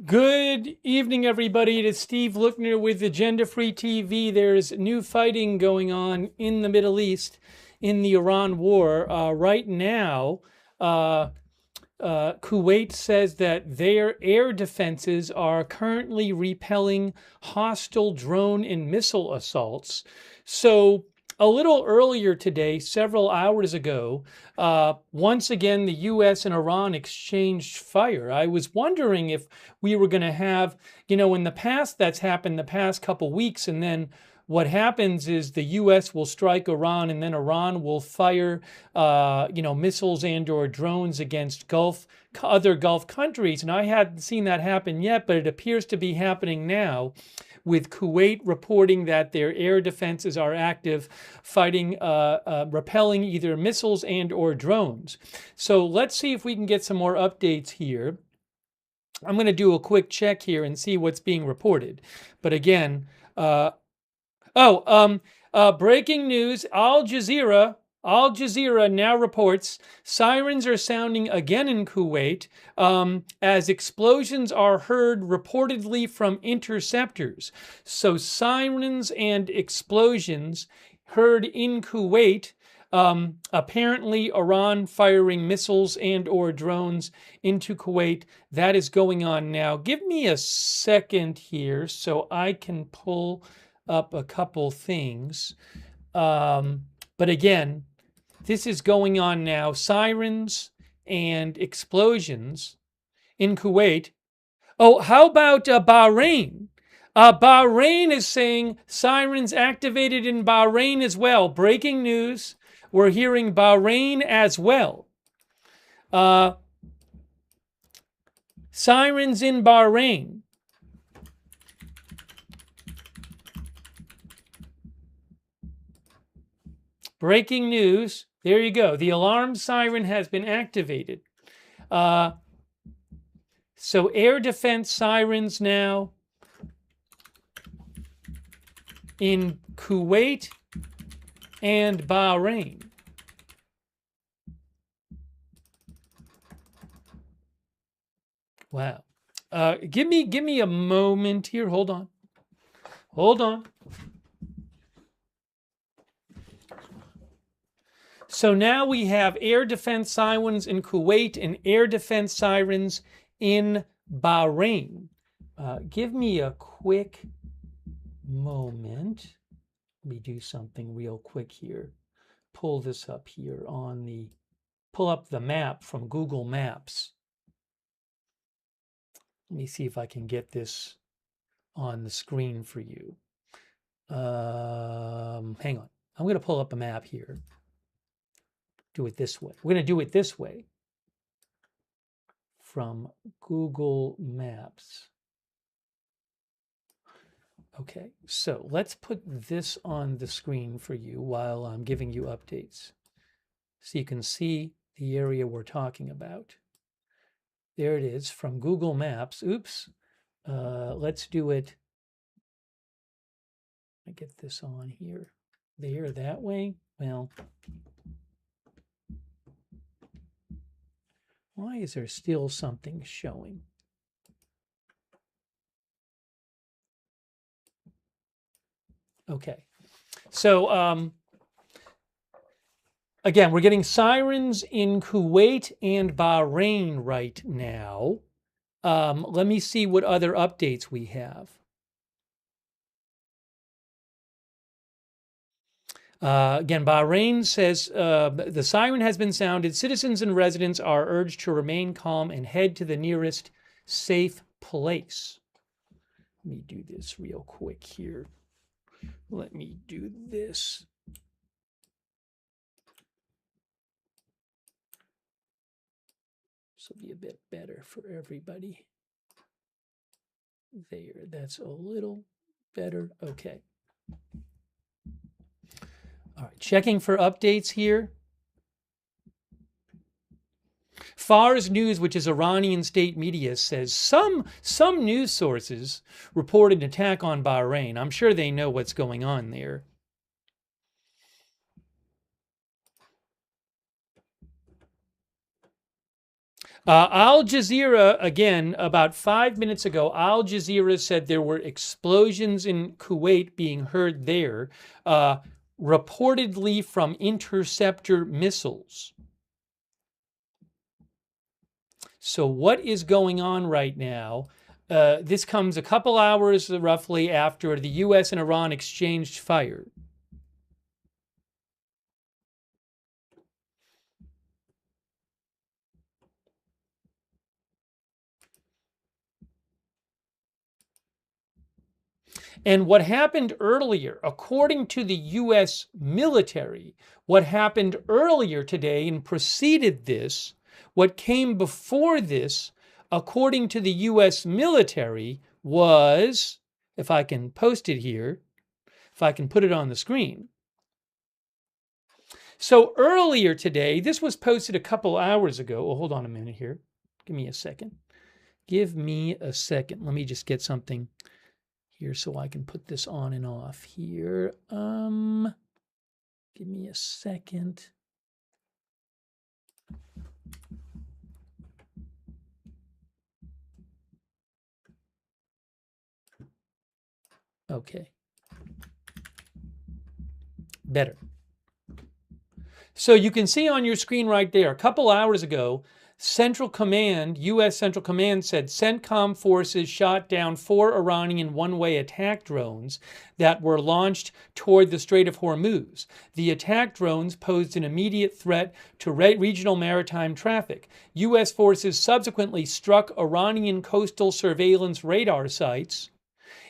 Good evening, everybody. It is Steve Lookner with Agenda Free TV. There's new fighting going on in the Middle East in the Iran war. Right now, Kuwait says that their air defenses are currently repelling hostile drone and missile assaults. So, a little earlier today, several hours ago, once again, the U.S. and Iran exchanged fire. I was wondering if we were going to have, in the past, that's happened the past couple weeks, and then what happens is the U.S. will strike Iran, and then Iran will fire, missiles and/or drones against other Gulf countries. And I hadn't seen that happen yet, but it appears to be happening now, with Kuwait reporting that their air defenses are active, fighting, repelling either missiles and/or drones. So let's see if we can get some more updates here. I'm going to do a quick check here and see what's being reported. But again, breaking news, Al Jazeera now reports sirens are sounding again in Kuwait as explosions are heard reportedly from interceptors. So sirens and explosions heard in Kuwait. Apparently Iran firing missiles and/or drones into Kuwait. That is going on now. Give me a second here so I can pull up a couple things. But again, this is going on now. Sirens and explosions in Kuwait. Oh, how about Bahrain? Bahrain is saying sirens activated in Bahrain as well. Breaking news. We're hearing Bahrain as well. Sirens in Bahrain. Breaking news. There you go. The alarm siren has been activated. So air defense sirens now in Kuwait and Bahrain. Wow. Give me a moment here. Hold on. So now we have air defense sirens in Kuwait and air defense sirens in Bahrain. Give me a quick moment. Let me do something real quick here. Pull this up here pull up the map from Google Maps. Let me see if I can get this on the screen for you. Hang on. I'm going to pull up a map here. Do it this way. We're going to do it this way from Google Maps. Okay, so let's put this on the screen for you while I'm giving you updates so you can see the area we're talking about. There it is from Google Maps. Oops. Let's do it. I get this on here. There, that way. Well, why is there still something showing? Okay, so again, we're getting sirens in Kuwait and Bahrain right now. Let me see what other updates we have. Again, Bahrain says the siren has been sounded. Citizens and residents are urged to remain calm and head to the nearest safe place. Let me do this real quick here. Let me do this. This will be a bit better for everybody. There, that's a little better. Okay. All right, checking for updates here. Fars News, which is Iranian state media, says some news sources report an attack on Bahrain. I'm sure they know what's going on there. Al Jazeera, again, about 5 minutes ago, Al Jazeera said there were explosions in Kuwait being heard there, reportedly from interceptor missiles. So, what is going on right now? This comes a couple hours roughly after the U.S. and Iran exchanged fire. And what happened earlier, according to the U.S. military, what happened earlier today and preceded this, what came before this, according to the U.S. military, was, if I can post it here, if I can put it on the screen. So earlier today, this was posted a couple hours ago. Oh, hold on a minute here. Give me a second. Give me a second. Let me just get something here so I can put this on and off here. Give me a second. Okay. Better. So you can see on your screen right there, a couple hours ago, Central Command, U.S. Central Command said CENTCOM forces shot down 4 Iranian one-way attack drones that were launched toward the Strait of Hormuz. The attack drones posed an immediate threat to regional maritime traffic. U.S. forces subsequently struck Iranian coastal surveillance radar sites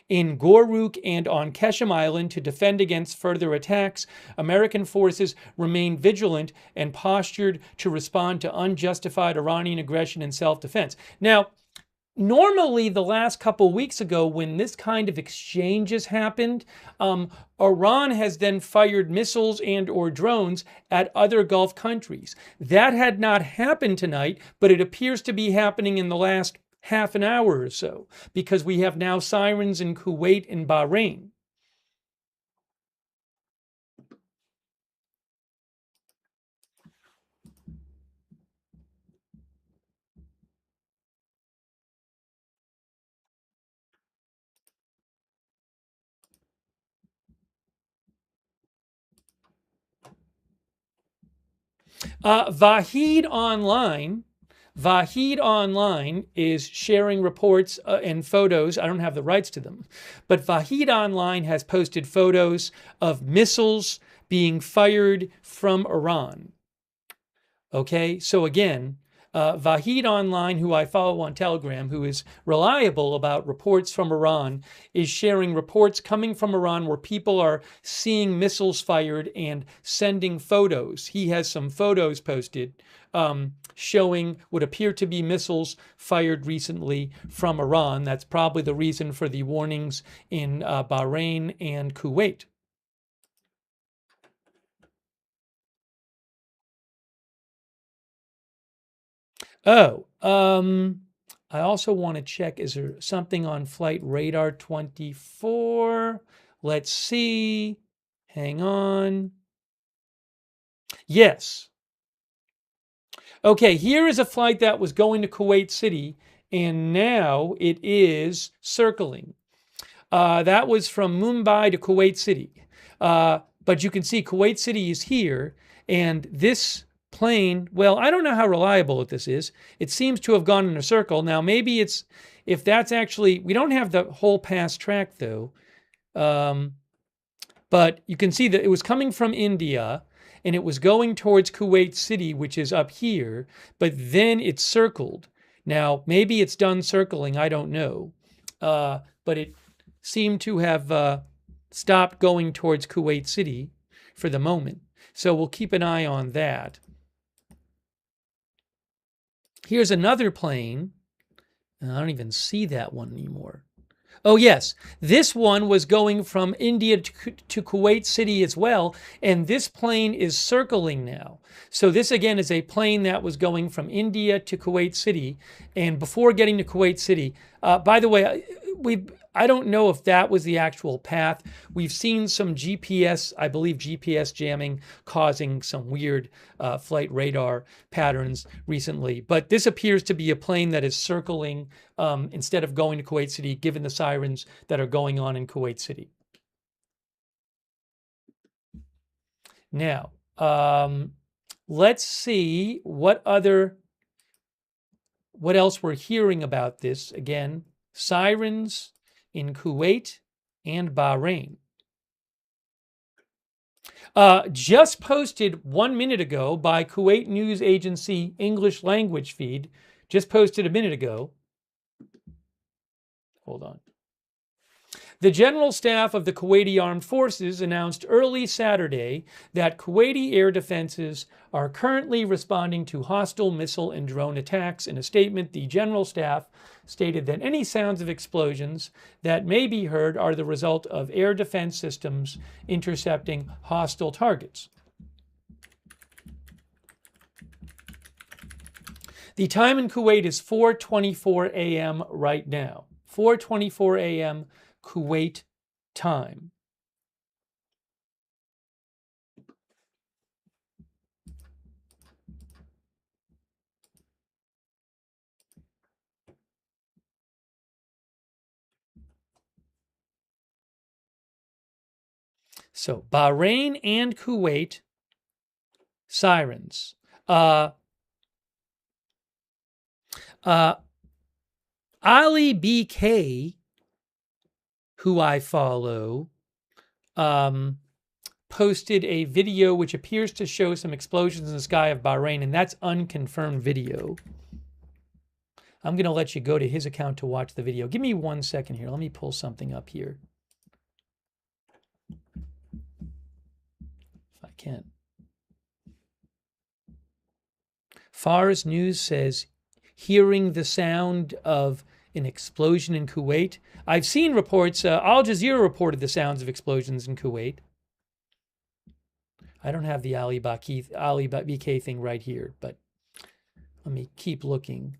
in Goruk and on Qeshm Island to defend against further attacks. American forces remain vigilant and postured to respond to unjustified Iranian aggression and self-defense. Now, normally the last couple weeks ago when this kind of exchanges happened, Iran has then fired missiles and or drones at other Gulf countries. That had not happened tonight, but it appears to be happening in the last half an hour or so, because we have now sirens in Kuwait and Bahrain. Vahid Online is sharing reports and photos. I don't have the rights to them, but Vahid Online has posted photos of missiles being fired from Iran. Okay, so again, Vahid Online, who I follow on Telegram, who is reliable about reports from Iran, is sharing reports coming from Iran where people are seeing missiles fired and sending photos. He has some photos posted showing what appear to be missiles fired recently from Iran. That's probably the reason for the warnings in Bahrain and Kuwait. Oh, I also want to check, is there something on flight radar 24? Let's see. Hang on. Yes. Okay, here is a flight that was going to Kuwait City, and now it is circling. That was from Mumbai to Kuwait City. But you can see Kuwait City is here, and this plane, well, I don't know how reliable this is. It seems to have gone in a circle. Now, maybe it's, if that's actually, we don't have the whole past track though. But you can see that it was coming from India and it was going towards Kuwait City, which is up here, but then it circled. Now, maybe it's done circling, I don't know. But it seemed to have stopped going towards Kuwait City for the moment. So we'll keep an eye on that. Here's another plane. I don't even see that one anymore. Oh, yes. This one was going from India to Kuwait City as well, and this plane is circling now. So this, again, is a plane that was going from India to Kuwait City, and before getting to Kuwait City, by the way, I don't know if that was the actual path. We've seen some GPS, I believe GPS jamming causing some weird flight radar patterns recently. But this appears to be a plane that is circling instead of going to Kuwait City, given the sirens that are going on in Kuwait City. Now, let's see what else we're hearing about this. Again, sirens in Kuwait and Bahrain. Just posted 1 minute ago by Kuwait news agency English language feed. Just posted a minute ago. Hold on. The General Staff of the Kuwaiti Armed Forces announced early Saturday that Kuwaiti air defenses are currently responding to hostile missile and drone attacks. In a statement, the General Staff stated that any sounds of explosions that may be heard are the result of air defense systems intercepting hostile targets. The time in Kuwait is 4:24 a.m. right now. 4:24 a.m. Kuwait time. So Bahrain and Kuwait sirens. Ali BK, who I follow, posted a video which appears to show some explosions in the sky of Bahrain, and that's unconfirmed video. I'm going to let you go to his account to watch the video. Give me 1 second here. Let me pull something up here. If I can. Fars News says, hearing the sound of an explosion in Kuwait. I've seen reports, Al Jazeera reported the sounds of explosions in Kuwait. I don't have the Ali BK thing right here, but let me keep looking.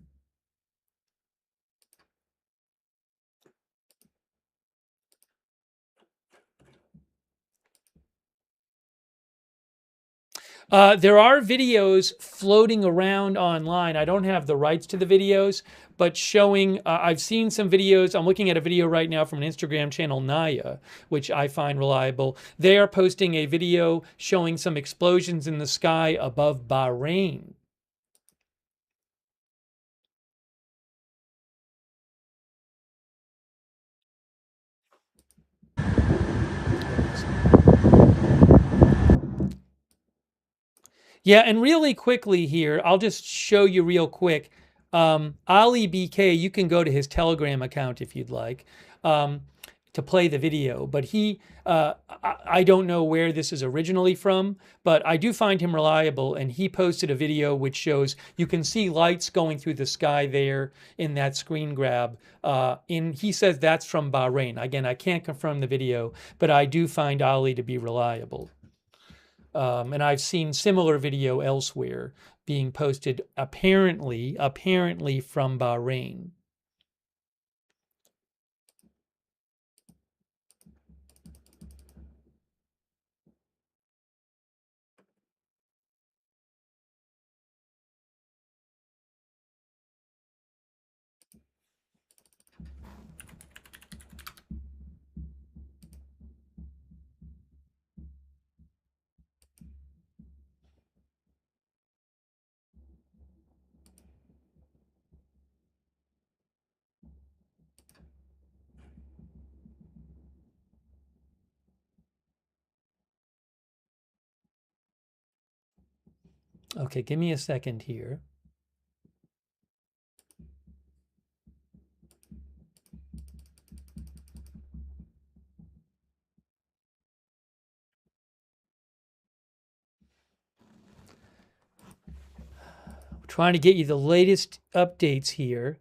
There are videos floating around online. I don't have the rights to the videos, but showing, I've seen some videos. I'm looking at a video right now from an Instagram channel, Naya, which I find reliable. They are posting a video showing some explosions in the sky above Bahrain. Yeah, and really quickly here, I'll just show you real quick. Ali BK, you can go to his Telegram account if you'd like to play the video. But I don't know where this is originally from, but I do find him reliable. And he posted a video which shows you can see lights going through the sky there in that screen grab. He says that's from Bahrain. Again, I can't confirm the video, but I do find Ali to be reliable. And I've seen similar video elsewhere being posted apparently from Bahrain. Okay, give me a second here. I'm trying to get you the latest updates here.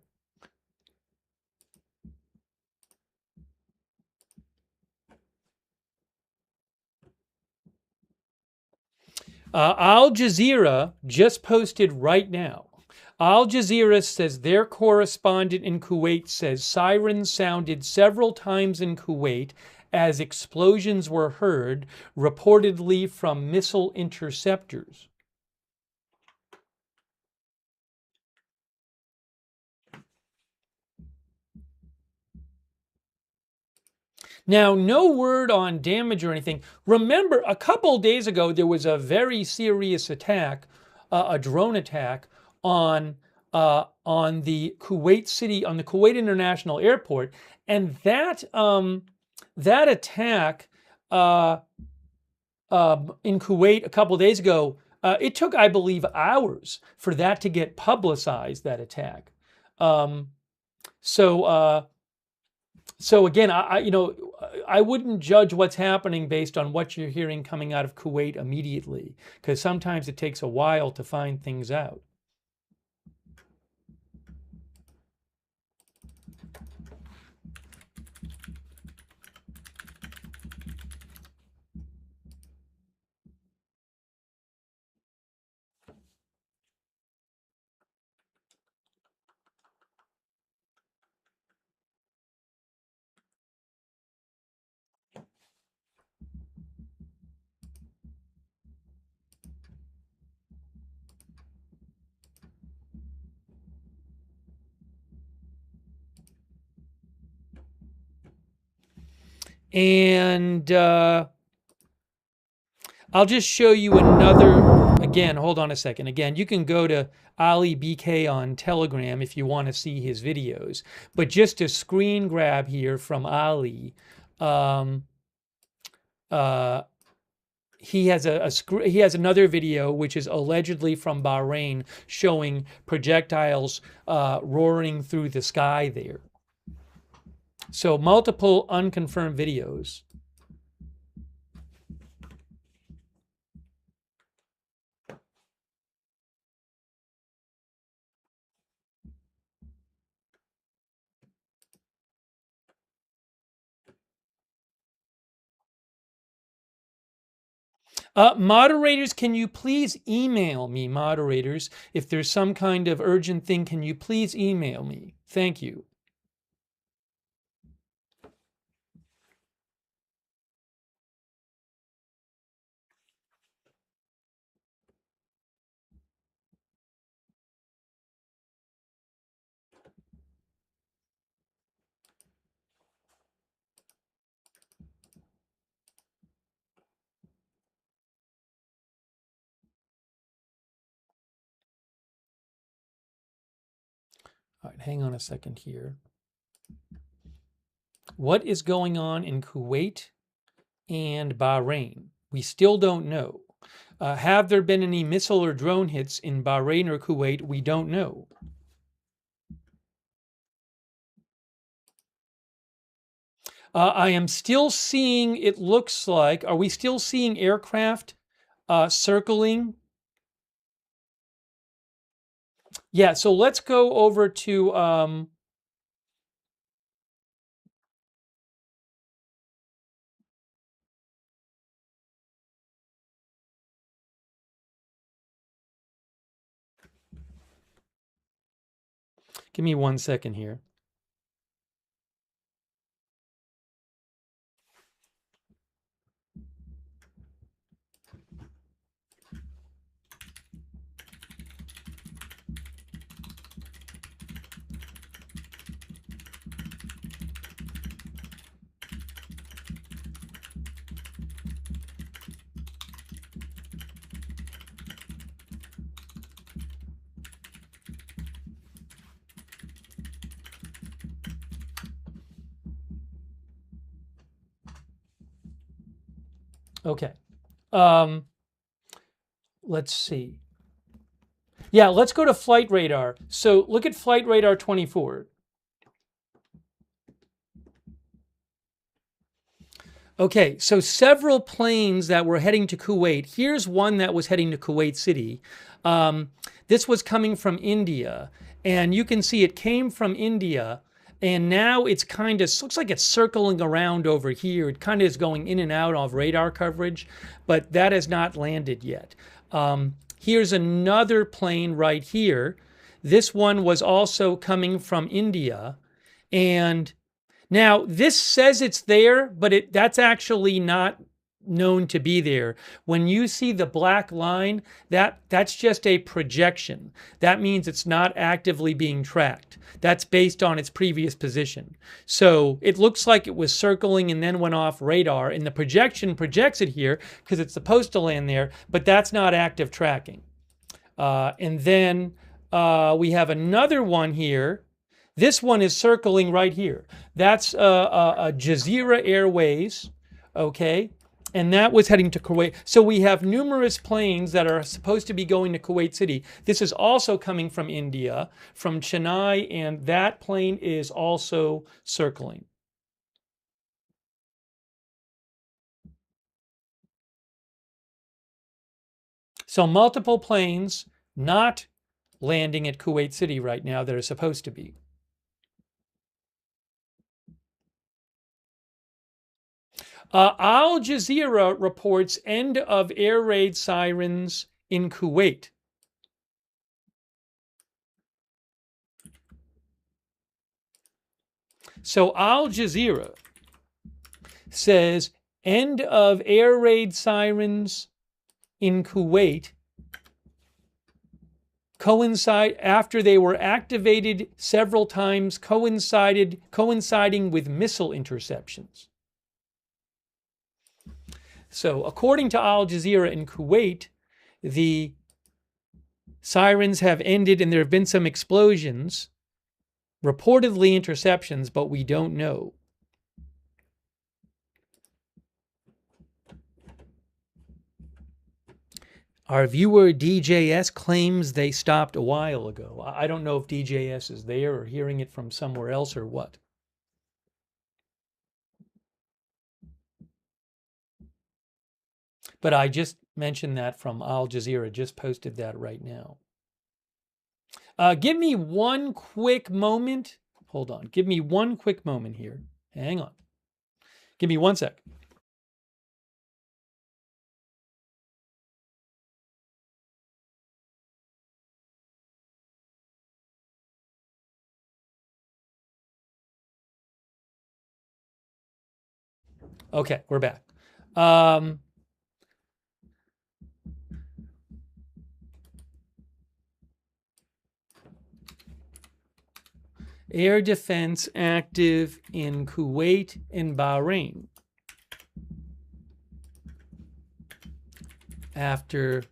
Al Jazeera just posted right now. Al Jazeera says their correspondent in Kuwait says sirens sounded several times in Kuwait as explosions were heard, reportedly from missile interceptors. Now, no word on damage or anything. Remember, a couple days ago, there was a very serious attack, a drone attack on the Kuwait city, on the Kuwait International Airport, and that attack in Kuwait a couple days ago, it took, I believe, hours for that to get publicized. That attack. Um, so. So again, I wouldn't judge what's happening based on what you're hearing coming out of Kuwait immediately, because sometimes it takes a while to find things out. And I'll just show you another, again, hold on a second. Again, you can go to Ali BK on Telegram if you want to see his videos. But just a screen grab here from Ali. He has he has another video which is allegedly from Bahrain showing projectiles roaring through the sky there. So multiple unconfirmed videos. Moderators, can you please email me, moderators? If there's some kind of urgent thing, can you please email me? Thank you. All right, hang on a second here. What is going on in Kuwait and Bahrain? We still don't know. Have there been any missile or drone hits in Bahrain or Kuwait? We don't know. I am still seeing, it looks like, are we still seeing aircraft circling? Yeah, so let's go over to give me 1 second here. Okay. Let's see. Yeah, let's go to flight radar. So look at flight radar 24. Okay, so several planes that were heading to Kuwait. Here's one that was heading to Kuwait City. This was coming from India, and you can see it came from India, and now it's kind of, looks like it's circling around over here. It kind of is going in and out of radar coverage, but that has not landed yet. Here's another plane right here. This one was also coming from India. And now this says it's there, but that's actually not known to be there. When you see the black line, that's just a projection. That means it's not actively being tracked. That's based on its previous position. So it looks like it was circling and then went off radar, and the projection projects it here because it's supposed to land there, but that's not active tracking. And then we have another one here. This one is circling right here. That's Jazeera Airways, okay? And that was heading to Kuwait. So we have numerous planes that are supposed to be going to Kuwait City. This is also coming from India, from Chennai, and that plane is also circling. So multiple planes not landing at Kuwait City right now that are supposed to be. Al Jazeera reports end of air raid sirens in Kuwait. So Al Jazeera says end of air raid sirens in Kuwait coincide after they were activated several times, coinciding with missile interceptions. So, according to Al Jazeera in Kuwait, the sirens have ended and there have been some explosions, reportedly interceptions, but we don't know. Our viewer DJS claims they stopped a while ago. I don't know if DJS is there or hearing it from somewhere else or what. But I just mentioned that from Al Jazeera, just posted that right now. Give me one quick moment. Hold on. Give me one quick moment here. Hang on. Give me 1 sec. Okay, we're back. Air defense active in Kuwait and Bahrain after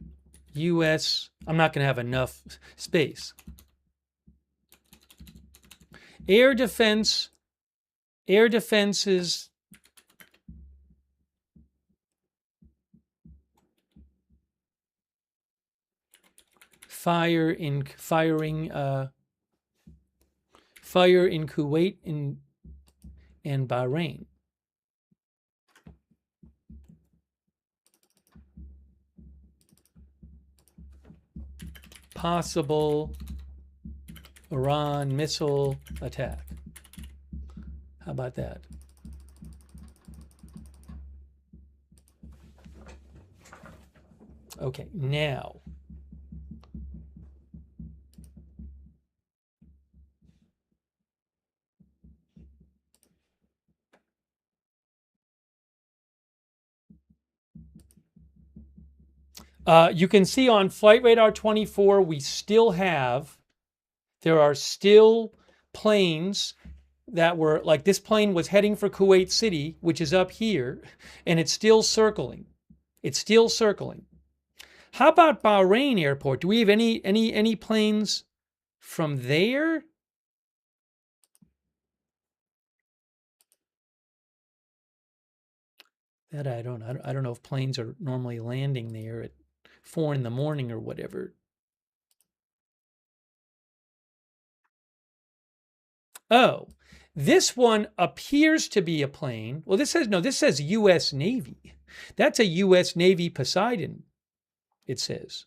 U.S. I'm not going to have enough space. Air defenses fire in Kuwait and Bahrain. Possible Iran missile attack. How about that? Okay, now. You can see on Flight Radar 24, there are still planes that were, like this plane was heading for Kuwait City, which is up here, and it's still circling. It's still circling. How about Bahrain Airport? Do we have any planes from there? That I don't know if planes are normally landing there at 4 in the morning or whatever. Oh, this one appears to be a plane. Well, this says U.S. Navy. That's a U.S. Navy Poseidon, it says.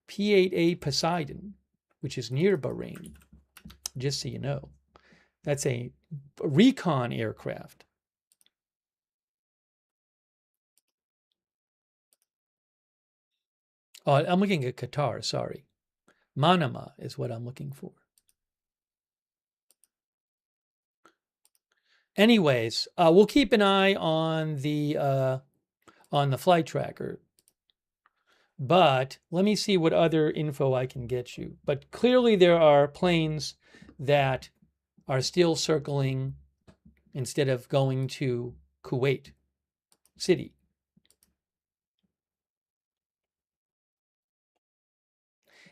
P-8A Poseidon, which is near Bahrain, just so you know. That's a recon aircraft. Oh, I'm looking at Qatar, sorry. Manama is what I'm looking for. Anyways, we'll keep an eye on the flight tracker. But let me see what other info I can get you. But clearly there are planes that are still circling instead of going to Kuwait City.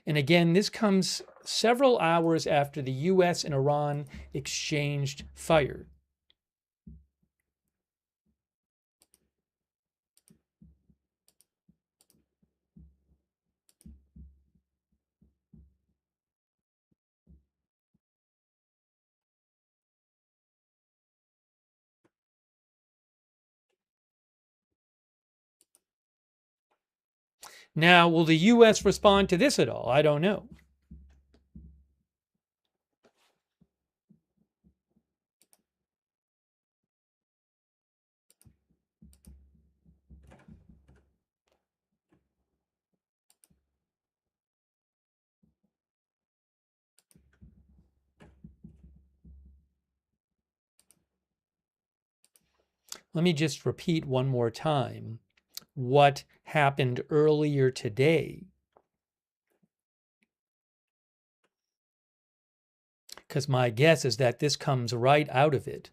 And again, this comes several hours after the U.S. and Iran exchanged fire. Now, will the U.S. respond to this at all? I don't know. Let me just repeat one more time what happened earlier today, because my guess is that this comes right out of it.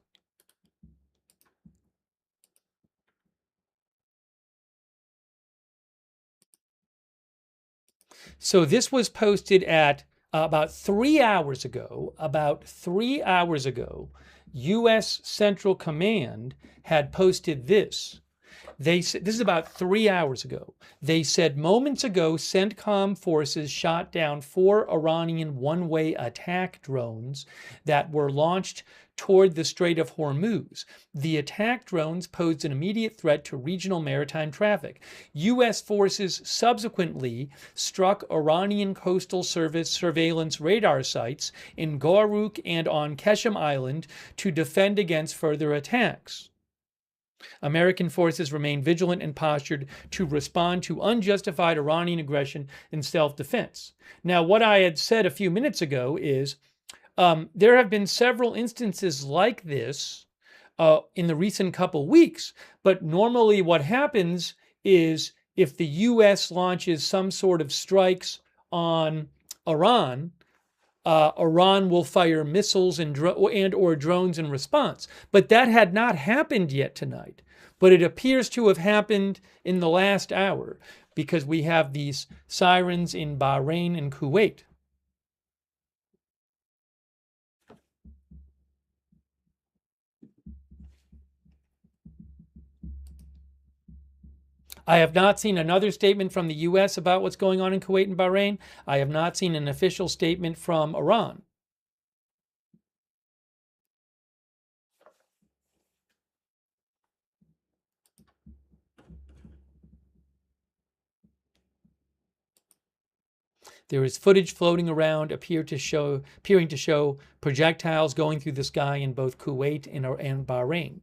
So this was posted at about 3 hours ago. U.S. Central Command had posted this. This is about 3 hours ago. They said moments ago, CENTCOM forces shot down 4 Iranian one-way attack drones that were launched toward the Strait of Hormuz. The attack drones posed an immediate threat to regional maritime traffic. U.S. forces subsequently struck Iranian Coastal Service surveillance radar sites in Goruk and on Qeshm Island to defend against further attacks. American forces remain vigilant and postured to respond to unjustified Iranian aggression in self-defense. Now, what I had said a few minutes ago is there have been several instances like this in the recent couple weeks, but normally what happens is if the U.S. launches some sort of strikes on Iran, Iran will fire missiles and or drones in response. But that had not happened yet tonight. But it appears to have happened in the last hour because we have these sirens in Bahrain and Kuwait. I have not seen another statement from the U.S. about what's going on in Kuwait and Bahrain. I have not seen an official statement from Iran. There is footage floating around appearing to show projectiles going through the sky in both Kuwait and Bahrain.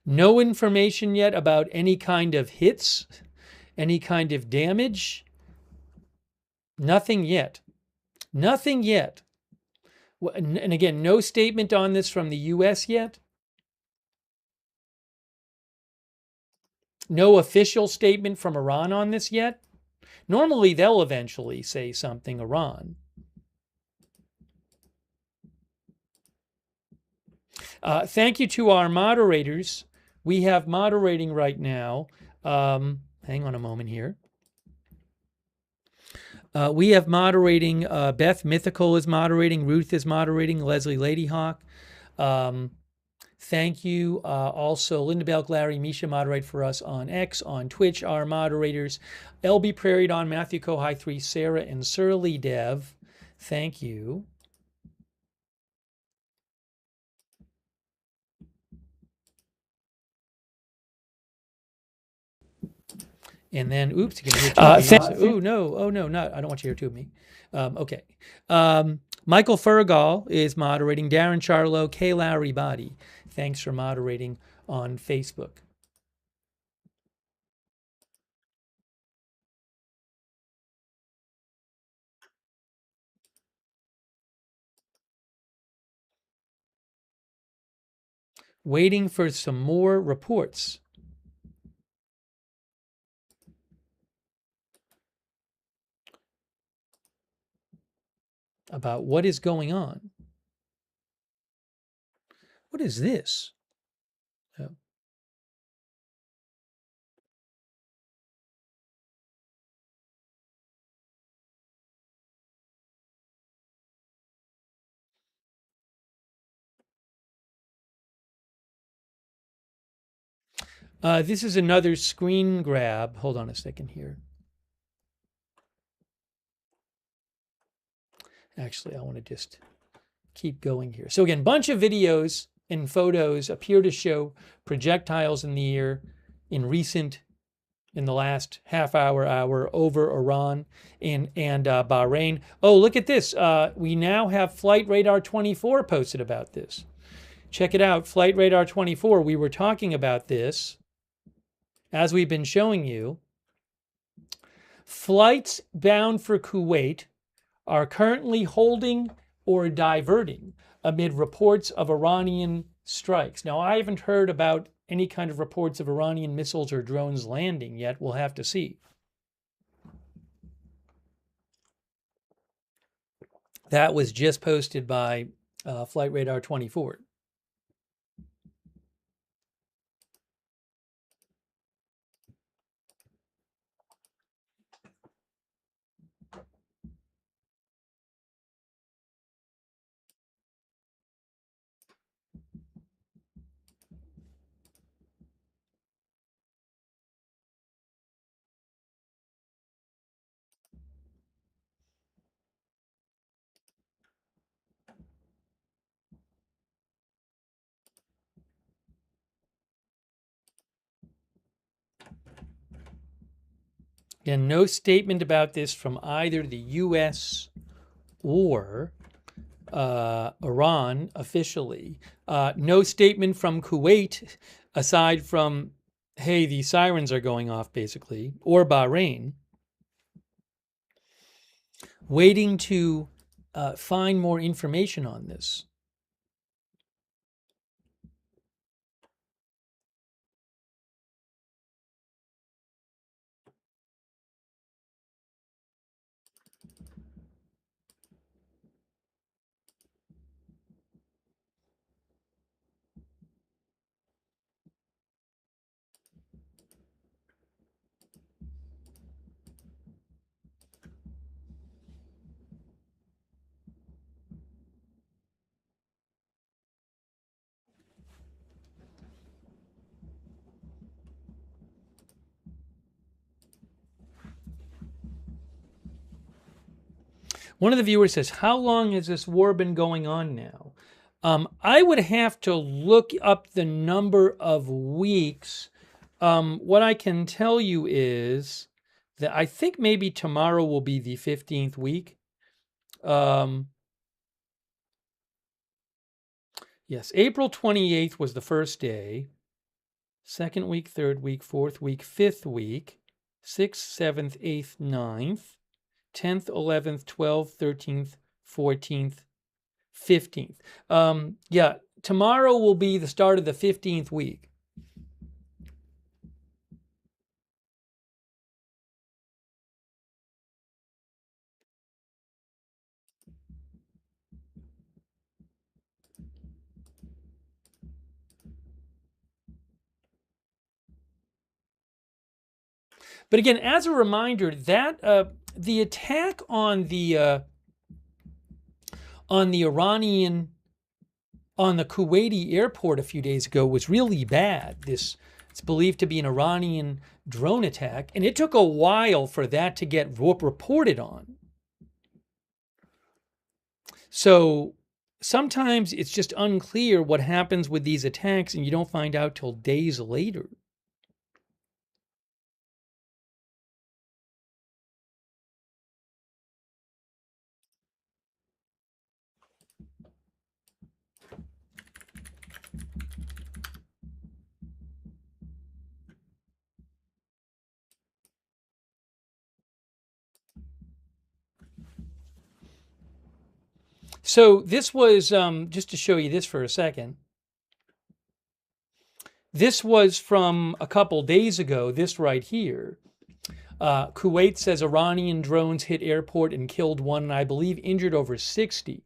No information yet about any kind of hits, any kind of damage. Nothing yet. Nothing yet. And again, no statement on this from the U.S. yet. No official statement from Iran on this yet. Normally, they'll eventually say something, Iran. Thank you to our moderators. We have moderating right now. Hang on a moment here. We have moderating. Beth Mythical is moderating. Ruth is moderating. Leslie Ladyhawk. Thank you. Also, Linda Belk, Larry, Misha moderate for us on X, on Twitch. Our moderators, LB Prairie Dawn, Matthew Kohai 3, Sarah, and Surly Dev. Thank you. And then, oops, you can hear oh no, not. I don't want you to hear two of me. Okay. Michael Fergal is moderating. Darren Charlo, K. Lowry Body. Thanks for moderating on Facebook. Waiting for some more reports. About what is going on. What is this? Oh. This is another screen grab. Hold on a second here. Actually, I want to just keep going here. So again, bunch of videos and photos appear to show projectiles in the air in the last half hour over Iran and Bahrain. Oh, look at this. We now have Flight Radar 24 posted about this. Check it out, Flight Radar 24. We were talking about this as we've been showing you. Flights bound for Kuwait are currently holding or diverting amid reports of Iranian strikes. Now, I haven't heard about any kind of reports of Iranian missiles or drones landing yet. We'll have to see. That was just posted by Flight Radar 24. Again, no statement about this from either the U.S. or Iran officially. No statement from Kuwait, aside from, hey, the sirens are going off, basically, or Bahrain. Waiting to find more information on this. One of the viewers says, how long has this war been going on now? I would have to look up the number of weeks. What I can tell you is that I think maybe tomorrow will be the 15th week. Yes, April 28th was the first day. Second week, third week, fourth week, fifth week, 6th, 7th, 8th, 9th. 10th, 11th, 12th, 13th, 14th, 15th. Yeah, tomorrow will be the start of the 15th week. But again, as a reminder, that the attack on the Iranian, on the Kuwaiti airport a few days ago was really bad. It's believed to be an Iranian drone attack, and it took a while for that to get reported on. So sometimes it's just unclear what happens with these attacks, and you don't find out till days later. So this was, just to show you this for a second, this was from a couple days ago, this right here. Kuwait says Iranian drones hit airport and killed one, and I believe injured over 60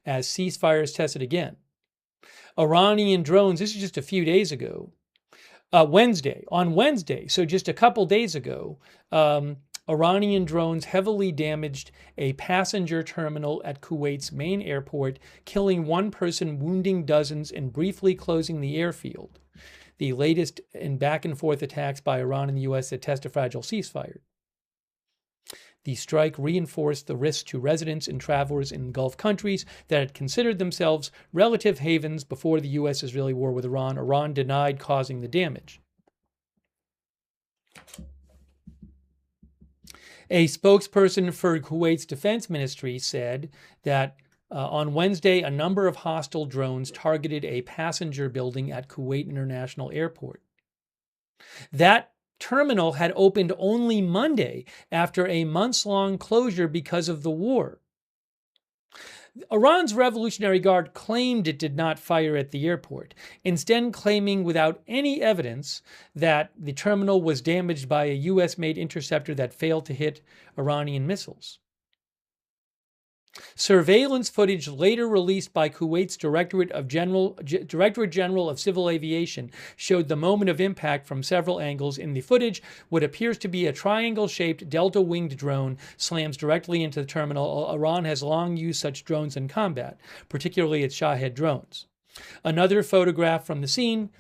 as ceasefires tested again. Iranian drones, this is just a few days ago, on Wednesday, so just a couple days ago, Iranian drones heavily damaged a passenger terminal at Kuwait's main airport, killing one person, wounding dozens, and briefly closing the airfield. The latest in back and forth attacks by Iran and the U.S. that test a fragile ceasefire. The strike reinforced the risk to residents and travelers in Gulf countries that had considered themselves relative havens before the U.S.-Israeli war with Iran. Iran denied causing the damage. A spokesperson for Kuwait's defense ministry said that on Wednesday, a number of hostile drones targeted a passenger building at Kuwait International Airport. That terminal had opened only Monday after a months-long closure because of the war. Iran's Revolutionary Guard claimed it did not fire at the airport, instead claiming without any evidence that the terminal was damaged by a U.S.-made interceptor that failed to hit Iranian missiles. Surveillance footage later released by Kuwait's Directorate General of Civil Aviation showed the moment of impact from several angles. In the footage, what appears to be a triangle-shaped delta-winged drone slams directly into the terminal. Iran has long used such drones in combat, particularly its Shahed drones. Another photograph from the scene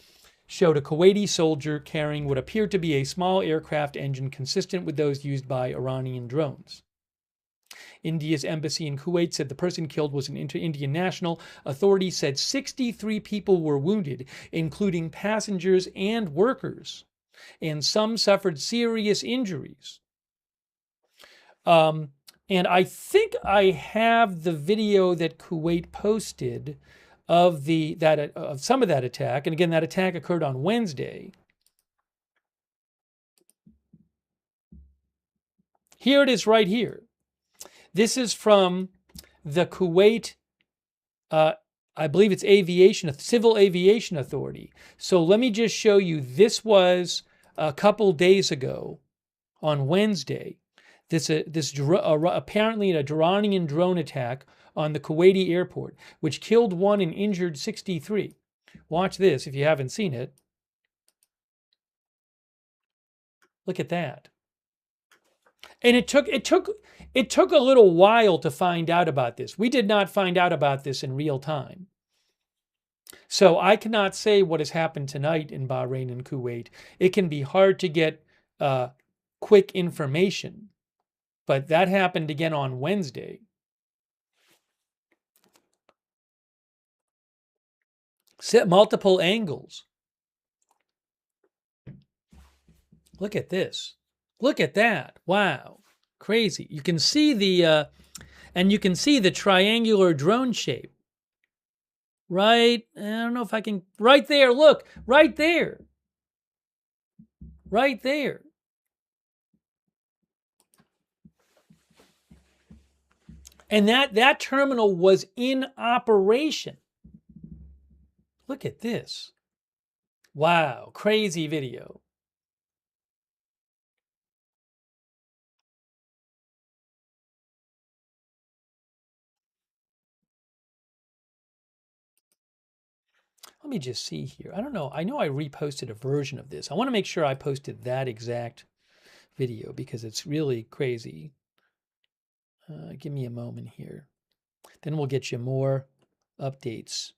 showed a Kuwaiti soldier carrying what appeared to be a small aircraft engine consistent with those used by Iranian drones. India's embassy in Kuwait said the person killed was an Indian national. Authorities said 63 people were wounded, including passengers and workers, and some suffered serious injuries. And I think I have the video that Kuwait posted of some of that attack. And again, that attack occurred on Wednesday. Here it is right here. This is from the Kuwait, I believe it's Civil Aviation Authority. So let me just show you. This was a couple days ago on Wednesday. Apparently an Iranian drone attack on the Kuwaiti airport, which killed one and injured 63. Watch this if you haven't seen it. Look at that. And it took a little while to find out about this. We did not find out about this in real time. So I cannot say what has happened tonight in Bahrain and Kuwait. It can be hard to get quick information. But that happened again on Wednesday. Set multiple angles. Look at this. Look at that. Wow. Crazy. You can see the triangular drone shape. Right? I don't know if I can. Right there. Look. Right there. Right there. And that terminal was in operation. Look at this. Wow. Crazy video. Let me just see here. I don't know. I know I reposted a version of this. I want to make sure I posted that exact video because it's really crazy. Give me a moment here. Then we'll get you more updates.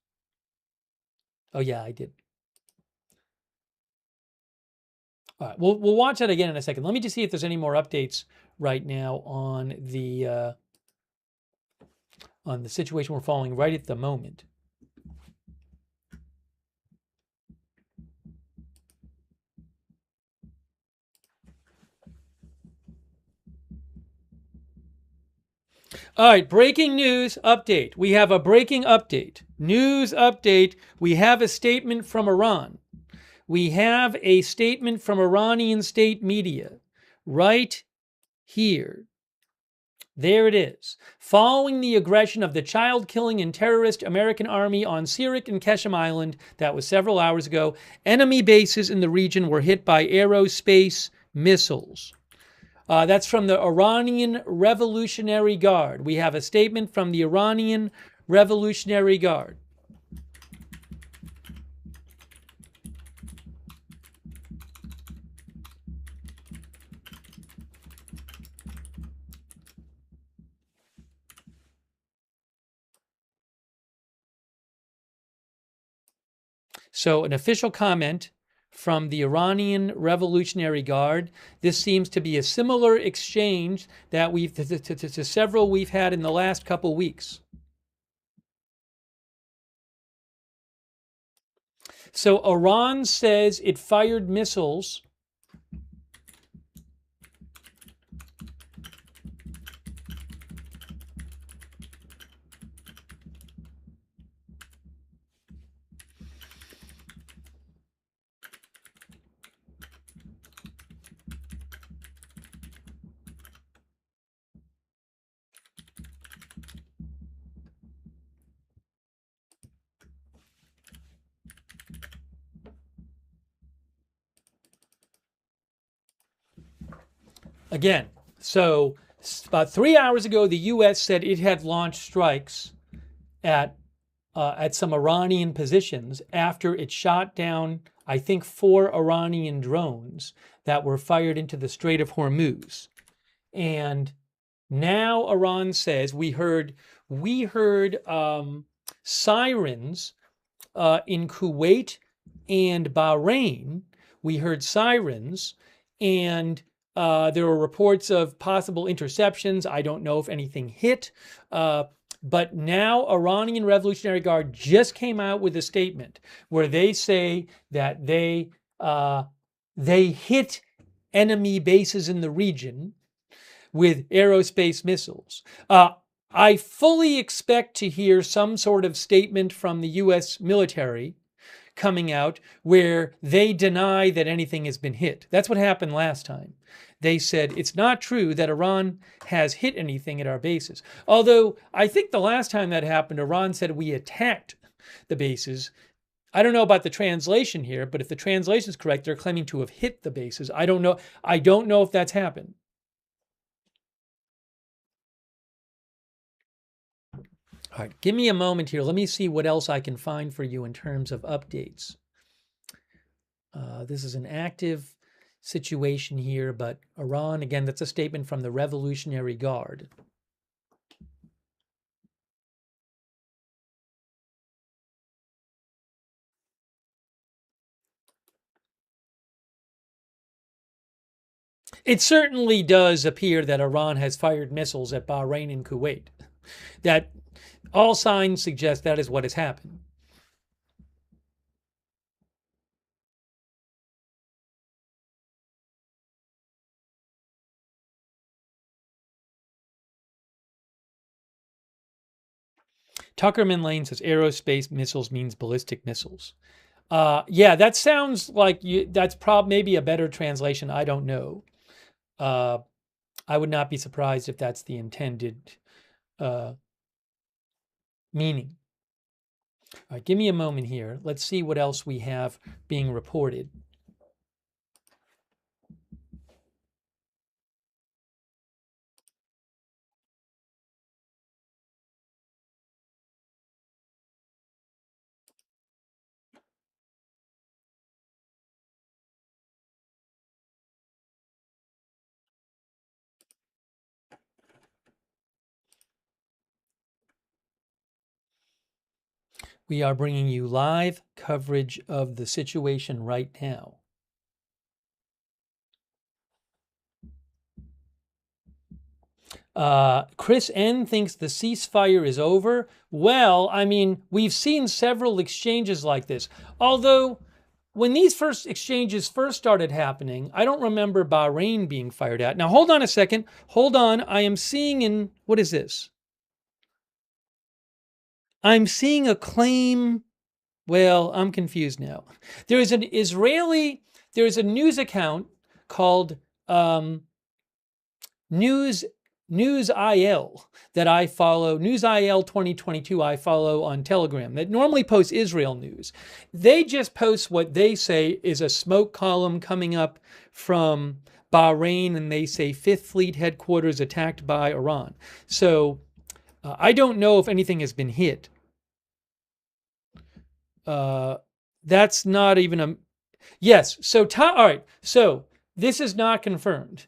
Oh, yeah, I did. All right, we'll watch that again in a second. Let me just see if there's any more updates right now on the on the situation we're following right at the moment. All right, breaking news update. We have a breaking update. News update. We have a statement from Iran. We have a statement from Iranian state media right here. There it is. Following the aggression of the child-killing and terrorist American army on Sirak and Qeshm Island, that was several hours ago, enemy bases in the region were hit by aerospace missiles. That's from the Iranian Revolutionary Guard. We have a statement from the Iranian Revolutionary Guard. So an official comment from the Iranian Revolutionary Guard. This seems to be a similar exchange that we've to several we've had in the last couple weeks. So Iran says it fired missiles again. So about 3 hours ago, the U.S. said it had launched strikes at some Iranian positions after it shot down, I think, 4 Iranian drones that were fired into the Strait of Hormuz. And now Iran says we heard sirens in Kuwait and Bahrain. We heard sirens, and there were reports of possible interceptions. I don't know if anything hit. But now Iranian Revolutionary Guard just came out with a statement where they say that they hit enemy bases in the region with aerospace missiles. I fully expect to hear some sort of statement from the U.S. military coming out where they deny that anything has been hit. That's what happened last time. They said it's not true that Iran has hit anything at our bases. Although I think the last time that happened, Iran said we attacked the bases. I don't know about the translation here, but if the translation is correct, they're claiming to have hit the bases. I don't know. I don't know if that's happened. All right, give me a moment here. Let me see what else I can find for you in terms of updates. This is an active situation here, but Iran, again, that's a statement from the Revolutionary Guard. It certainly does appear that Iran has fired missiles at Bahrain and Kuwait. That all signs suggest that is what has happened. Tuckerman Lane says aerospace missiles means ballistic missiles. Yeah, that sounds like that's maybe a better translation. I don't know. I would not be surprised if that's the intended meaning. All right, give me a moment here. Let's see what else we have being reported. We are bringing you live coverage of the situation right now. Chris N thinks the ceasefire is over. Well, I mean, we've seen several exchanges like this. Although, when these first exchanges first started happening, I don't remember Bahrain being fired at. Now, hold on a second. Hold on. I am seeing in, what is this? I'm seeing a claim. Well, I'm confused now. There is a news account called News IL that I follow, News IL 2022 I follow on Telegram, that normally posts Israel news. They just post what they say is a smoke column coming up from Bahrain, and they say Fifth Fleet headquarters attacked by Iran. So I don't know if anything has been hit. That's not even a... Yes, so all right, so this is not confirmed.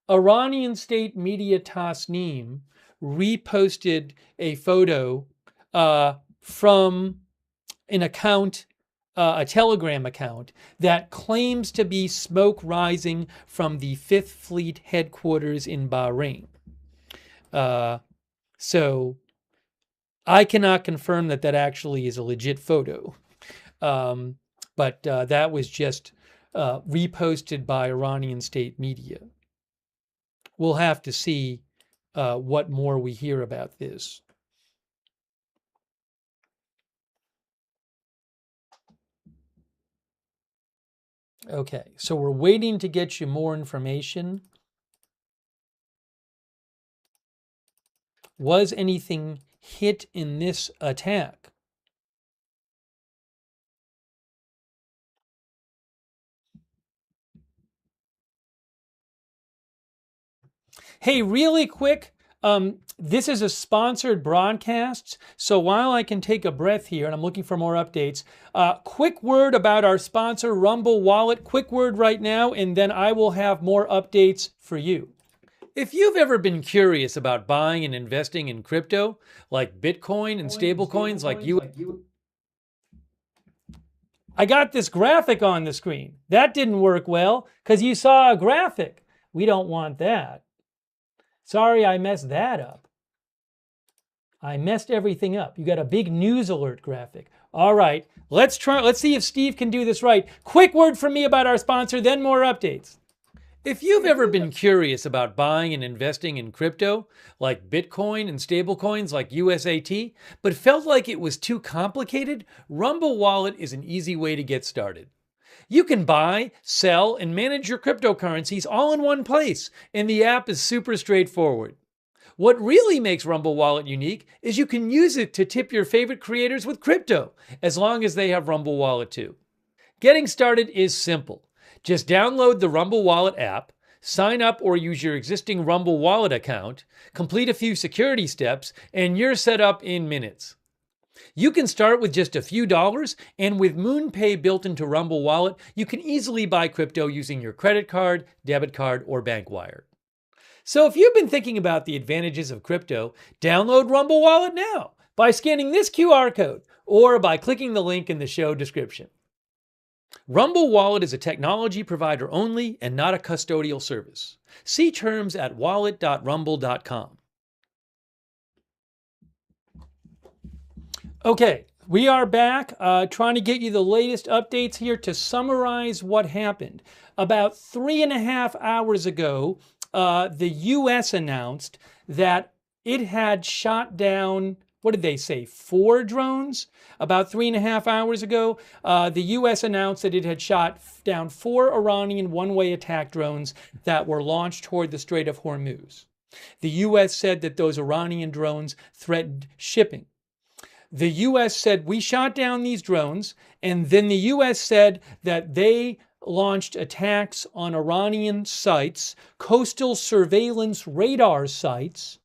Iranian state media Tasnim reposted a photo from an account, a Telegram account, that claims to be smoke rising from the Fifth Fleet headquarters in Bahrain. So I cannot confirm that that actually is a legit photo. But that was just reposted by Iranian state media. We'll have to see what more we hear about this. Okay, so we're waiting to get you more information. Was anything hit in this attack? Hey, really quick, this is a sponsored broadcast, so while I can take a breath here and I'm looking for more updates, quick word about our sponsor, Rumble Wallet. Quick word right now, and then I will have more updates for you. If you've ever been curious about buying and investing in crypto, like Bitcoin and stablecoins like you... I got this graphic on the screen. That didn't work well because you saw a graphic. We don't want that. Sorry, I messed that up. I messed everything up. You got a big news alert graphic. All right, let's see if Steve can do this right. Quick word from me about our sponsor, then more updates. If you've ever been curious about buying and investing in crypto, like Bitcoin and stablecoins like USAT, but felt like it was too complicated, Rumble Wallet is an easy way to get started. You can buy, sell, and manage your cryptocurrencies all in one place, and the app is super straightforward. What really makes Rumble Wallet unique is you can use it to tip your favorite creators with crypto, as long as they have Rumble Wallet too. Getting started is simple. Just download the Rumble Wallet app, sign up or use your existing Rumble Wallet account, complete a few security steps, and you're set up in minutes. You can start with just a few dollars, and with MoonPay built into Rumble Wallet, you can easily buy crypto using your credit card, debit card, or bank wire. So if you've been thinking about the advantages of crypto, download Rumble Wallet now by scanning this QR code or by clicking the link in the show description. Rumble Wallet is a technology provider only and not a custodial service. See terms at wallet.rumble.com. Okay, we are back trying to get you the latest updates here. To summarize what happened, about 3.5 hours ago, the U.S. announced that it had shot down, what did they say, 4 drones? About 3.5 hours ago, the U.S. announced that it had shot down 4 Iranian one-way attack drones that were launched toward the Strait of Hormuz. The U.S. said that those Iranian drones threatened shipping. The U.S. said, we shot down these drones, and then the U.S. said that they launched attacks on Iranian sites, coastal surveillance radar sites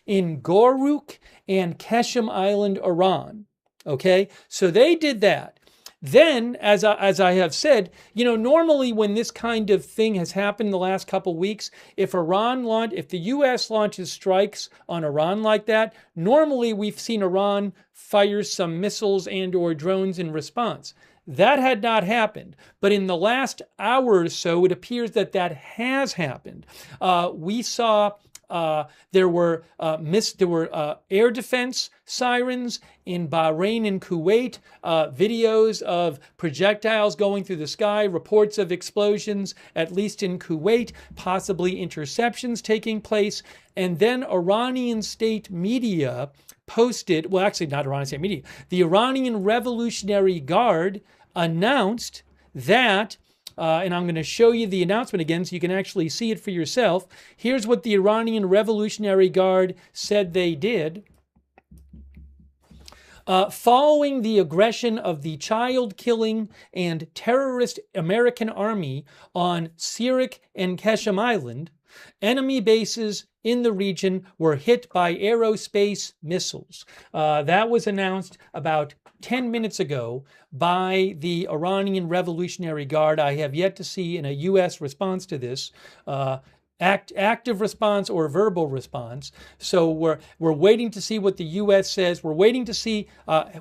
in Goruk and Qeshm Island, Iran. Okay, so they did that. Then, as I have said, normally when this kind of thing has happened the last couple weeks, if the U.S. launches strikes on Iran like that, normally we've seen Iran fire some missiles and or drones in response. That had not happened. But in the last hour or so, it appears that that has happened. We saw There were air defense sirens in Bahrain and Kuwait, videos of projectiles going through the sky, reports of explosions, at least in Kuwait, possibly interceptions taking place. And then Iranian state media posted, well, actually not Iranian state media, the Iranian Revolutionary Guard announced that, and I'm going to show you the announcement again so you can actually see it for yourself. Here's what the Iranian Revolutionary Guard said they did. Following the aggression of the child-killing and terrorist American army on Sirik and Qeshm Island, enemy bases in the region were hit by aerospace missiles. That was announced about 10 minutes ago by the Iranian Revolutionary Guard. I have yet to see in a U.S. response to this, active response or verbal response. So we're waiting to see what the U.S. says. We're waiting to see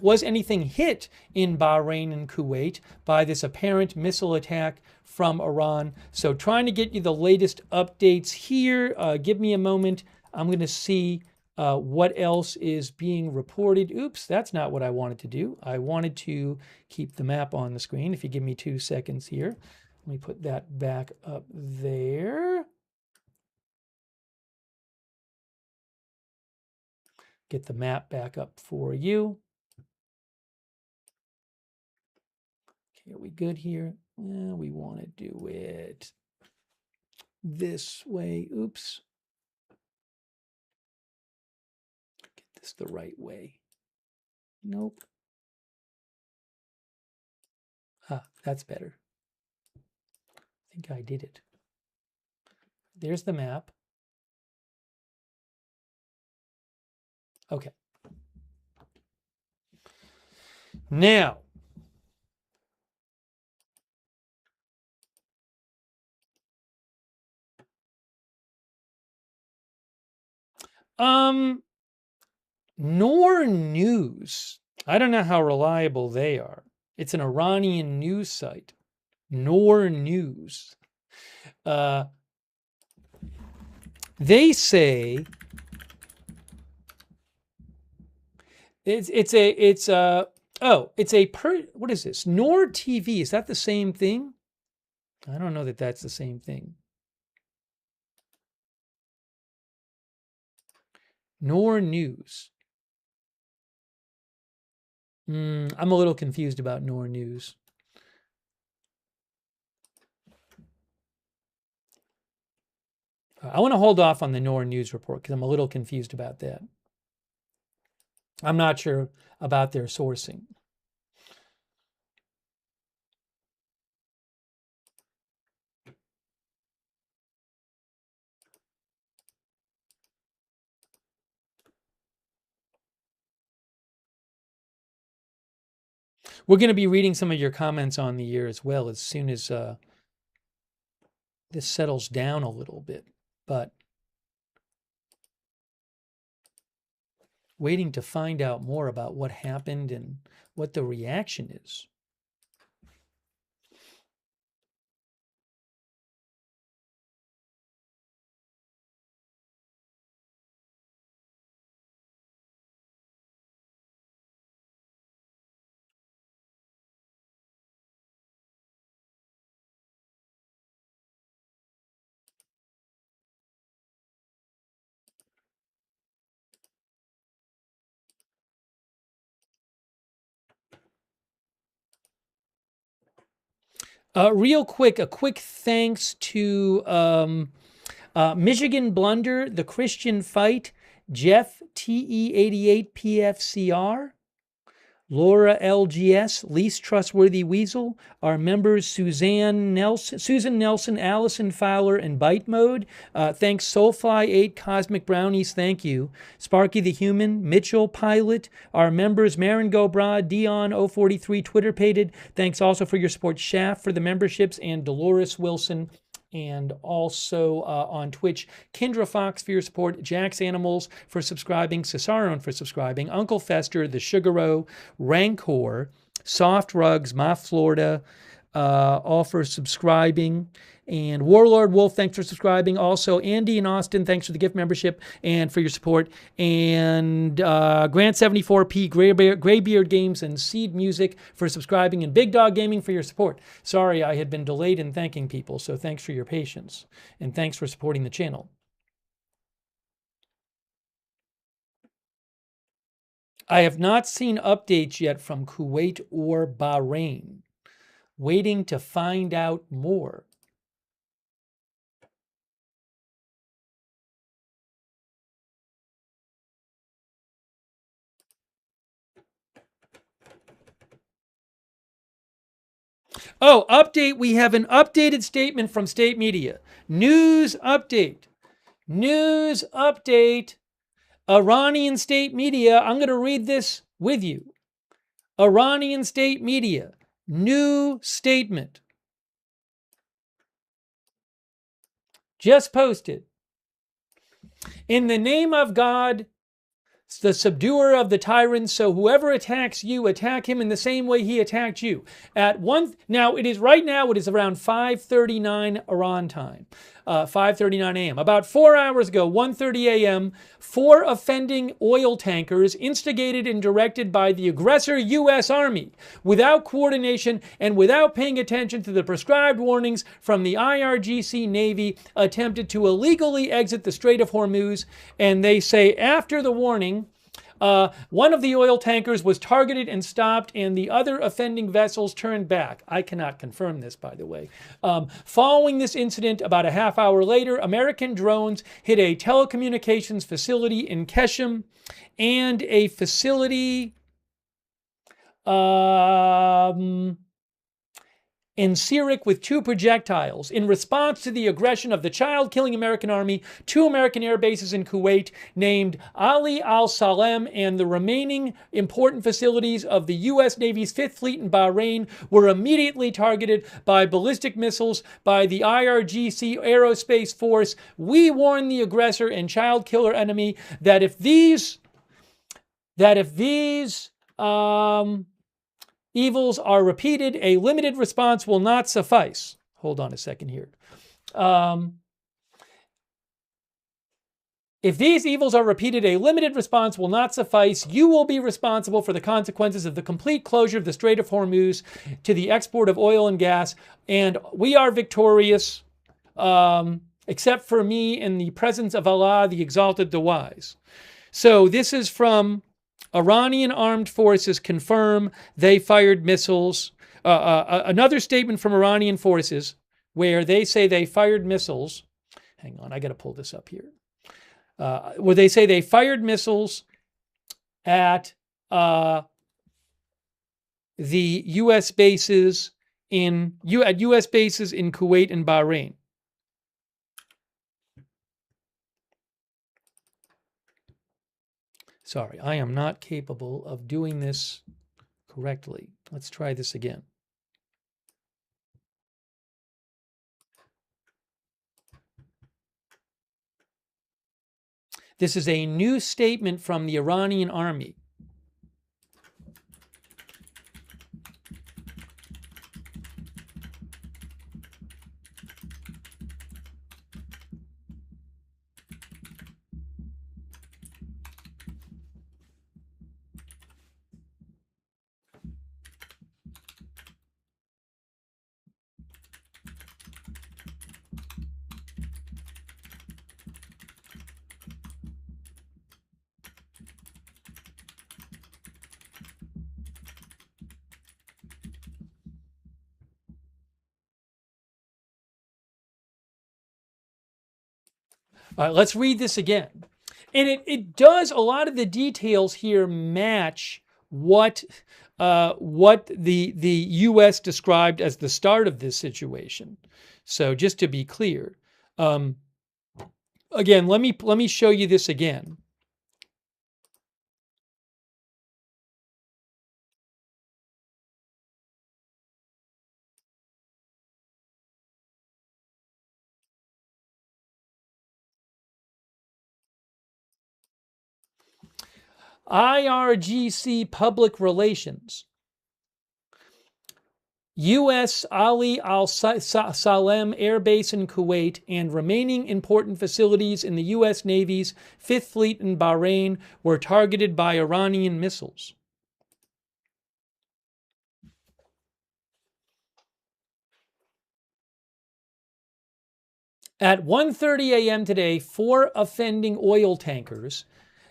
was anything hit in Bahrain and Kuwait by this apparent missile attack from Iran. So trying to get you the latest updates here. Give me a moment. I'm going to see what else is being reported. Oops, that's not what I wanted to do. I wanted to keep the map on the screen. If you give me 2 seconds here, let me put that back up there. Get the map back up for you. Okay, are we good here? Yeah, we want to do it this way. Oops. Get this the right way. Nope. Ah, that's better. I think I did it. There's the map. Okay. Now, Nor News. I don't know how reliable they are. It's an Iranian news site. Nor News. They say what is this? Nor TV. Is that the same thing? I don't know that that's the same thing. Nor News. I'm a little confused about Nor News. I want to hold off on the Nor News report because I'm a little confused about that. I'm not sure about their sourcing. We're going to be reading some of your comments on the year as well as soon as this settles down a little bit. But waiting to find out more about what happened and what the reaction is. Real quick, a quick thanks to Michigan Blunder, The Christian Fight, Jeff TE88PFCR, Laura LGS, Least Trustworthy Weasel, our members Susan Nelson, Allison Fowler, and Bite Mode. Thanks Soulfly8, Cosmic Brownies, thank you. Sparky the Human, Mitchell Pilot, our members Marin Gobra, Dion043, Twitter Pated. Thanks also for your support, Shaft for the memberships, and Dolores Wilson. And also on Twitch, Kendra Fox for your support, Jax Animals for subscribing, Cesaron for subscribing, Uncle Fester, The Sugaro, Rancor, Soft Rugs, My Florida, all for subscribing. And Warlord Wolf, thanks for subscribing. Also, Andy and Austin, thanks for the gift membership and for your support. And Grant74P, Graybeard Games, and Seed Music for subscribing. And Big Dog Gaming for your support. Sorry, I had been delayed in thanking people, so thanks for your patience. And thanks for supporting the channel. I have not seen updates yet from Kuwait or Bahrain. Waiting to find out more. Oh, update. We have an updated statement from state media. News update. News update. Iranian state media. I'm going to read this with you. Iranian state media. New statement. Just posted. In the name of God, the subduer of the tyrants, so whoever attacks you, attack him in the same way he attacked you. Now it is around 5:39 Iran time, 5:39 a.m. About 4 hours ago, 1:30 a.m., 4 offending oil tankers, instigated and directed by the aggressor U.S. Army, without coordination and without paying attention to the prescribed warnings from the IRGC Navy, attempted to illegally exit the Strait of Hormuz. And they say after the warning, one of the oil tankers was targeted and stopped, and the other offending vessels turned back. I cannot confirm this, by the way. Following this incident, about a half hour later, American drones hit a telecommunications facility in Qeshm and a facility in Syriac with 2 projectiles. In response to the aggression of the child-killing American Army, 2 American air bases in Kuwait named Ali al-Salem and the remaining important facilities of the U.S. Navy's 5th Fleet in Bahrain were immediately targeted by ballistic missiles by the IRGC Aerospace Force. We warn the aggressor and child-killer enemy that if these evils are repeated, a limited response will not suffice. Hold on a second here. If these evils are repeated, a limited response will not suffice. You will be responsible for the consequences of the complete closure of the Strait of Hormuz to the export of oil and gas. And we are victorious, except for me in the presence of Allah, the exalted, the wise. So this is from Iranian armed forces confirm they fired missiles. Another statement from Iranian forces where they say they fired missiles. Hang on, I got to pull this up here. Where they say they fired missiles at the U.S. bases in U.S. bases in Kuwait and Bahrain. Sorry, I am not capable of doing this correctly. Let's try this again. This is a new statement from the Iranian army. Let's read this again. And it does, a lot of the details here match what the U.S. described as the start of this situation. So just to be clear, again, let me show you this again. IRGC Public Relations. U.S. Ali Al Salem Air Base in Kuwait and remaining important facilities in the U.S. Navy's Fifth Fleet in Bahrain were targeted by Iranian missiles. At 1:30 a.m. today, 4 offending oil tankers,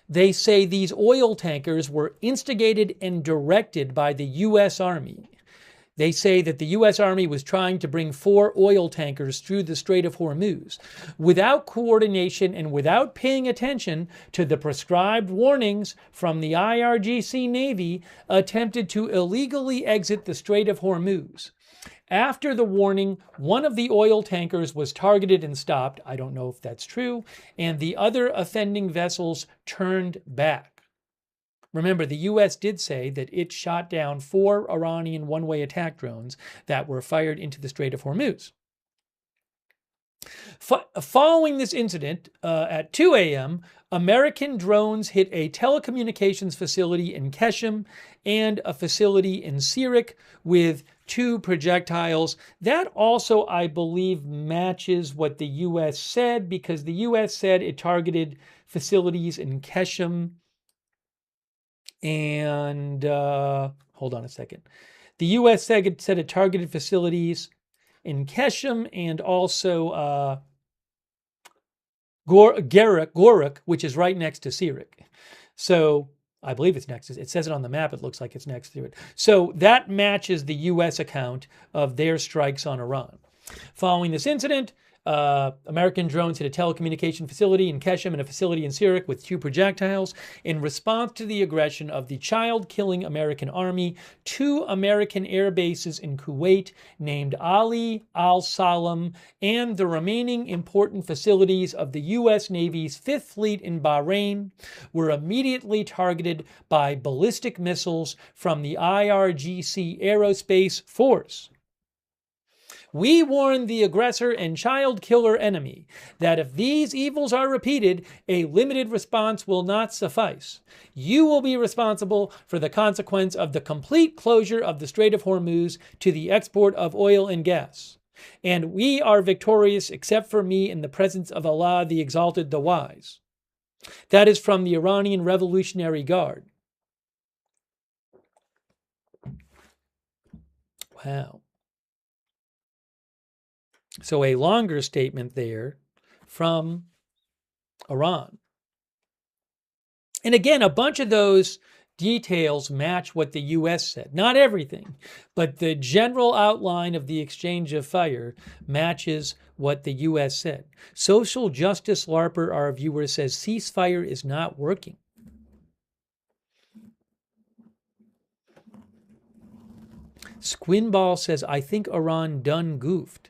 they say these oil tankers were instigated and directed by the U.S. Army. They say that the U.S. Army was trying to bring 4 oil tankers through the Strait of Hormuz without coordination and without paying attention to the prescribed warnings from the IRGC Navy, attempted to illegally exit the Strait of Hormuz. After the warning, one of the oil tankers was targeted and stopped. I don't know if that's true. And the other offending vessels turned back. Remember, the U.S. did say that it shot down 4 Iranian one-way attack drones that were fired into the Strait of Hormuz. Following this incident, at 2 a.m., American drones hit a telecommunications facility in Qeshm and a facility in Sirik with 2 projectiles. That also, I believe, matches what the U.S. said, because the U.S. said it targeted facilities in Qeshm and, hold on a second. The U.S. said it targeted facilities in Qeshm and also Goruk, which is right next to Sirik. So I believe it's next. It says it on the map. It looks like it's next to it. So that matches the U.S. account of their strikes on Iran. Following this incident, American drones hit a telecommunication facility in Qeshm and a facility in Sirik with 2 projectiles. In response to the aggression of the child-killing American army, 2 American air bases in Kuwait, named Ali Al Salem, and the remaining important facilities of the U.S. Navy's Fifth Fleet in Bahrain were immediately targeted by ballistic missiles from the IRGC Aerospace Force. We warn the aggressor and child killer enemy that if these evils are repeated, a limited response will not suffice. You will be responsible for the consequence of the complete closure of the Strait of Hormuz to the export of oil and gas. And we are victorious except for me in the presence of Allah, the Exalted, the Wise. That is from the Iranian Revolutionary Guard. Wow. So a longer statement there from Iran. And again, a bunch of those details match what the U.S. said. Not everything, but the general outline of the exchange of fire matches what the U.S. said. Social Justice LARPer, our viewer, says ceasefire is not working. Squinball says, I think Iran done goofed.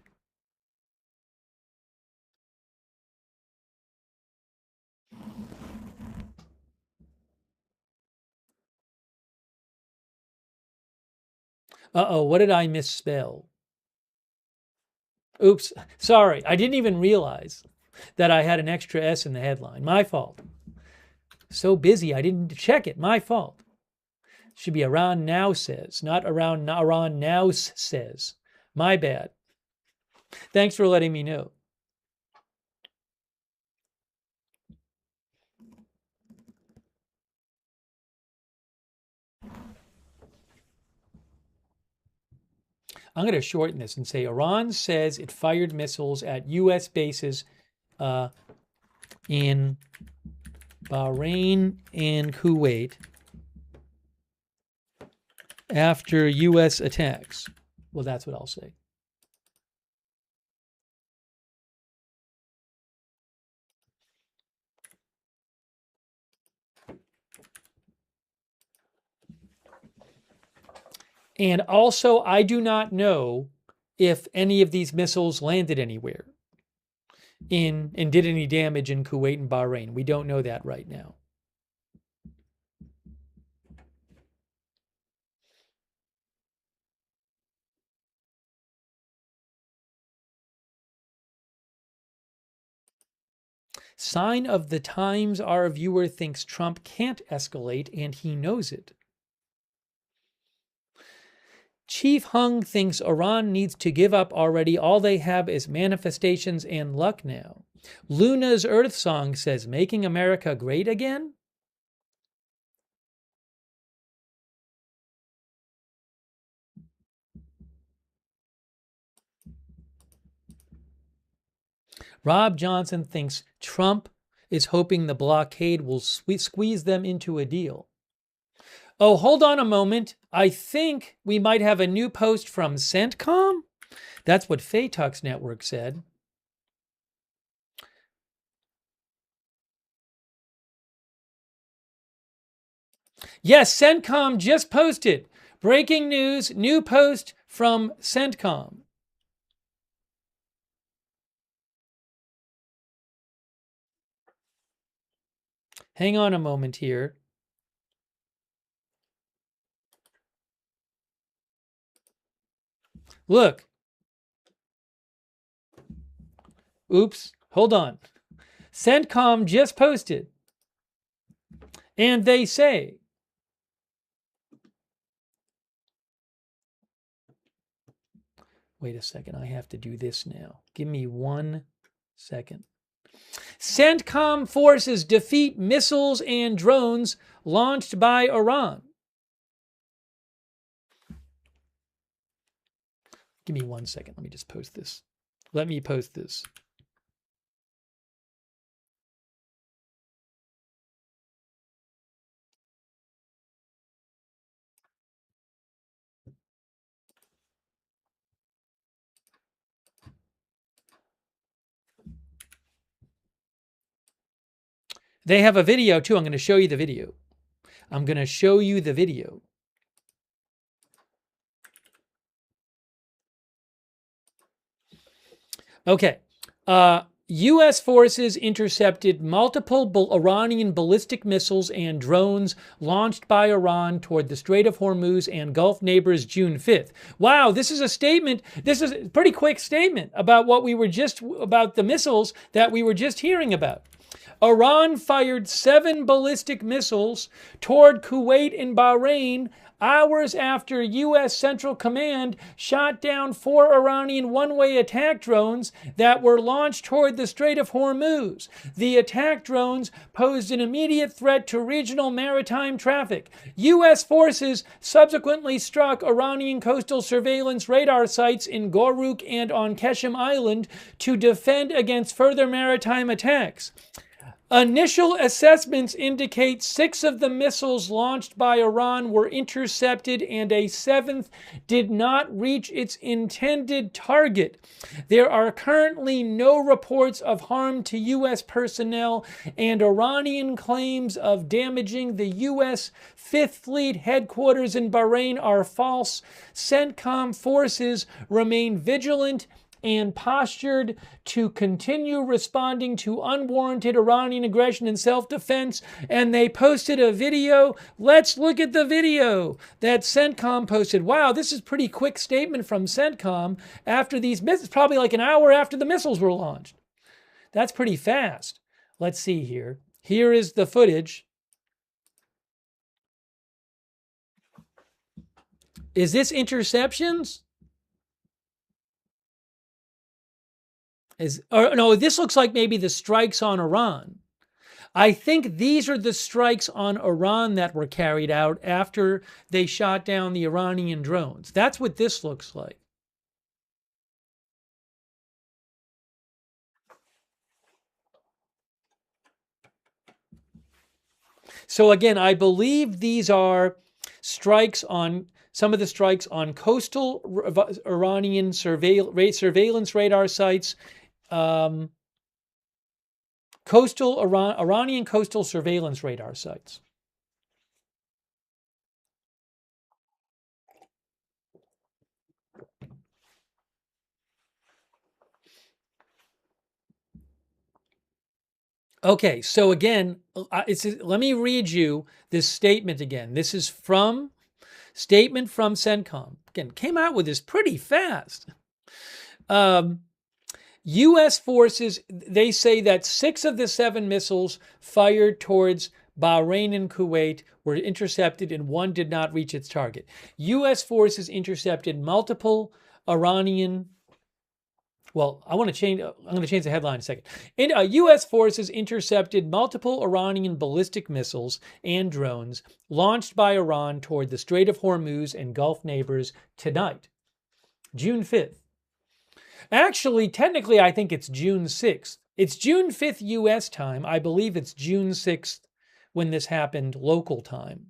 Uh-oh, what did I misspell? Oops, sorry, I didn't even realize that I had an extra S in the headline. My fault. So busy, I didn't check it. My fault. Should be Iran now says, not Iran now says. My bad. Thanks for letting me know. I'm going to shorten this and say Iran says it fired missiles at U.S. bases in Bahrain and Kuwait after U.S. attacks. Well, that's what I'll say. And also, I do not know if any of these missiles landed anywhere and did any damage in Kuwait and Bahrain. We don't know that right now. Sign of the times, our viewer thinks Trump can't escalate, and he knows it. Chief Hung thinks Iran needs to give up already. All they have is manifestations and luck now. Luna's Earth Song says, making America great again? Rob Johnson thinks Trump is hoping the blockade will squeeze them into a deal. Oh, hold on a moment. I think we might have a new post from CENTCOM. That's what Faytux Network said. Yes, CENTCOM just posted. Breaking news, new post from CENTCOM. Hang on a moment here. Look. Oops, hold on. CENTCOM just posted. And they say, wait a second, I have to do this now. Give me 1 second. CENTCOM forces defeat missiles and drones launched by Iran. Give me 1 second. Let me just post this. Let me post this. They have a video too. I'm going to show you the video. I'm going to show you the video. Okay. U.S. forces intercepted multiple Iranian ballistic missiles and drones launched by Iran toward the Strait of Hormuz and Gulf neighbors June 5th. Wow, this is a statement. This is a pretty quick statement about about the missiles that we were just hearing about. Iran fired 7 ballistic missiles toward Kuwait and Bahrain hours after U.S. Central Command shot down 4 Iranian one-way attack drones that were launched toward the Strait of Hormuz. The attack drones posed an immediate threat to regional maritime traffic. U.S. forces subsequently struck Iranian coastal surveillance radar sites in Goruk and on Qeshm Island to defend against further maritime attacks. Initial assessments indicate 6 of the missiles launched by Iran were intercepted and a 7th did not reach its intended target. There are currently no reports of harm to U.S. personnel, and Iranian claims of damaging the U.S. Fifth Fleet headquarters in Bahrain are false. CENTCOM forces remain vigilant and postured to continue responding to unwarranted Iranian aggression and self-defense. And they posted a video. Let's look at the video that CENTCOM posted. Wow, this is a pretty quick statement from CENTCOM after these missiles, probably like an hour after the missiles were launched. That's pretty fast. Let's see here. Here is the footage. Is this interceptions? No, this looks like maybe the strikes on Iran. I think these are the strikes on Iran that were carried out after they shot down the Iranian drones. That's what this looks like. So again, I believe these are strikes on some of the strikes on coastal Iranian surveillance radar sites. Iranian coastal surveillance radar sites. Okay, so again, let me read you this statement again. This is statement from CENTCOM. Again, came out with this pretty fast. U.S. forces, they say that 6 of the 7 missiles fired towards Bahrain and Kuwait were intercepted and one did not reach its target. U.S. forces intercepted multiple Iranian. Well, I'm going to change the headline in a second. U.S. forces intercepted multiple Iranian ballistic missiles and drones launched by Iran toward the Strait of Hormuz and Gulf neighbors tonight, June 5th. Actually, technically, I think it's June 6th. It's June 5th U.S. time. I believe it's June 6th when this happened, local time.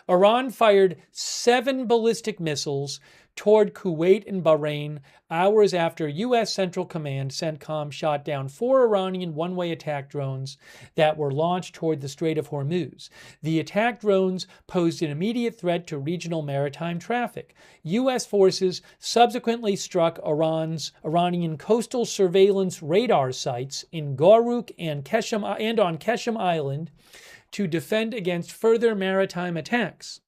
Iran fired 7 ballistic missiles toward Kuwait and Bahrain hours after U.S. Central Command, CENTCOM, shot down 4 Iranian one-way attack drones that were launched toward the Strait of Hormuz. The attack drones posed an immediate threat to regional maritime traffic. U.S. forces subsequently struck Iranian coastal surveillance radar sites in Goruk and on Qeshm Island to defend against further maritime attacks.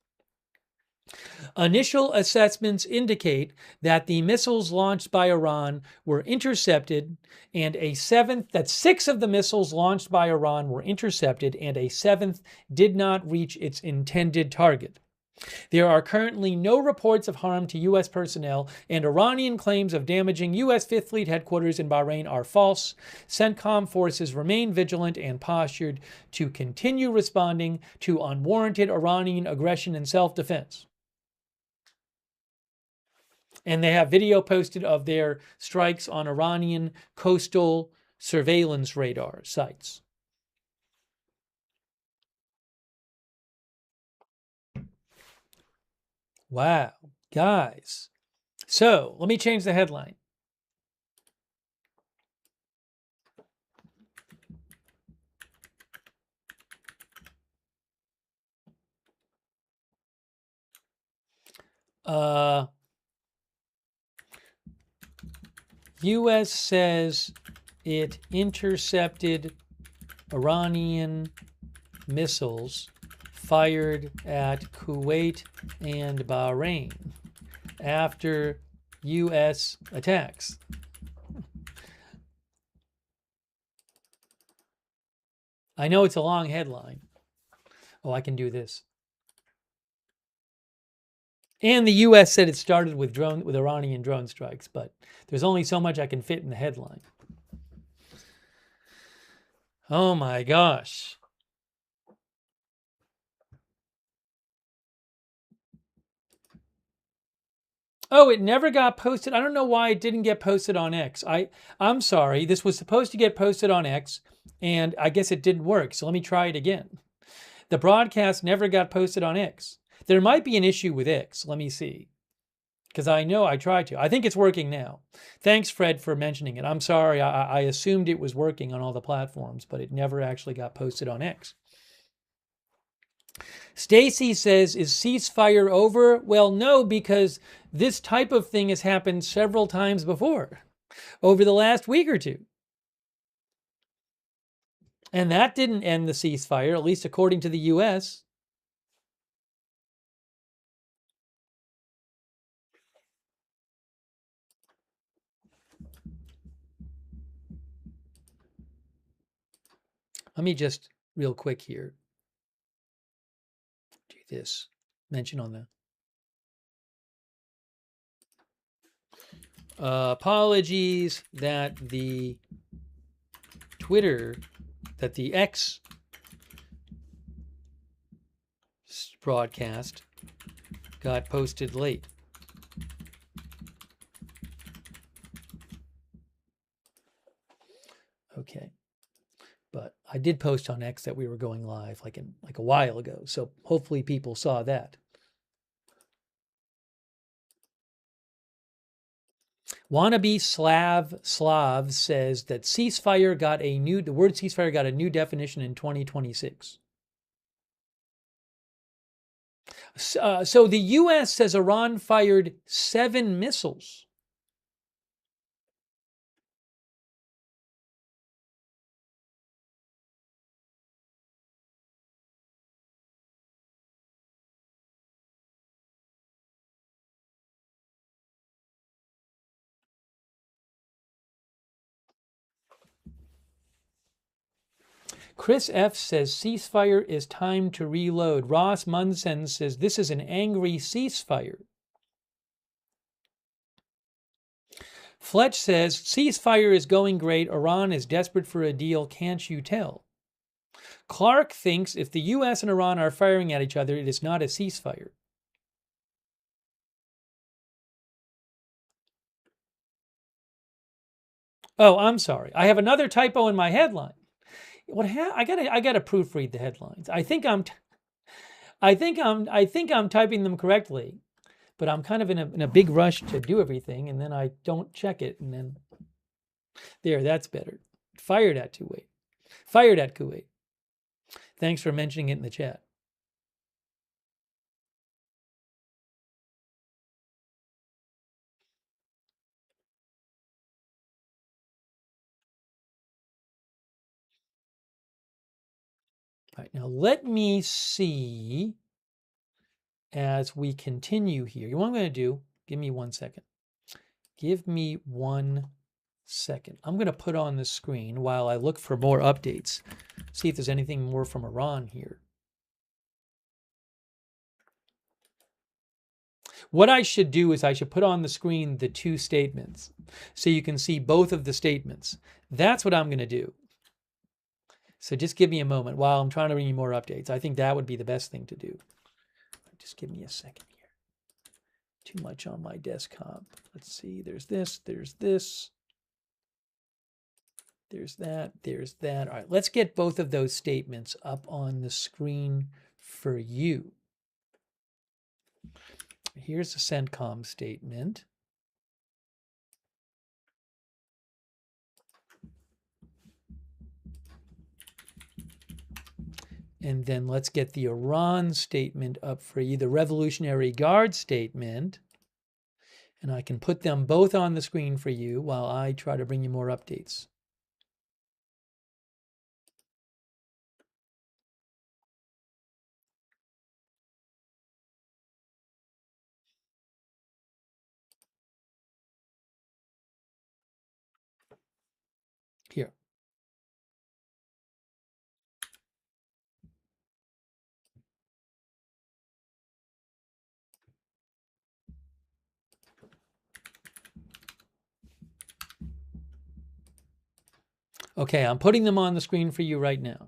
Initial assessments indicate that the missiles launched by Iran were intercepted and that 6 of the missiles launched by Iran were intercepted and a 7th did not reach its intended target. There are currently no reports of harm to U.S. personnel, and Iranian claims of damaging U.S. Fifth Fleet headquarters in Bahrain are false. CENTCOM forces remain vigilant and postured to continue responding to unwarranted Iranian aggression and self-defense. And they have video posted of their strikes on Iranian coastal surveillance radar sites. Wow, guys. So let me change the headline. U.S. says it intercepted Iranian missiles fired at Kuwait and Bahrain after U.S. attacks. I know it's a long headline. Oh, I can do this. And the U.S. said it started with Iranian drone strikes, but there's only so much I can fit in the headline. Oh my gosh. Oh, it never got posted. I don't know why it didn't get posted on X. I'm sorry. This was supposed to get posted on X, and I guess it didn't work. So let me try it again. The broadcast never got posted on X. There might be an issue with X. Let me see. Because I know I tried to. I think it's working now. Thanks, Fred, for mentioning it. I'm sorry. I assumed it was working on all the platforms, but it never actually got posted on X. Stacy says, is ceasefire over? Well, no, because this type of thing has happened several times before over the last week or two. And that didn't end the ceasefire, at least according to the U.S. Let me just real quick here do this. Mention on the apologies that the X broadcast got posted late. Okay. But I did post on X that we were going live like a while ago. So hopefully people saw that. Wannabe Slav says that the word ceasefire got a new definition in 2026. So the U.S. says Iran fired 7 missiles. Chris F says ceasefire is time to reload. Ross Munson says this is an angry ceasefire. Fletch says ceasefire is going great. Iran is desperate for a deal. Can't you tell? Clark thinks if the U.S. and Iran are firing at each other, it is not a ceasefire. Oh, I'm sorry. I have another typo in my headline. I gotta proofread the headlines. I think I'm typing them correctly, but I'm kind of in a big rush to do everything, and then I don't check it, and then there, that's better. Fired at Kuwait. Fired at Kuwait. Thanks for mentioning it in the chat. All right, now let me see as we continue here. What I'm going to do, give me 1 second. Give me 1 second. I'm going to put on the screen while I look for more updates. See if there's anything more from Iran here. What I should do is I should put on the screen the two statements so you can see both of the statements. That's what I'm going to do. So just give me a moment while I'm trying to bring you more updates. I think that would be the best thing to do. Just give me a second here. Too much on my desktop. Let's see. There's this. There's this. There's that. There's that. All right. Let's get both of those statements up on the screen for you. Here's the CENTCOM statement. And then let's get the Iran statement up for you, the Revolutionary Guard statement. And I can put them both on the screen for you while I try to bring you more updates. Here. Okay, I'm putting them on the screen for you right now.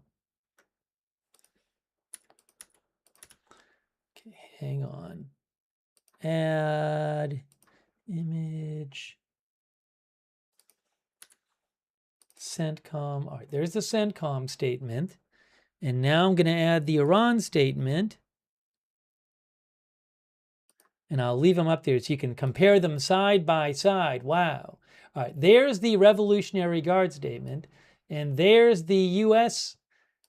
Okay, hang on. Add image. CENTCOM. All right, there's the CENTCOM statement. And now I'm going to add the Iran statement. And I'll leave them up there so you can compare them side by side. Wow. All right, there's the Revolutionary Guard statement. And there's the U.S.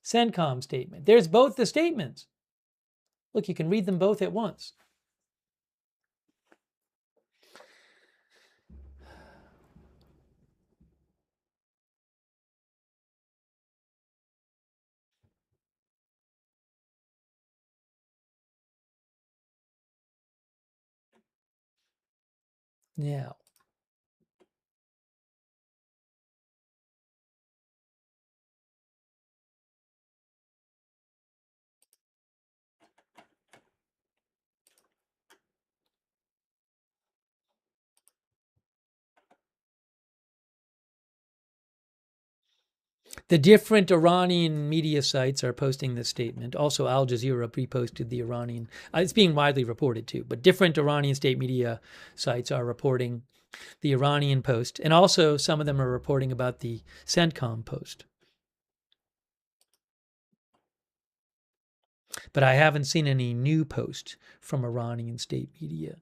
CENTCOM statement. There's both the statements. Look, you can read them both at once. Now, the different Iranian media sites are posting this statement. Also, Al Jazeera reposted the Iranian. It's being widely reported too, but different Iranian state media sites are reporting the Iranian post. And also, some of them are reporting about the CENTCOM post. But I haven't seen any new post from Iranian state media.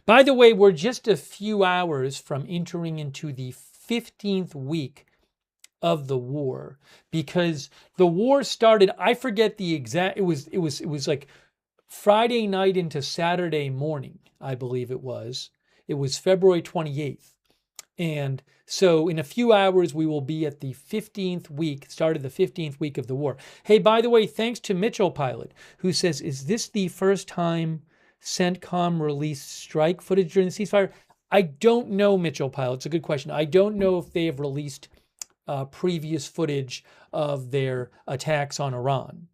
By the way, we're just a few hours from entering into the 15th week of the war, because the war started, I forget the exact, it was like Friday night into Saturday morning, I believe it was. It was February 28th. And so in a few hours, we will be at the 15th week, start of the 15th week of the war. Hey, by the way, thanks to Mitchell Pilot, who says, is this the first time CENTCOM released strike footage during the ceasefire? I don't know, Mitchell Pilot. It's a good question. I don't know if they have released previous footage of their attacks on Iran.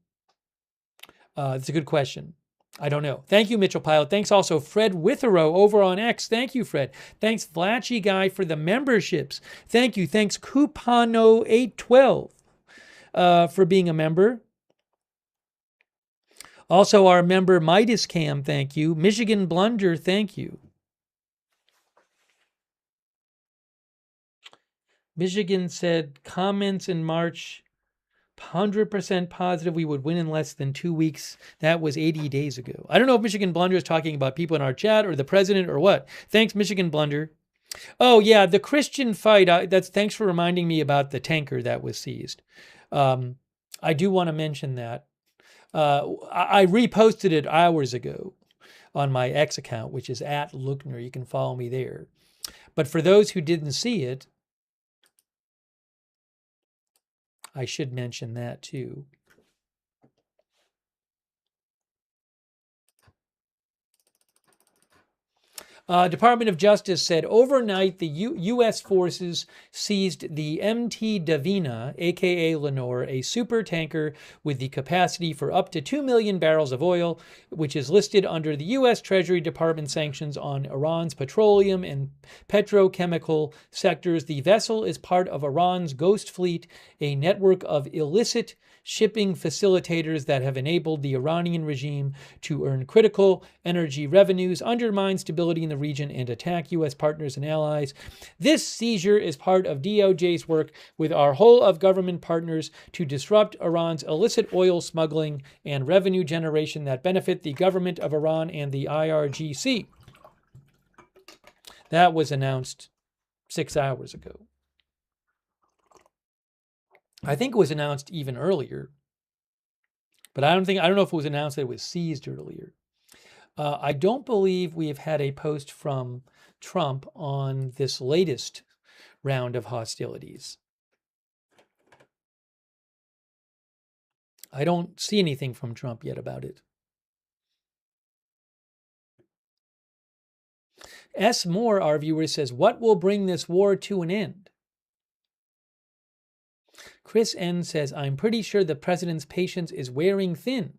It's a good question. I don't know. Thank you, Mitchell Pilot. Thanks also, Fred Witherow over on X. Thank you, Fred. Thanks, Flatchy Guy, for the memberships. Thank you. Thanks, Cupano812 for being a member. Also, our member, Midas Cam, thank you. Michigan Blunder, thank you. Michigan said, comments in March, 100% positive we would win in less than 2 weeks. That was 80 days ago. I don't know if Michigan Blunder is talking about people in our chat or the president or what. Thanks, Michigan Blunder. Oh, yeah, the Christian fight. Thanks for reminding me about the tanker that was seized. I do want to mention that. I reposted it hours ago on my X account, which is @Lookner. You can follow me there. But for those who didn't see it, I should mention that too. Department of Justice said overnight the U.S. forces seized the MT Davina, aka Lenore, a super tanker with the capacity for up to 2 million barrels of oil, which is listed under the U.S. Treasury Department sanctions on Iran's petroleum and petrochemical sectors. The vessel is part of Iran's Ghost Fleet, a network of illicit shipping facilitators that have enabled the Iranian regime to earn critical energy revenues, undermine stability in the region, and attack U.S. partners and allies. This seizure is part of DOJ's work with our whole of government partners to disrupt Iran's illicit oil smuggling and revenue generation that benefit the government of Iran and the IRGC. That was announced 6 hours ago. I think it was announced even earlier, but I don't know if it was announced that it was seized earlier. I don't believe we have had a post from Trump on this latest round of hostilities. I don't see anything from Trump yet about it. S. Moore, our viewer, says, what will bring this war to an end? Chris N. says, I'm pretty sure the president's patience is wearing thin.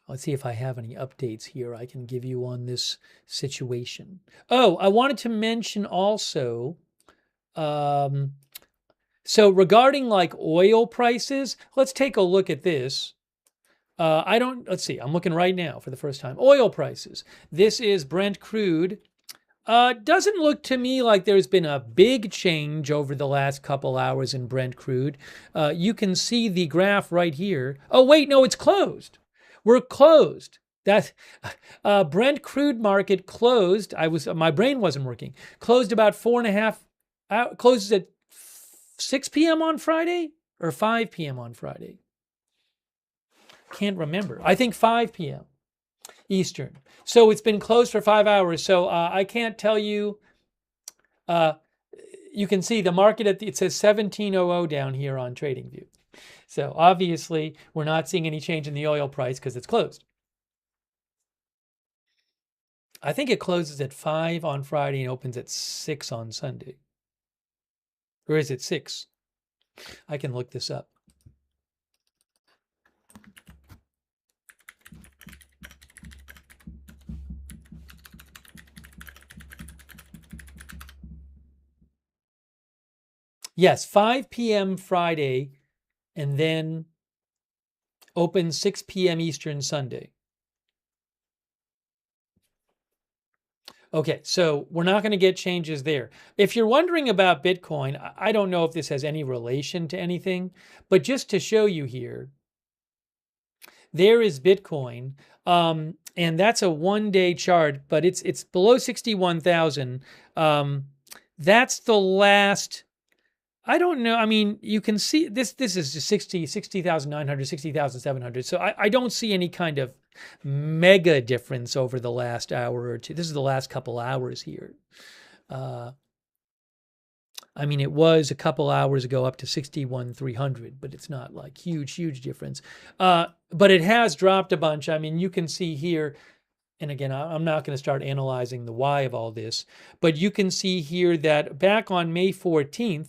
Let's see if I have any updates here I can give you on this situation. Oh, I wanted to mention also, so regarding like oil prices, let's take a look at this. Let's see, I'm looking right now for the first time. Oil prices. This is Brent crude. Doesn't look to me like there's been a big change over the last couple hours in Brent crude. You can see the graph right here. Oh, wait, no, it's closed. We're closed. That Brent crude market closed. My brain wasn't working. Closed about 4.5. Closes at 6 p.m. on Friday or 5 p.m. on Friday. Can't remember. I think 5 p.m. Eastern. So it's been closed for 5 hours. So I can't tell you. You can see the market it says 1700 down here on TradingView. So obviously, we're not seeing any change in the oil price because it's closed. I think it closes at 5 on Friday and opens at 6 on Sunday. Or is it 6? I can look this up. Yes, 5 p.m. Friday, and then open 6 p.m. Eastern Sunday. Okay, so we're not going to get changes there. If you're wondering about Bitcoin, I don't know if this has any relation to anything, but just to show you here, there is Bitcoin, and that's a 1-day chart, but it's below 61,000. That's the last. I don't know. I mean, you can see this. This is just 60,900, 60,700. So I don't see any kind of mega difference over the last hour or two. This is the last couple hours here. I mean, it was a couple hours ago up to 61,300, but it's not like huge difference. But it has dropped a bunch. I mean, you can see here, and again, I'm not going to start analyzing the why of all this, but you can see here that back on May 14th,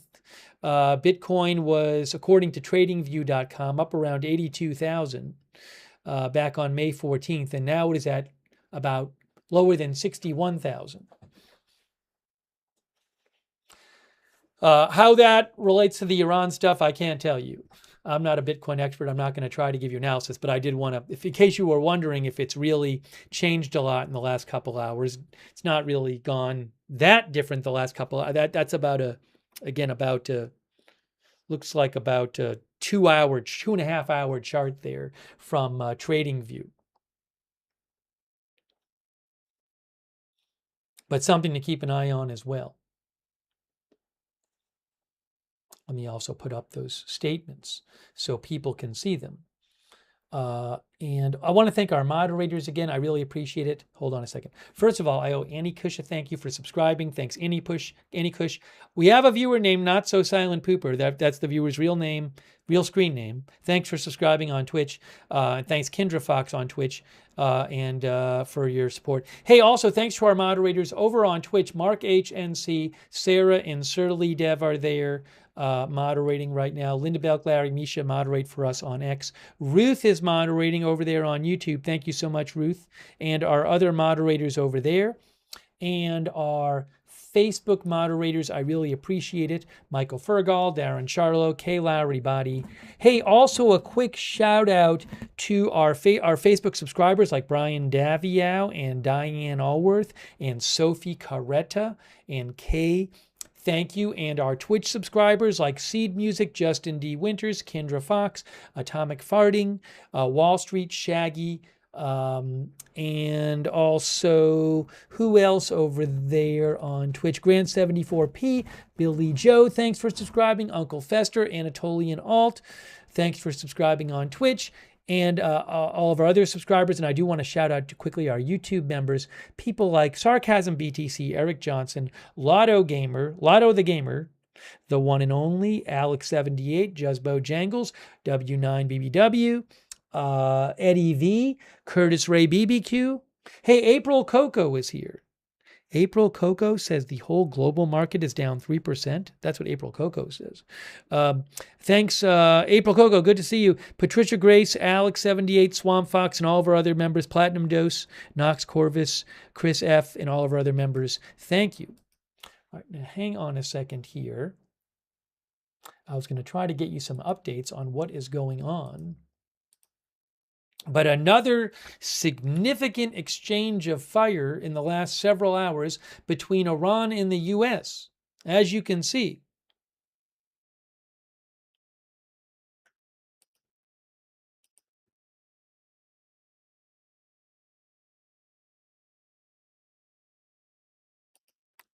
Bitcoin was, according to tradingview.com, up around 82,000 back on May 14th, and now it is at about lower than 61,000. How that relates to the Iran stuff, I can't tell you. I'm not a Bitcoin expert. I'm not going to try to give you analysis, but I did want to, if in case you were wondering if it's really changed a lot in the last couple hours, it's not really gone that different the last couple. That's about looks like about a 2.5 hour chart there from TradingView. But something to keep an eye on as well. Let me also put up those statements so people can see them. And I want to thank our moderators again. I really appreciate it. Hold on a second. First of all, I owe Annie Kush a thank you for subscribing. Thanks, Annie Kush. We have a viewer named Not So Silent Pooper. That's the viewer's real name, real screen name. Thanks for subscribing on Twitch. Thanks, Kendra Fox on Twitch, and for your support. Hey, also thanks to our moderators over on Twitch. Mark HNC, Sarah, and Surly Dev are there. Moderating right now. Linda Belk, Larry, Misha moderate for us on X. Ruth is moderating over there on YouTube. Thank you so much, Ruth. And our other moderators over there. And our Facebook moderators, I really appreciate it. Michael Fergal, Darren Charlo, Kay Lowry Body. Hey, also a quick shout out to our Facebook subscribers like Brian Daviau and Diane Allworth and Sophie Carretta and Kay. Thank you. And our Twitch subscribers like Seed Music, Justin D. Winters, Kendra Fox, Atomic Farting, Wall Street Shaggy, and also who else over there on Twitch? Grant74P, Billy Joe, thanks for subscribing. Uncle Fester, Anatolian Alt, thanks for subscribing on Twitch. And all of our other subscribers, and I do want to shout out quickly our YouTube members, people like Sarcasm BTC, Eric Johnson, Lotto the Gamer, the one and only, Alex78, Juzbo Jangles, W9BBW, Eddie V, Curtis Ray BBQ. Hey, April Coco is here. April Coco says the whole global market is down 3%. That's what April Coco says. Thanks, April Coco. Good to see you. Patricia Grace, Alex78, Swamp Fox, and all of our other members. Platinum Dose, Knox Corvus, Chris F., and all of our other members. Thank you. All right, now hang on a second here. I was going to try to get you some updates on what is going on. But another significant exchange of fire in the last several hours between Iran and the U.S., as you can see.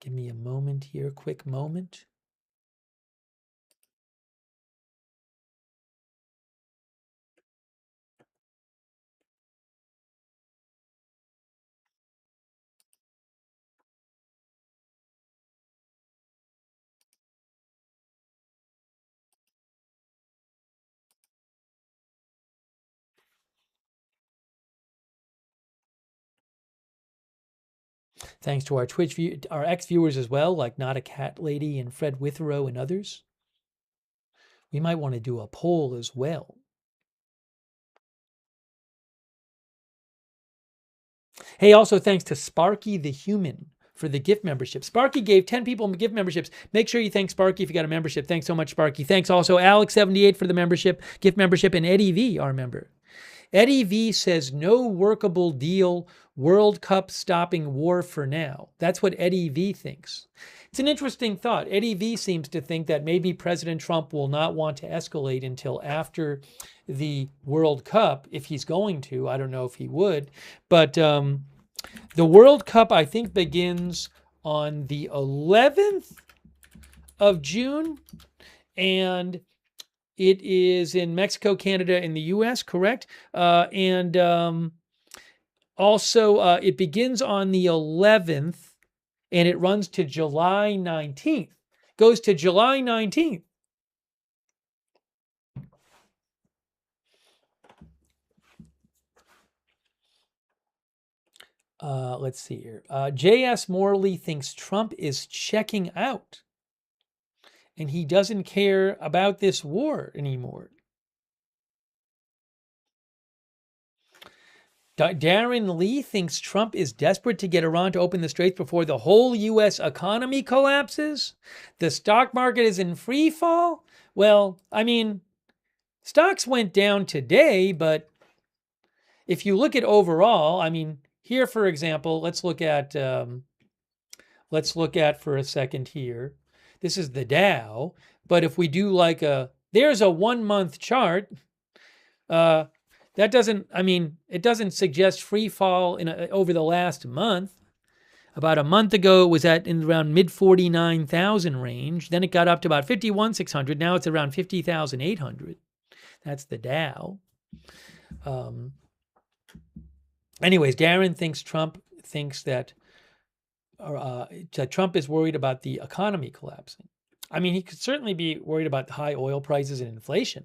Give me a moment here, quick moment. Thanks to our our ex-viewers as well, like Not a Cat Lady and Fred Withrow and others. We might want to do a poll as well. Hey, also thanks to Sparky the Human for the gift membership. Sparky gave 10 people gift memberships. Make sure you thank Sparky if you got a membership. Thanks so much, Sparky. Thanks also Alex78 for the membership, gift membership, and Eddie V, our member. Eddie V says no workable deal, World Cup stopping war for now. That's what Eddie V thinks. It's an interesting thought. Eddie V seems to think that maybe President Trump will not want to escalate until after the World Cup, if he's going to. I don't know if he would. But the World Cup, I think, begins on the 11th of June. And it is in Mexico, Canada, and the U.S., correct? Also, it begins on the 11th, and it runs to July 19th. Goes to July 19th. Let's see here. J.S. Morley thinks Trump is checking out, and he doesn't care about this war anymore. Darren Lee thinks Trump is desperate to get Iran to open the straits before the whole U.S. economy collapses. The stock market is in free fall. Well, I mean, stocks went down today, but if you look at overall, I mean, here, for example, let's look at for a second here. This is the Dow, but if we do like there's a 1 month chart. That doesn't, I mean, it doesn't suggest free fall over the last month. About a month ago, it was in around mid 49,000 range. Then it got up to about 51,600. Now it's around 50,800. That's the Dow. Anyways, Darren thinks Trump thinks that Trump is worried about the economy collapsing. I mean, he could certainly be worried about high oil prices and inflation.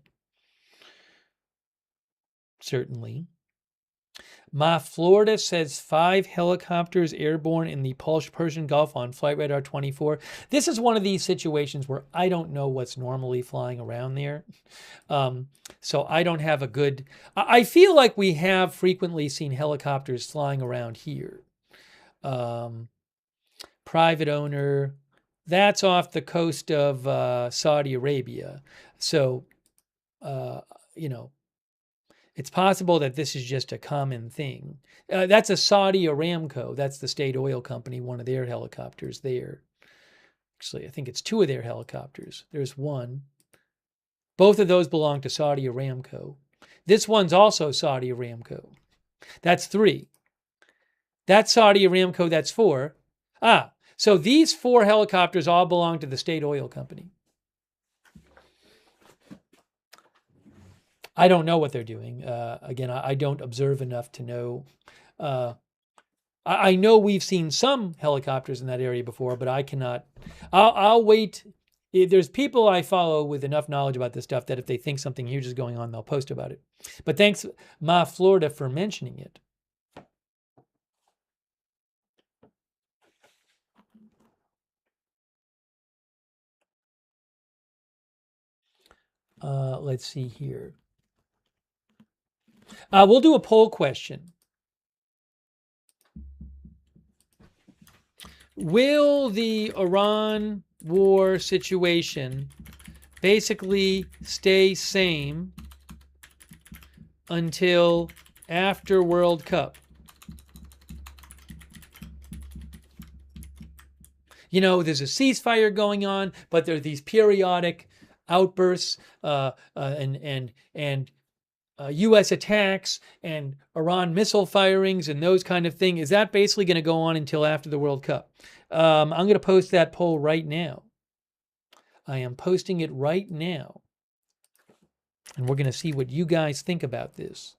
Certainly. Ma Florida says 5 helicopters airborne in the Persian Gulf on Flight Radar 24. This is one of these situations where I don't know what's normally flying around there. So I don't have a good... I feel like we have frequently seen helicopters flying around here. Private owner. That's off the coast of Saudi Arabia. So, you know, it's possible that this is just a common thing. That's a Saudi Aramco. That's the state oil company, one of their helicopters there. Actually, I think it's 2 of their helicopters. There's one. Both of those belong to Saudi Aramco. This one's also Saudi Aramco. That's 3. That's Saudi Aramco, that's 4. So these 4 helicopters all belong to the state oil company. I don't know what they're doing. Again, I don't observe enough to know. I know we've seen some helicopters in that area before, but I cannot. I'll wait. There's people I follow with enough knowledge about this stuff that if they think something huge is going on, they'll post about it. But thanks, Ma Florida, for mentioning it. Let's see here. We'll do a poll question. Will the Iran war situation basically stay same until after World Cup? You know, there's a ceasefire going on, but there are these periodic outbursts and U.S. attacks and Iran missile firings and those kind of things. Is that basically going to go on until after the World Cup? I'm going to post that poll right now. I am posting it right now. And we're going to see what you guys think about this.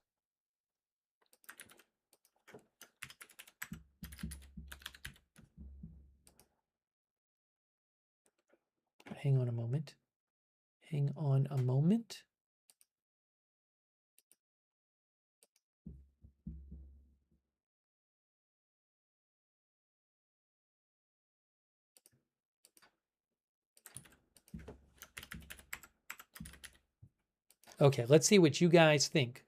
Hang on a moment. Hang on a moment. Okay, let's see what you guys think.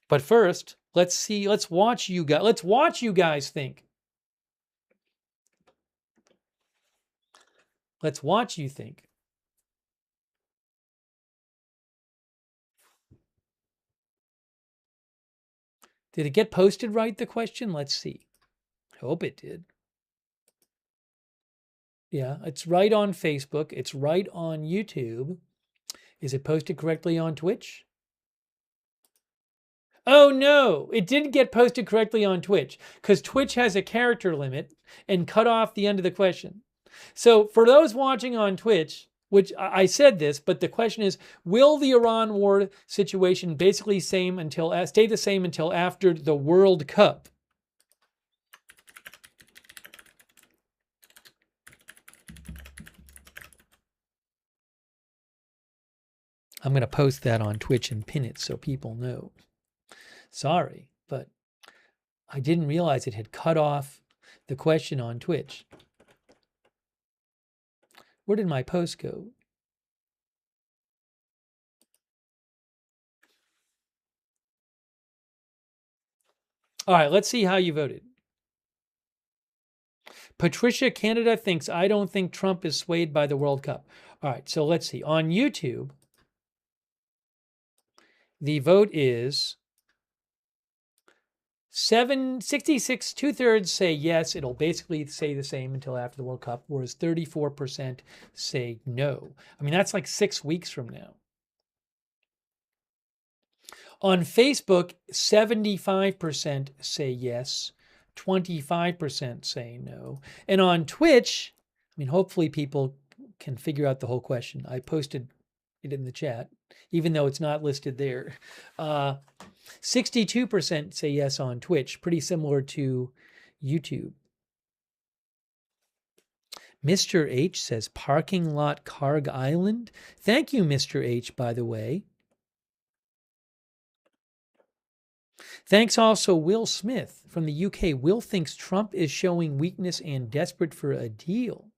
But first, let's watch you guys think. Let's watch you think. Did it get posted right, the question? Let's see. I hope it did. Yeah, it's right on Facebook. It's right on YouTube. Is it posted correctly on Twitch? Oh no, it didn't get posted correctly on Twitch because Twitch has a character limit and cut off the end of the question. So for those watching on Twitch, which I said this, but the question is, will the Iran war situation basically stay the same until after the World Cup? I'm going to post that on Twitch and pin it so people know. Sorry, but I didn't realize it had cut off the question on Twitch. Where did my post go? All right, let's see how you voted. Patricia, Canada thinks, I don't think Trump is swayed by the World Cup. All right, so let's see. On YouTube, the vote is 66, 2/3 say yes, it'll basically stay the same until after the World Cup, whereas 34% say no. I mean, that's like 6 weeks from now. On Facebook, 75% say yes, 25% say no. And on Twitch, I mean, hopefully people can figure out the whole question. I posted it in the chat, even though it's not listed there. 62% say yes on Twitch, pretty similar to YouTube. Mr. H says parking lot Karg Island. Thank you, Mr. H, by the way. Thanks also Will Smith from the UK. Will thinks Trump is showing weakness and desperate for a deal.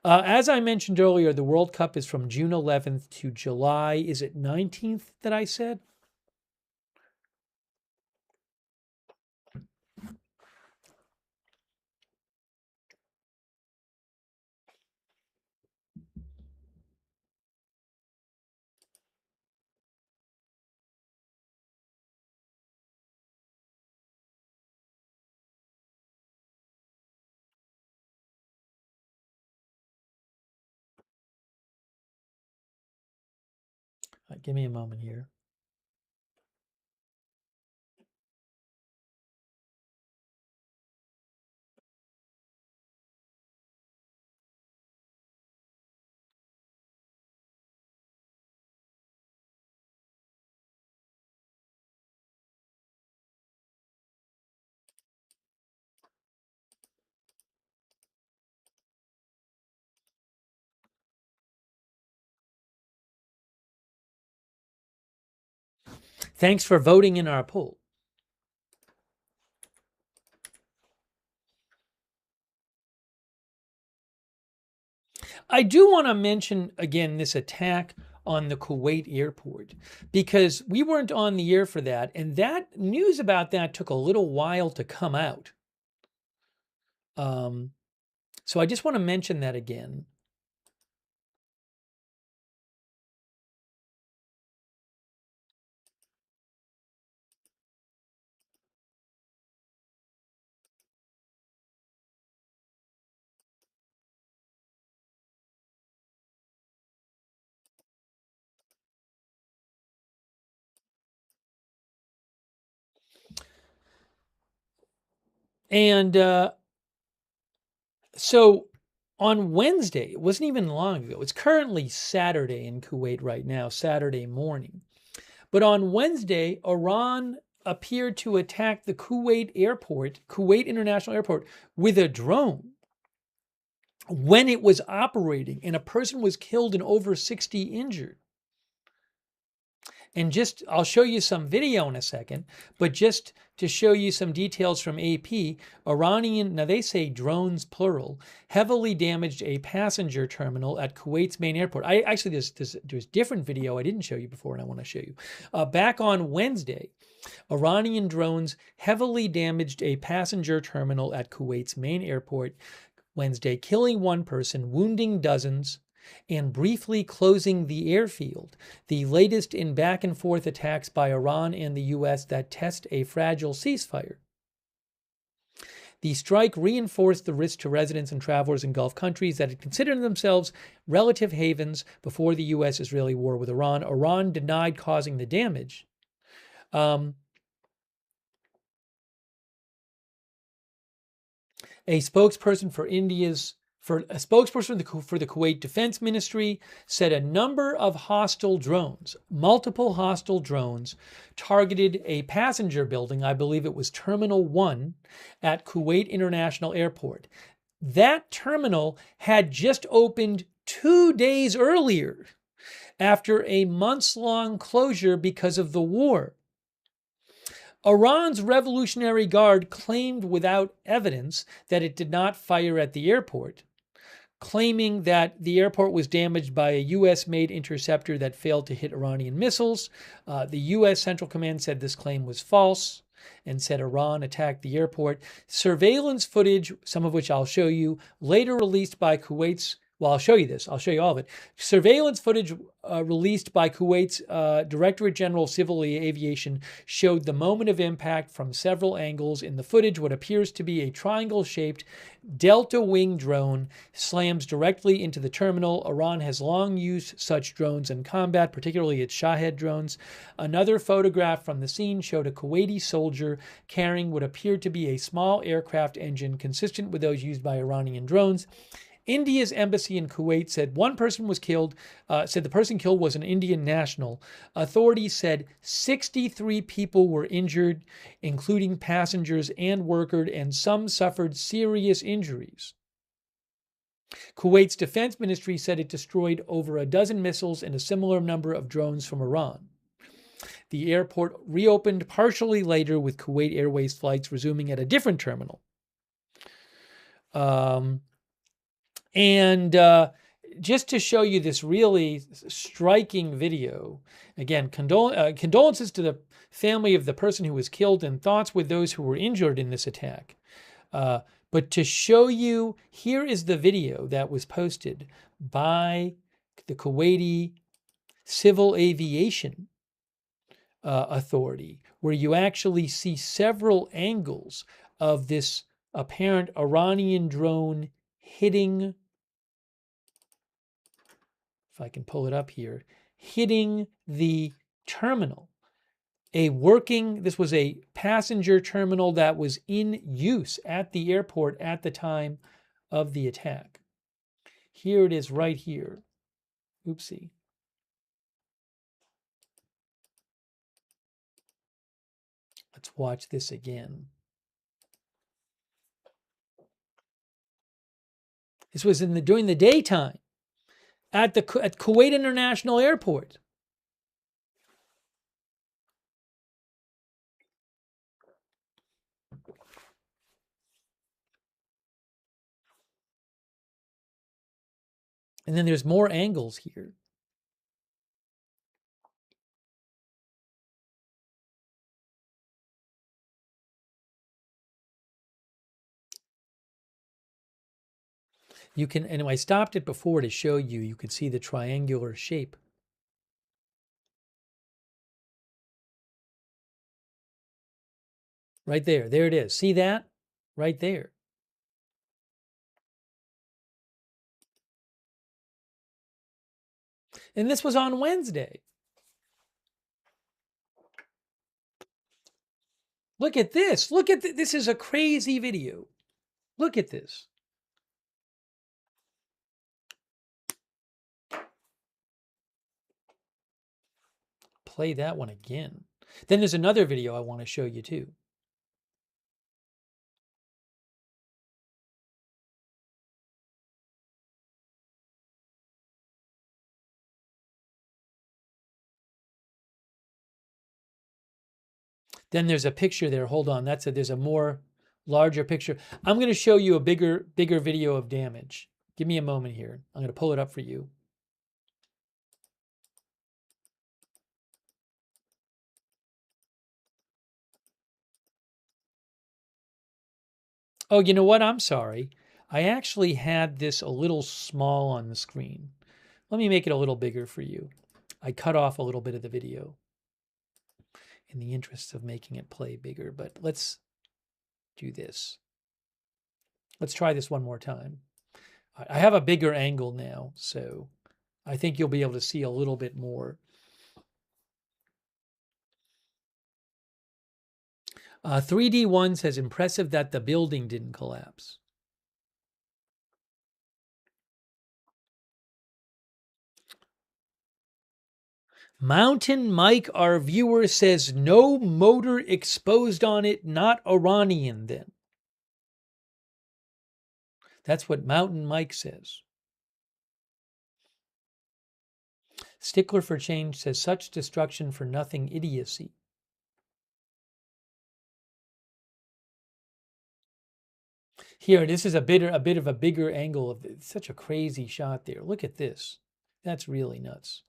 As I mentioned earlier, the World Cup is from June 11th to July. Is it 19th that I said? Give me a moment here. Thanks for voting in our poll. I do want to mention again this attack on the Kuwait airport because we weren't on the air for that, and that news about that took a little while to come out. So I just want to mention that again. And so on Wednesday, it wasn't even long ago. It's currently Saturday in Kuwait right now, Saturday morning. But on Wednesday, Iran appeared to attack the Kuwait airport, Kuwait International Airport, with a drone when it was operating, and a person was killed and over 60 injured. And I'll show you some video in a second, but just to show you some details from AP, Iranian, now they say drones plural, heavily damaged a passenger terminal at Kuwait's main airport. There's different video I didn't show you before and I want to show you. Back on Wednesday, Iranian drones heavily damaged a passenger terminal at Kuwait's main airport Wednesday, killing one person, wounding dozens. and briefly closing the airfield, the latest in back and forth attacks by Iran and the U.S. that test a fragile ceasefire. The strike reinforced the risk to residents and travelers in Gulf countries that had considered themselves relative havens before the U.S.-Israeli war with Iran. Iran denied causing the damage. A spokesperson for the Kuwait Defense Ministry said a number of hostile drones, multiple hostile drones, targeted a passenger building, I believe it was Terminal 1 at Kuwait International Airport. That terminal had just opened 2 days earlier after a months-long closure because of the war. Iran's Revolutionary Guard claimed without evidence that it did not fire at the airport, claiming that the airport was damaged by a U.S.-made interceptor that failed to hit Iranian missiles. The U.S. Central Command said this claim was false and said Iran attacked the airport. Surveillance footage, some of which I'll show you, later released by Kuwait's I'll show you this. I'll show you all of it. Surveillance footage released by Kuwait's Directorate General of Civil Aviation showed the moment of impact from several angles. In the footage, what appears to be a triangle-shaped delta wing drone slams directly into the terminal. Iran has long used such drones in combat, particularly its Shahed drones. Another photograph from the scene showed a Kuwaiti soldier carrying what appeared to be a small aircraft engine consistent with those used by Iranian drones. India's embassy in Kuwait said one person was killed, said the person killed was an Indian national. Authorities said 63 people were injured, including passengers and workers, and some suffered serious injuries. Kuwait's defense ministry said it destroyed over a dozen missiles and a similar number of drones from Iran. The airport reopened partially later, with Kuwait Airways flights resuming at a different terminal. Just to show you this really striking video, again, condolences to the family of the person who was killed and thoughts with those who were injured in this attack. But to show you, here is the video that was posted by the Kuwaiti Civil Aviation Authority, where you actually see several angles of this apparent Iranian drone hitting, if I can pull it up here, hitting the terminal. This was a passenger terminal that was in use at the airport at the time of the attack. Here it is right here. Oopsie. Let's watch this again. This was during the daytime at Kuwait International Airport. And then there's more angles here. You can, and I stopped it before to show you, you could see the triangular shape. Right there. There it is. See that? Right there. And this was on Wednesday. Look at this. Look at this. Is a crazy video. Look at this. Play that one again. Then there's another video I want to show you too. Then there's a picture there. Hold on. There's a more larger picture. I'm going to show you a bigger video of damage. Give me a moment here. I'm going to pull it up for you. Oh, you know what? I'm sorry. I actually had this a little small on the screen. Let me make it a little bigger for you. I cut off a little bit of the video in the interest of making it play bigger, but let's do this. Let's try this one more time. I have a bigger angle now, so I think you'll be able to see a little bit more. 3D1 says, impressive that the building didn't collapse. Mountain Mike, our viewer, says, no motor exposed on it, not Iranian then. That's what Mountain Mike says. Stickler for Change says, such destruction for nothing idiocy. Here, this is a bit of a bigger angle of it. Such a crazy shot there. Look at this. That's really nuts.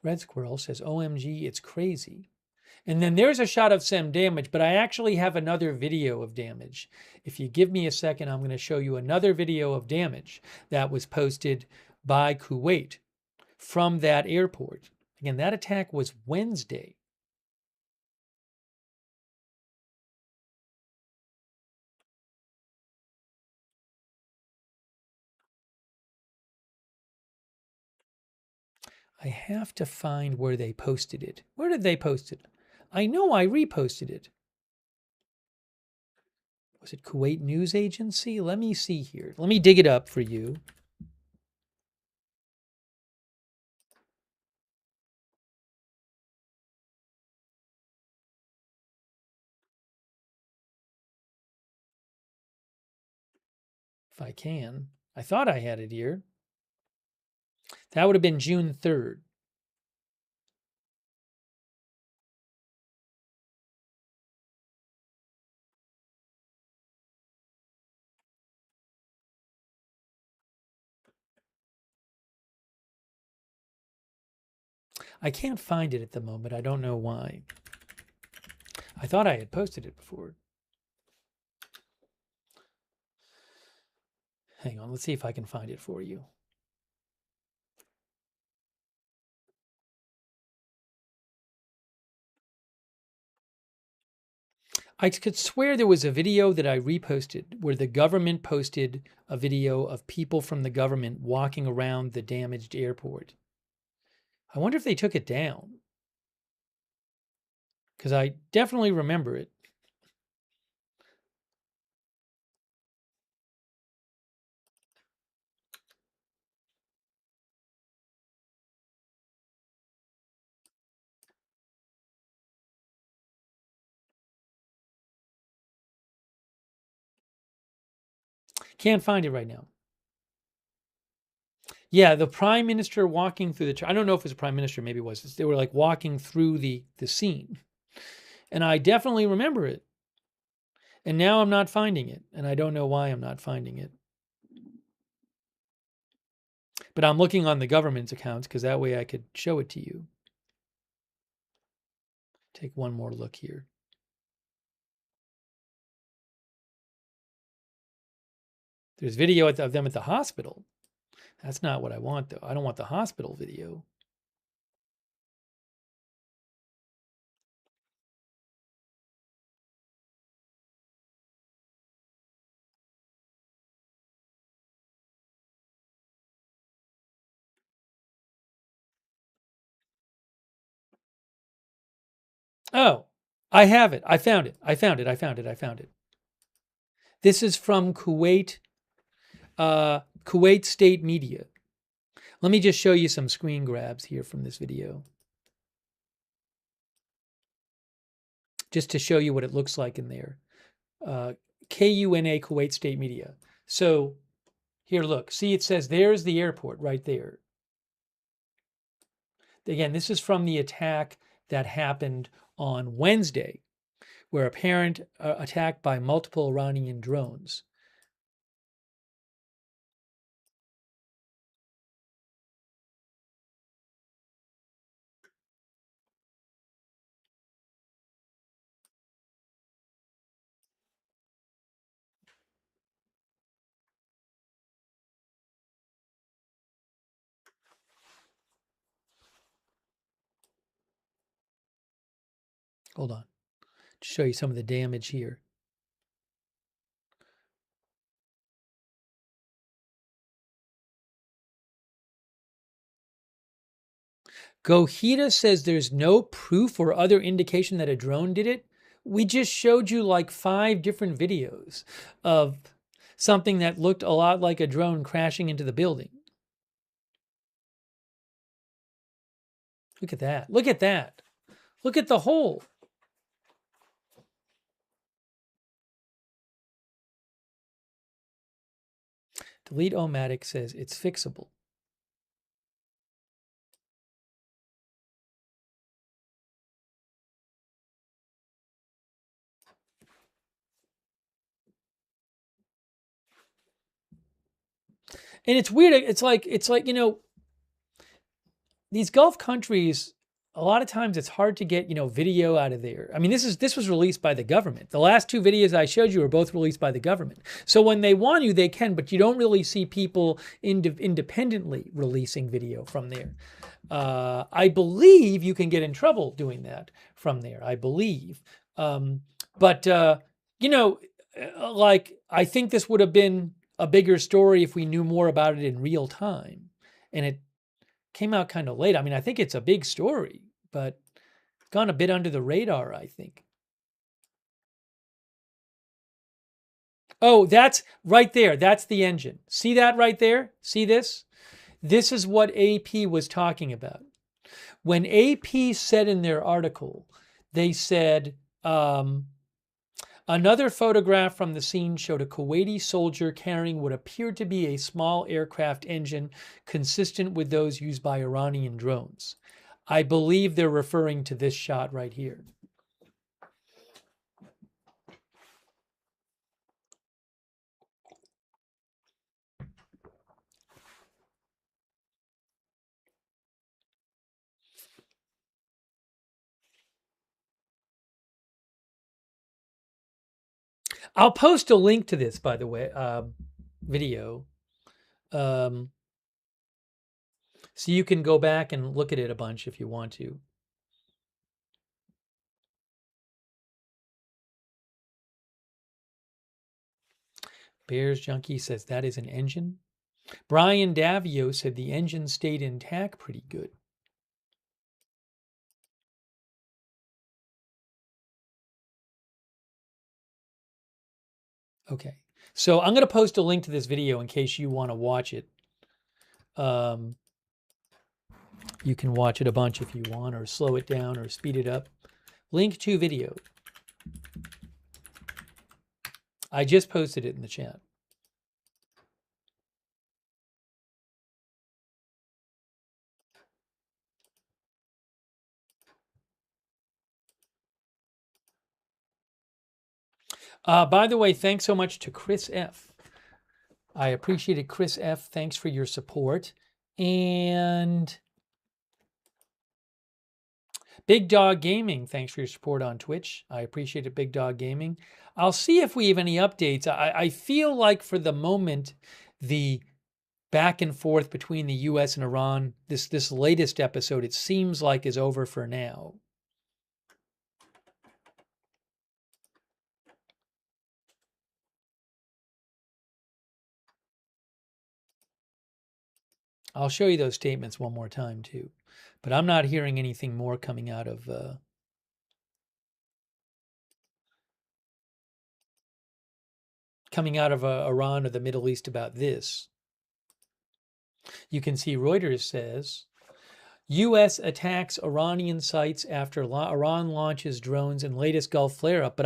Red Squirrel says, OMG, it's crazy. And then there's a shot of some damage, but I actually have another video of damage. If you give me a second, I'm going to show you another video of damage that was posted by Kuwait from that airport. Again, that attack was Wednesday. I have to find where they posted it. Where did they post it? I know I reposted it. Was it Kuwait News Agency? Let me see here. Let me dig it up for you. If I can. I thought I had it here. That would have been June 3rd. I can't find it at the moment. I don't know why. I thought I had posted it before. Hang on, let's see if I can find it for you. I could swear there was a video that I reposted where the government posted a video of people from the government walking around the damaged airport. I wonder if they took it down. Because I definitely remember it. Can't find it right now. Yeah, the prime minister walking through I don't know if it was a prime minister, maybe it was. They were like walking through the scene. And I definitely remember it. And now I'm not finding it. And I don't know why I'm not finding it. But I'm looking on the government's accounts because that way I could show it to you. Take one more look here. There's video of them at the hospital. That's not what I want, though. I don't want the hospital video. Oh, I have it. I found it. I found it. This is from Kuwait State Media. Let me just show you some screen grabs here from this video. Just to show you what it looks like in there. KUNA, Kuwait State Media. So here, look. See, it says there's the airport right there. Again, this is from the attack that happened on Wednesday, where apparent attack by multiple Iranian drones. Hold on, to show you some of the damage here. Gohita says there's no proof or other indication that a drone did it. We just showed you like 5 different videos of something that looked a lot like a drone crashing into the building. Look at that. Look at that. Look at the hole. Delete Omatic says it's fixable. And it's weird. It's like, you know, these Gulf countries, a lot of times it's hard to get, you know, video out of there. I mean, this was released by the government. The last 2 videos I showed you were both released by the government. So when they want you, they can, but you don't really see people independently releasing video from there. I believe you can get in trouble doing that from there, I believe. But you know, like, I think this would have been a bigger story if we knew more about it in real time. And it came out kind of late. I mean, I think it's a big story, but it's gone a bit under the radar, I think. Oh, that's right there. That's the engine. See that right there? See this? This is what AP was talking about. When AP said in their article, they said, another photograph from the scene showed a Kuwaiti soldier carrying what appeared to be a small aircraft engine consistent with those used by Iranian drones. I believe they're referring to this shot right here. I'll post a link to this, by the way, video. So you can go back and look at it a bunch if you want to. Bears Junkie says that is an engine. Brian Davio said the engine stayed intact pretty good. Okay, so I'm going to post a link to this video in case you want to watch it. You can watch it a bunch if you want, or slow it down or speed it up. Link to video. I just posted it in the chat. By the way, thanks so much to Chris F. I appreciate it, Chris F. Thanks for your support. And Big Dog Gaming, thanks for your support on Twitch. I appreciate it, Big Dog Gaming. I'll see if we have any updates. I feel like for the moment, the back and forth between the U.S. and Iran, this latest episode, it seems like is over for now. I'll show you those statements one more time too, but I'm not hearing anything more coming out of Iran or the Middle East about this. You can see Reuters says, U.S. attacks Iranian sites after Iran launches drones in latest Gulf flare-up. But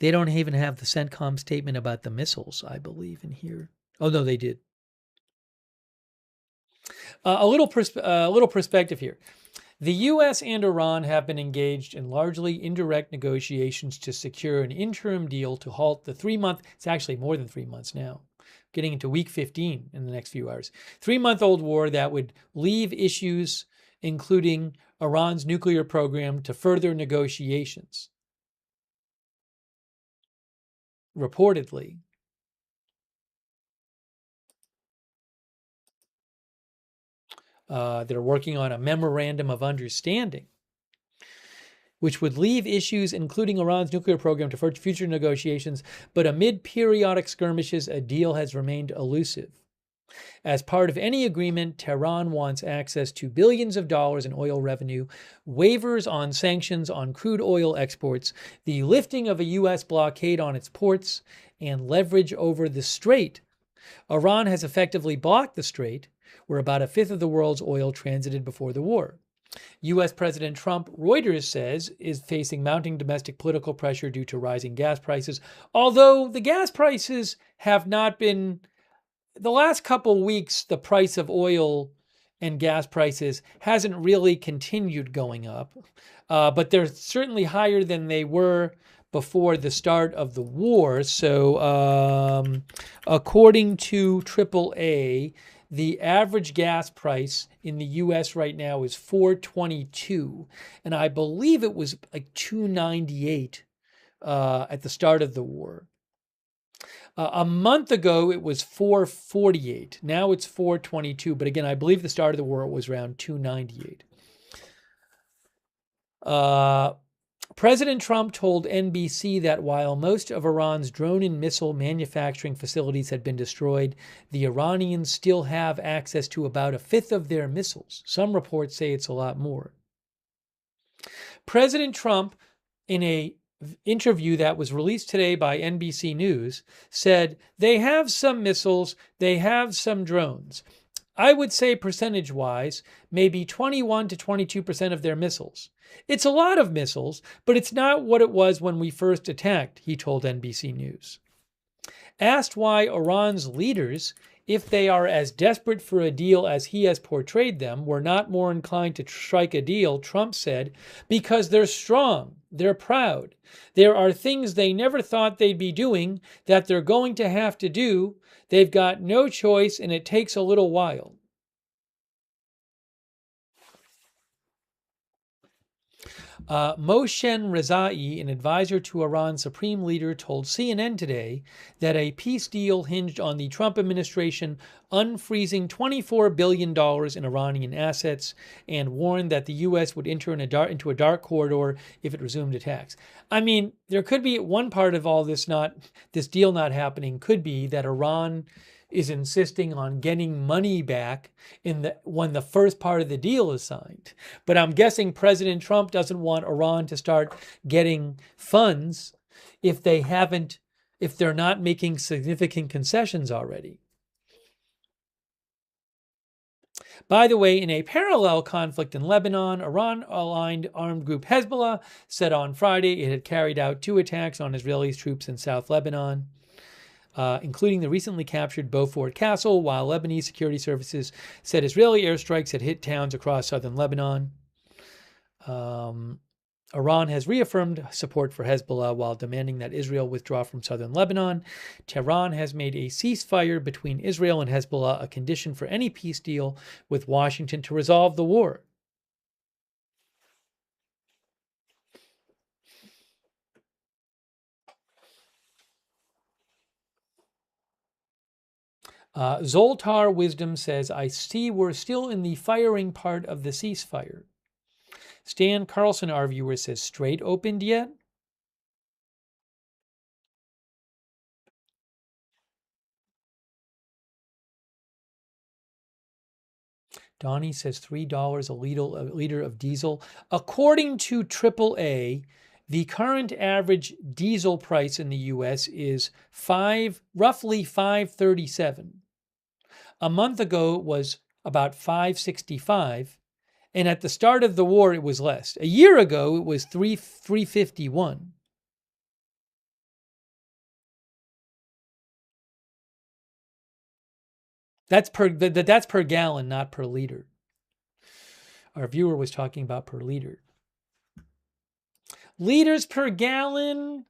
they don't even have the CENTCOM statement about the missiles, I believe, in here. Oh, no, they did. A little perspective here. The U.S. and Iran have been engaged in largely indirect negotiations to secure an interim deal to halt the 3-month, it's actually more than 3 months now, getting into week 15 in the next few hours, 3-month-old war that would leave issues including Iran's nuclear program to further negotiations. Reportedly, they're working on a memorandum of understanding, which would leave issues including Iran's nuclear program to future negotiations, but amid periodic skirmishes, a deal has remained elusive. As part of any agreement, Tehran wants access to billions of dollars in oil revenue, waivers on sanctions on crude oil exports, the lifting of a U.S. blockade on its ports, and leverage over the Strait. Iran has effectively blocked the Strait, where about a fifth of the world's oil transited before the war. U.S. President Trump, Reuters says, is facing mounting domestic political pressure due to rising gas prices, although the gas prices have not been, the last couple weeks, the price of oil and gas prices hasn't really continued going up, but they're certainly higher than they were before the start of the war. So according to AAA, the average gas price in the U.S. right now is $4.22, and I believe it was like $2.98 at the start of the war. A month ago, it was $4.48. Now it's $4.22, but again, I believe the start of the war was around $2.98. President Trump told NBC that while most of Iran's drone and missile manufacturing facilities had been destroyed, the Iranians still have access to about a fifth of their missiles. Some reports say it's a lot more. President Trump, in an interview that was released today by NBC News, said they have some missiles, they have some drones. I would say percentage-wise, maybe 21 to 22% of their missiles. It's a lot of missiles, but it's not what it was when we first attacked, he told NBC News. Asked why Iran's leaders, if they are as desperate for a deal as he has portrayed them, were not more inclined to strike a deal, Trump said, because they're strong, they're proud. There are things they never thought they'd be doing that they're going to have to do. They've got no choice, and it takes a little while. Mohsen Rezai, an advisor to Iran's supreme leader, told CNN today that a peace deal hinged on the Trump administration unfreezing $24 billion in Iranian assets and warned that the U.S. would enter into a dark corridor if it resumed attacks. I mean, there could be one part of all this deal not happening could be that Iran is insisting on getting money back when the first part of the deal is signed. But I'm guessing President Trump doesn't want Iran to start getting funds if they're not making significant concessions already. By the way, in a parallel conflict in Lebanon, Iran-aligned armed group Hezbollah said on Friday it had carried out 2 attacks on Israeli troops in South Lebanon, including the recently captured Beaufort Castle, while Lebanese security services said Israeli airstrikes had hit towns across southern Lebanon. Iran has reaffirmed support for Hezbollah while demanding that Israel withdraw from southern Lebanon. Tehran has made a ceasefire between Israel and Hezbollah a condition for any peace deal with Washington to resolve the war. Zoltar Wisdom says, I see we're still in the firing part of the ceasefire. Stan Carlson, our viewer, says, Strait opened yet? Donnie says $3 a liter of diesel. According to AAA, the current average diesel price in the U.S. is roughly $5.37. A month ago, it was about $5.65, and at the start of the war, it was less. A year ago, it was $3.51. That's per gallon, not per liter. Our viewer was talking about per liter. Liters per gallon?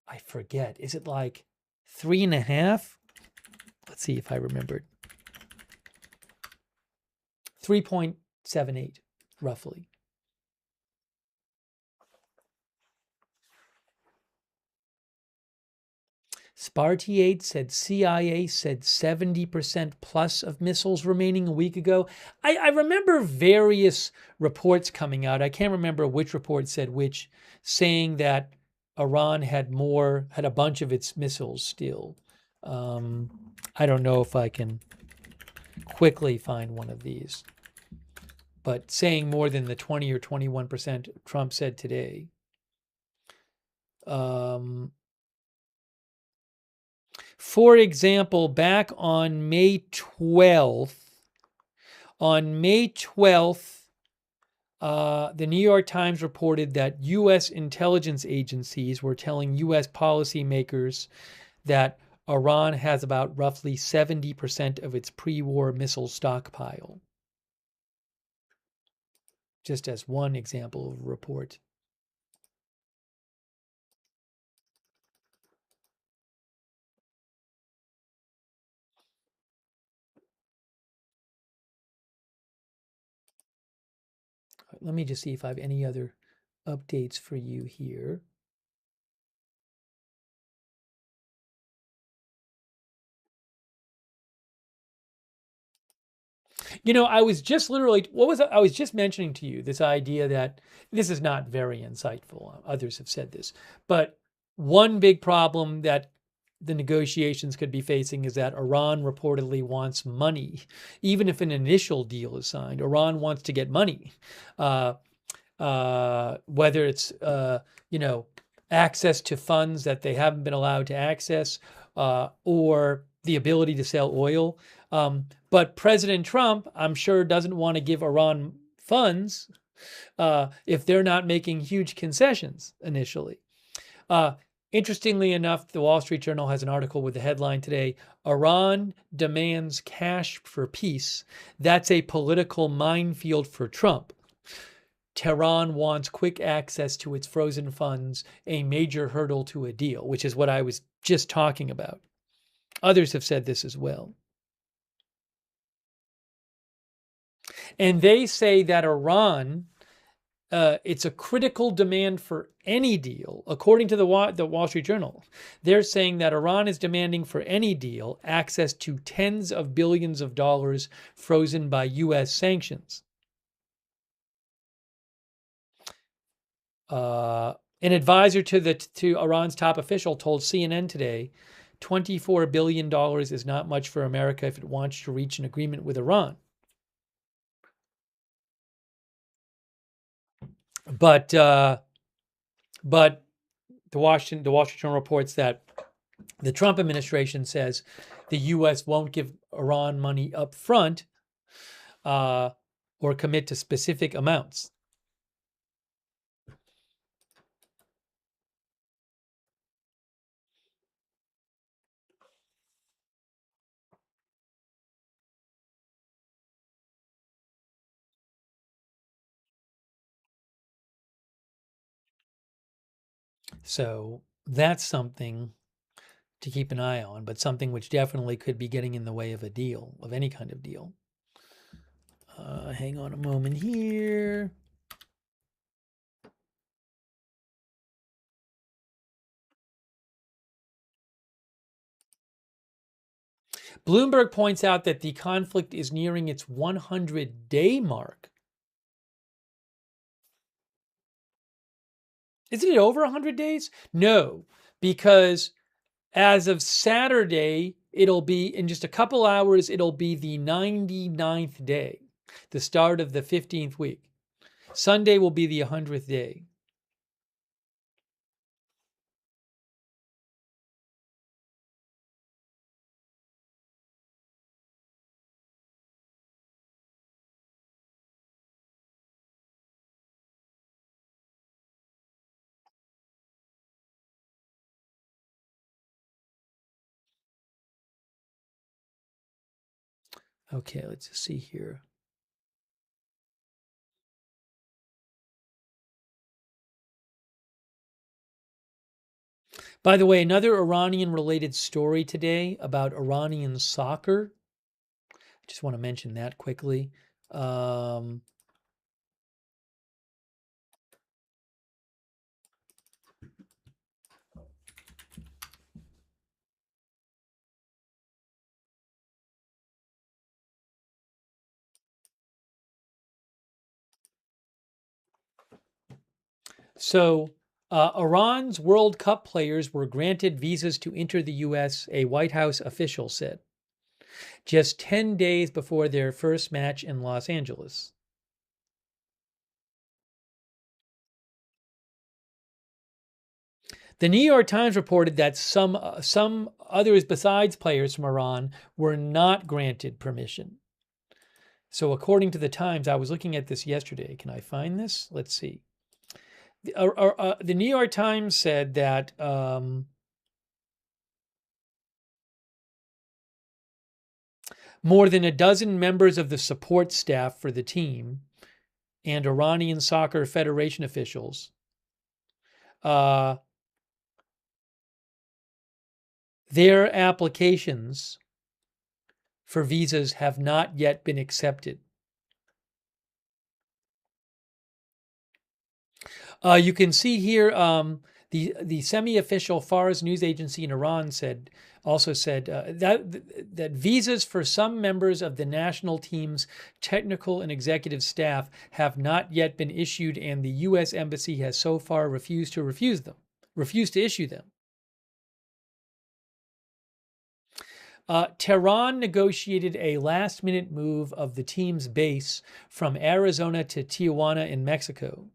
I forget. Is it like 3.5? Let's see if I remembered. 3.78, roughly. Spartiate said CIA said 70% plus of missiles remaining a week ago. I remember various reports coming out. I can't remember which report said which, saying that Iran had a bunch of its missiles still. I don't know if I can quickly find one of these, but saying more than the 20 or 21% Trump said today. For example, back on May 12th, the New York Times reported that U.S. intelligence agencies were telling U.S. policymakers that Iran has about roughly 70% of its pre-war missile stockpile. Just as one example of a report. Let me just see if I have any other updates for you here. You know, I was just literally, I was just mentioning to you this idea that this is not very insightful. Others have said this, but one big problem that the negotiations could be facing is that Iran reportedly wants money, even if an initial deal is signed. Iran wants to get money, whether it's access to funds that they haven't been allowed to access, or the ability to sell oil. But President Trump, I'm sure, doesn't want to give Iran funds if they're not making huge concessions initially. Interestingly enough, the Wall Street Journal has an article with the headline today, Iran demands cash for peace. That's a political minefield for Trump. Tehran wants quick access to its frozen funds, a major hurdle to a deal, which is what I was just talking about. Others have said this as well. And they say that Iran, it's a critical demand for any deal. According to the Wall Street Journal, they're saying that Iran is demanding for any deal access to tens of billions of dollars frozen by U.S. sanctions. An advisor to Iran's top official told CNN today, $24 billion is not much for America if it wants to reach an agreement with Iran. But the Washington Journal reports that the Trump administration says the U.S. won't give Iran money up front or commit to specific amounts. So that's something to keep an eye on, but something which definitely could be getting in the way of a deal, of any kind of deal. Hang on a moment here. Bloomberg points out that the conflict is nearing its 100-day mark. Isn't it over 100 days? No, because as of Saturday, it'll be in just a couple hours, it'll be the 99th day, the start of the 15th week. Sunday will be the 100th day. Okay, let's see here. By the way, another Iranian-related story today about Iranian soccer. I just want to mention that quickly. Um, Iran's World Cup players were granted visas to enter the U.S., a White House official said, just 10 days before their first match in Los Angeles. The New York Times reported that some others besides players from Iran were not granted permission. So according to the Times, I was looking at this yesterday. Can I find this? Let's see. The New York Times said that more than a dozen members of the support staff for the team and Iranian Soccer Federation officials their applications for visas have not yet been accepted. You can see here the semi-official Fars news agency in Iran said that visas for some members of the national team's technical and executive staff have not yet been issued, and the U.S. embassy has so far refused to issue them. Tehran negotiated a last-minute move of the team's base from Arizona to Tijuana in Mexico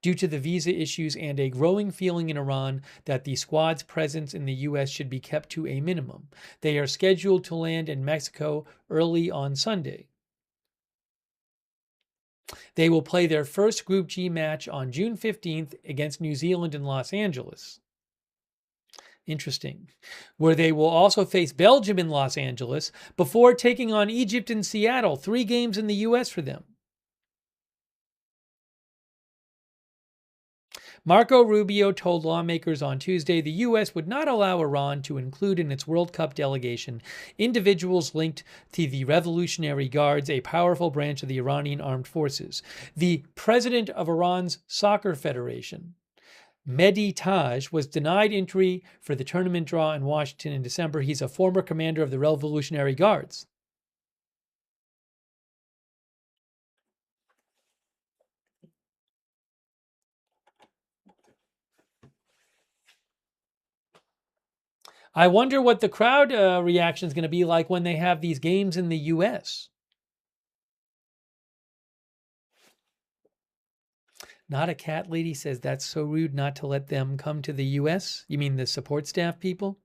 due to the visa issues and a growing feeling in Iran that the squad's presence in the U.S. should be kept to a minimum. They are scheduled to land in Mexico early on Sunday. They will play their first Group G match on June 15th against New Zealand in Los Angeles. Interesting. Where they will also face Belgium in Los Angeles before taking on Egypt in Seattle. 3 games in the U.S. for them. Marco Rubio told lawmakers on Tuesday the U.S. would not allow Iran to include in its World Cup delegation individuals linked to the Revolutionary Guards, a powerful branch of the Iranian armed forces. The president of Iran's soccer federation, Mehdi Taj, was denied entry for the tournament draw in Washington in December. He's a former commander of the Revolutionary Guards. I wonder what the crowd reaction is going to be like when they have these games in the U.S. Not a cat lady says that's so rude not to let them come to the U.S. You mean the support staff people?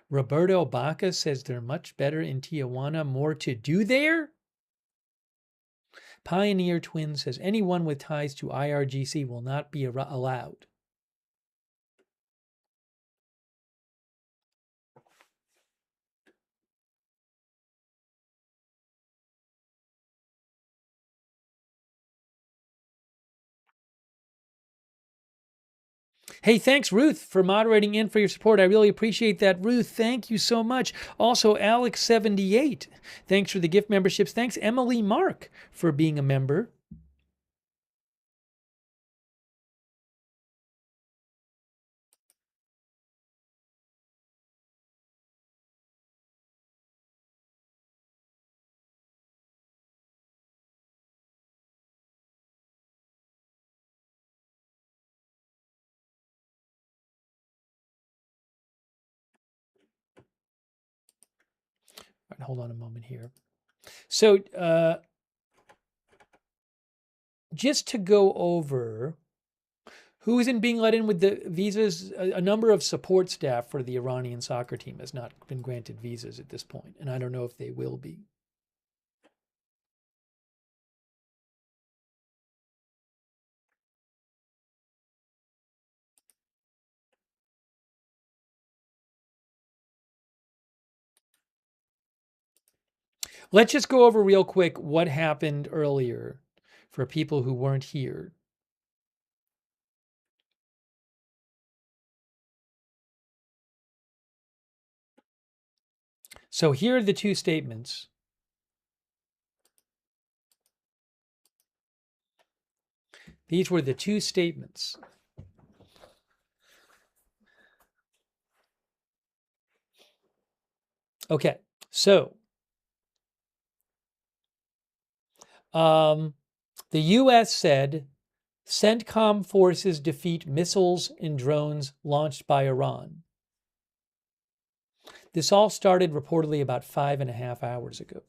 Roberto Baca says they're much better in Tijuana, more to do there? Pioneer Twin says anyone with ties to IRGC will not be allowed. Hey, thanks, Ruth, for moderating and for your support. I really appreciate that, Ruth. Thank you so much. Also, Alex78, thanks for the gift memberships. Thanks, Emily Mark, for being a member. All right, hold on a moment here. So, just to go over who isn't being let in with the visas, a number of support staff for the Iranian soccer team has not been granted visas at this point, and I don't know if they will be. Let's just go over real quick what happened earlier for people who weren't here. So here are the two statements. These were the two statements. Okay, so the U.S. said CENTCOM forces defeat missiles and drones launched by Iran. This all started reportedly about 5.5 hours ago.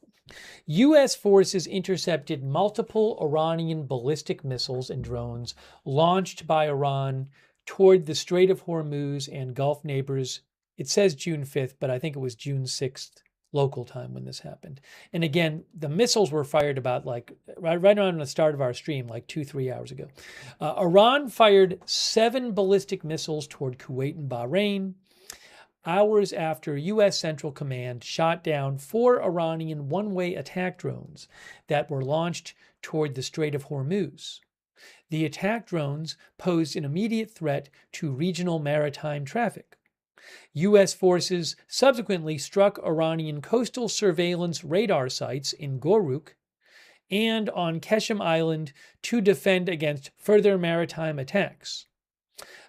U.S. forces intercepted multiple Iranian ballistic missiles and drones launched by Iran toward the Strait of Hormuz and Gulf neighbors. It says June 5th, but I think it was June 6th local time when this happened. And again, the missiles were fired about right around the start of our stream, like 2-3 hours ago. Iran fired 7 ballistic missiles toward Kuwait and Bahrain, hours after U.S. Central Command shot down 4 Iranian one-way attack drones that were launched toward the Strait of Hormuz. The attack drones posed an immediate threat to regional maritime traffic. U.S. forces subsequently struck Iranian coastal surveillance radar sites in Goruk and on Qeshm Island to defend against further maritime attacks.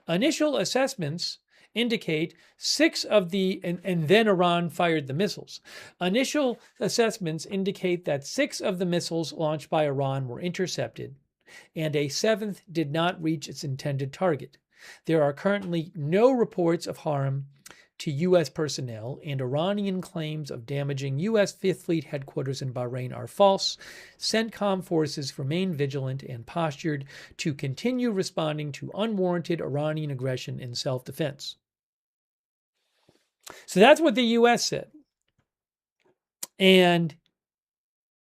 Initial assessments indicate 6 of the, and then Iran fired the missiles. Initial assessments indicate that 6 of the missiles launched by Iran were intercepted, and a 7th did not reach its intended target. There are currently no reports of harm to U.S. personnel, and Iranian claims of damaging U.S. Fifth Fleet headquarters in Bahrain are false. CENTCOM forces remain vigilant and postured to continue responding to unwarranted Iranian aggression in self-defense. So that's what the U.S. said. And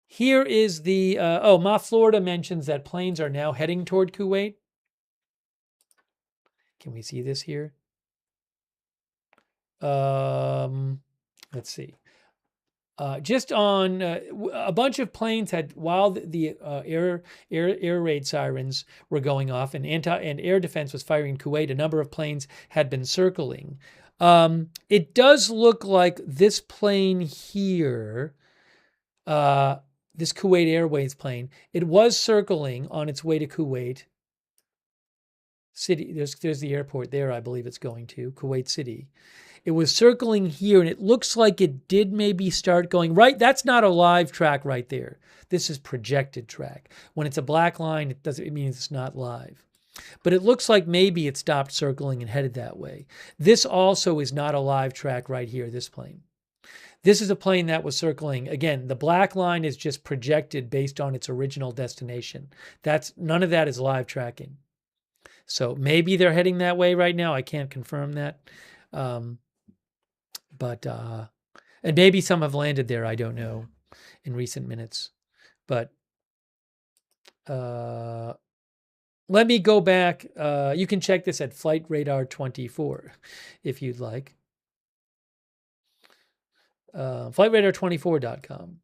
here is the, Ma Florida mentions that planes are now heading toward Kuwait. Can we see this here? Let's see. Just on a bunch of planes had, while the air raid sirens were going off and air defense was firing in Kuwait, a number of planes had been circling. It does look like this plane here, this Kuwait Airways plane, it was circling on its way to Kuwait City. There's the airport there, I believe it's going to, Kuwait City. It was circling here, and it looks like it did maybe start going right. That's not a live track right there. This is projected track. When it's a black line, it means it's not live. But it looks like maybe it stopped circling and headed that way. This also is not a live track right here, this plane. This is a plane that was circling. Again, the black line is just projected based on its original destination. None of that is live tracking. So maybe they're heading that way right now. I can't confirm that. And maybe some have landed there, I don't know, in recent minutes. But let me go back. You can check this at Flight Radar 24 if you'd like. FlightRadar24.com.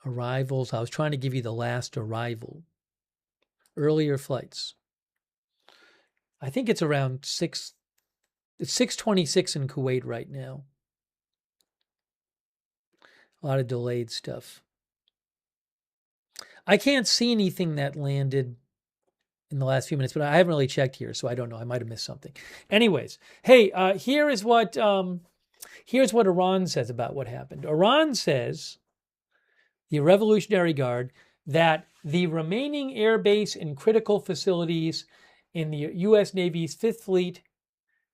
Arrivals. I was trying to give you the last arrival. Earlier flights. I think it's around 6:26 in Kuwait right now. A lot of delayed stuff. I can't see anything that landed in the last few minutes, but I haven't really checked here, so I don't know. I might have missed something. Anyways, hey, here's what Iran says about what happened. Iran says, the Revolutionary Guard, that the remaining air base and critical facilities in the U.S. Navy's Fifth Fleet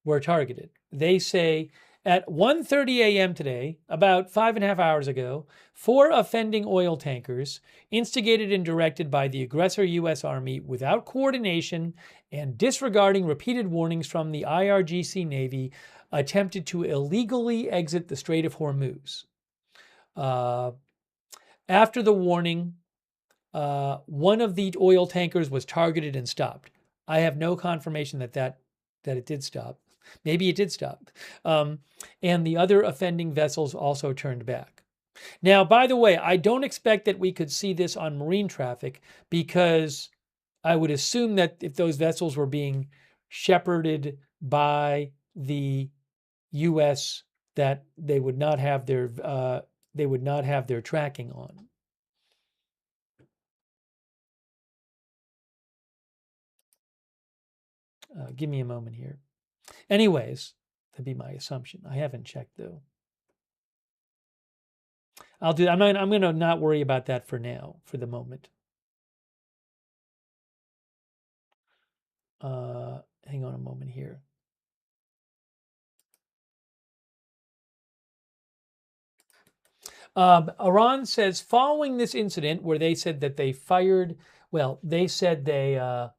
were targeted. They say at 1:30 a.m. today, about 5.5 hours ago, 4 offending oil tankers, instigated and directed by the aggressor U.S. Army without coordination and disregarding repeated warnings from the IRGC Navy, attempted to illegally exit the Strait of Hormuz. After the warning, one of the oil tankers was targeted and stopped. I have no confirmation that it did stop. Maybe it did stop. And the other offending vessels also turned back. Now, by the way, I don't expect that we could see this on marine traffic, because I would assume that if those vessels were being shepherded by the U.S. that they would not have their tracking on. Give me a moment here. Anyways, that'd be my assumption. I haven't checked though. I'll do. I'm going to not worry about that for now, for the moment. Hang on a moment here. Iran says following this incident where they said that they fired. Well, they said they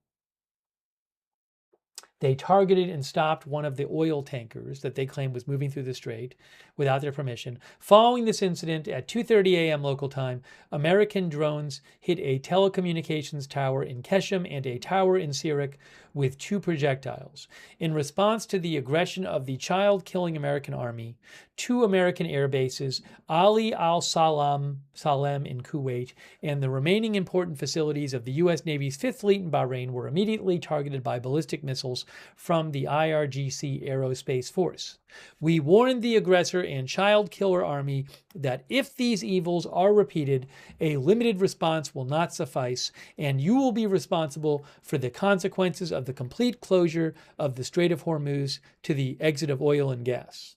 targeted and stopped one of the oil tankers that they claimed was moving through the strait without their permission. Following this incident at 2:30 a.m. local time, American drones hit a telecommunications tower in Qeshm and a tower in Sirak with 2 projectiles. In response to the aggression of the child-killing American army, 2 American air bases, Ali al-Salem in Kuwait, and the remaining important facilities of the U.S. Navy's Fifth Fleet in Bahrain were immediately targeted by ballistic missiles from the IRGC Aerospace Force. We warned the aggressor and child killer army that if these evils are repeated, a limited response will not suffice, and you will be responsible for the consequences of the complete closure of the Strait of Hormuz to the exit of oil and gas.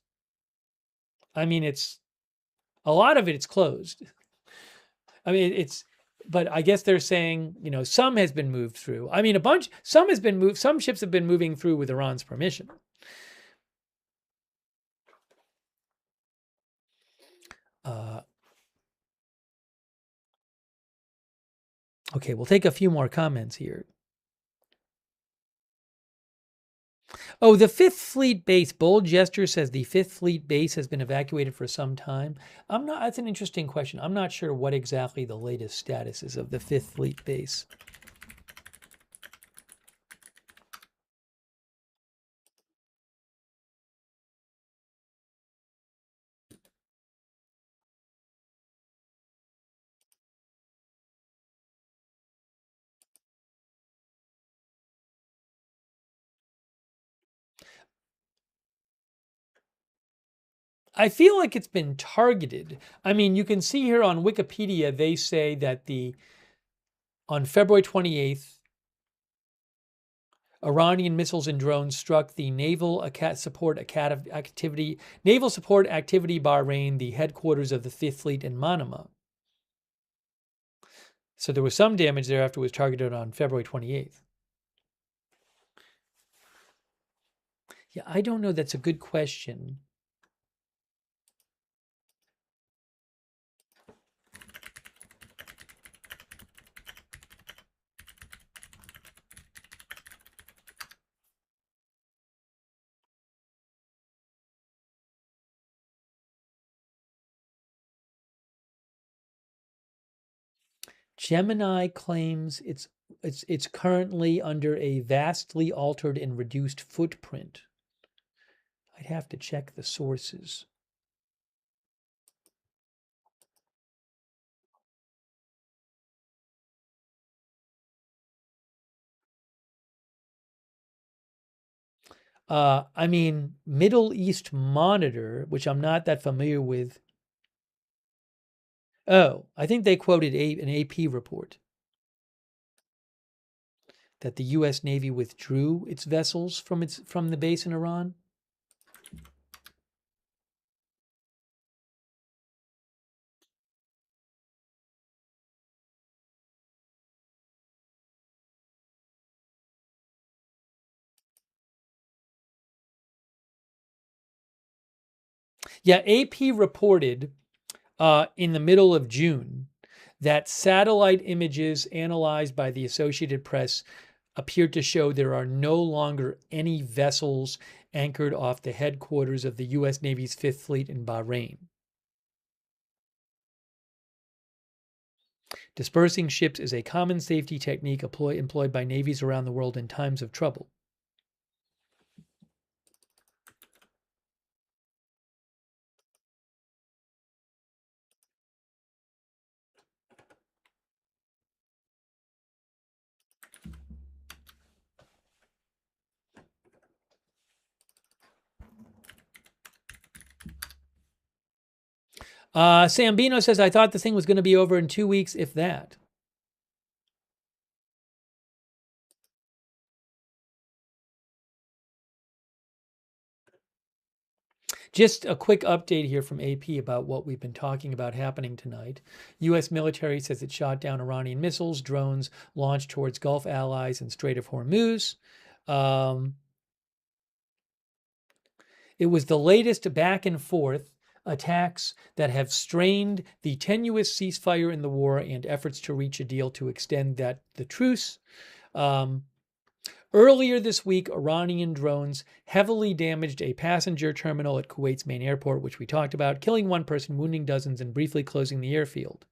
I mean, it's a lot of it's closed. I mean, but I guess they're saying, some has been moved through. I mean, some has been moved, some ships have been moving through with Iran's permission. Okay, we'll take a few more comments here. Oh, the Fifth Fleet base. Bold Gesture says the Fifth Fleet base has been evacuated for some time. That's an interesting question. I'm not sure what exactly the latest status is of the Fifth Fleet base. I feel like it's been targeted. I mean, you can see here on Wikipedia, they say that on February 28th, Iranian missiles and drones struck the Naval Support Activity Bahrain, the headquarters of the Fifth Fleet in Manama. So there was some damage there after it was targeted on February 28th. Yeah, I don't know. That's a good question. Gemini claims it's currently under a vastly altered and reduced footprint. I'd have to check the sources. I mean, Middle East Monitor, which I'm not that familiar with. Oh, I think they quoted an AP report that the U.S. Navy withdrew its vessels from the base in Iran. Yeah, AP reported in the middle of June that satellite images analyzed by the Associated Press appeared to show there are no longer any vessels anchored off the headquarters of the U.S. Navy's Fifth Fleet in Bahrain. Dispersing ships is a common safety technique employed by navies around the world in times of trouble. Sambino says, I thought the thing was going to be over in 2 weeks, if that. Just a quick update here from AP about what we've been talking about happening tonight. U.S. military says it shot down Iranian missiles, drones launched towards Gulf allies and Strait of Hormuz. It was the latest back and forth attacks that have strained the tenuous ceasefire in the war and efforts to reach a deal to extend the truce. Earlier this week, Iranian drones heavily damaged a passenger terminal at Kuwait's main airport, which we talked about, killing one person, wounding dozens, and briefly closing the airfield.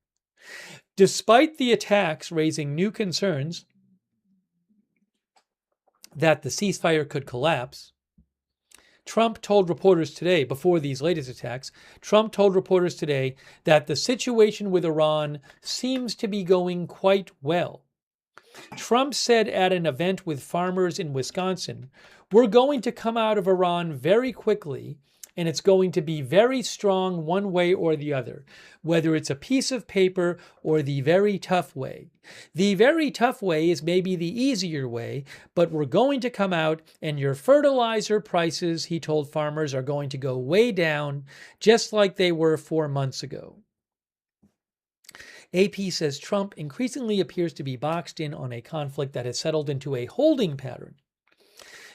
Despite the attacks raising new concerns that the ceasefire could collapse, Trump told reporters today, before these latest attacks, Trump told reporters today that the situation with Iran seems to be going quite well. Trump said at an event with farmers in Wisconsin, we're going to come out of Iran very quickly, and it's going to be very strong one way or the other, whether it's a piece of paper or the very tough way. The very tough way is maybe the easier way, but we're going to come out, and your fertilizer prices, he told farmers, are going to go way down, just like they were 4 months ago. AP says Trump increasingly appears to be boxed in on a conflict that has settled into a holding pattern.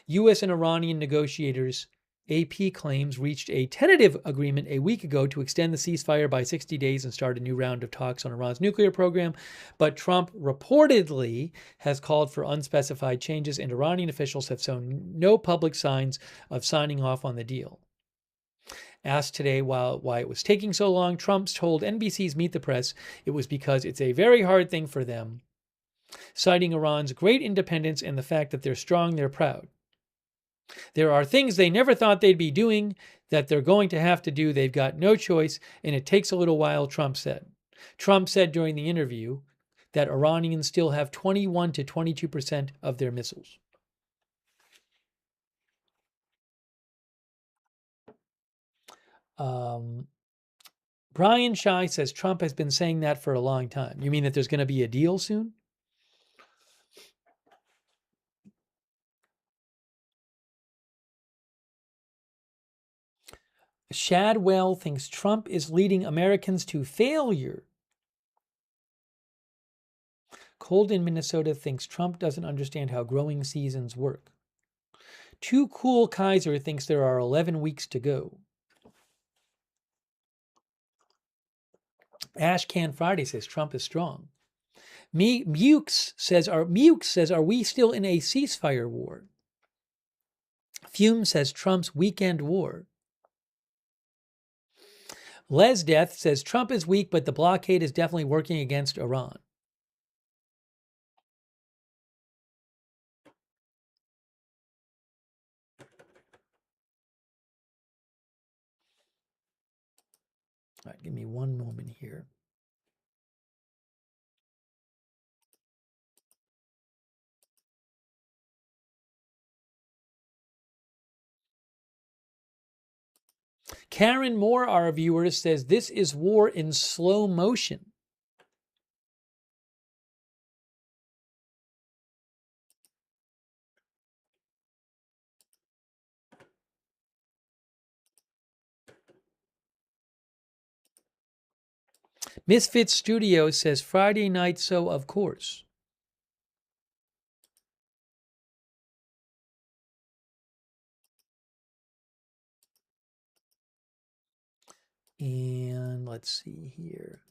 U.S. and Iranian negotiators, AP claims, reached a tentative agreement a week ago to extend the ceasefire by 60 days and start a new round of talks on Iran's nuclear program. But Trump reportedly has called for unspecified changes, and Iranian officials have shown no public signs of signing off on the deal. Asked today why it was taking so long, Trump told NBC's Meet the Press it was because it's a very hard thing for them, citing Iran's great independence and the fact that they're strong, they're proud. There are things they never thought they'd be doing that they're going to have to do. They've got no choice, and it takes a little while, Trump said. Trump said during the interview that Iranians still have 21 to 22% of their missiles. Brian Shai says Trump has been saying that for a long time. You mean that there's going to be a deal soon? Shadwell thinks Trump is leading Americans to failure. Cold in Minnesota thinks Trump doesn't understand how growing seasons work. Too Cool Kaiser thinks there are 11 weeks to go. Ashcan Friday says Trump is strong. Mukes says, are we still in a ceasefire war? Fume says Trump's weekend war. Les Death says Trump is weak, but the blockade is definitely working against Iran. All right, give me one moment here. Karen Moore, our viewer, says this is war in slow motion. Misfit Studio says Friday night, so of course. And let's see here.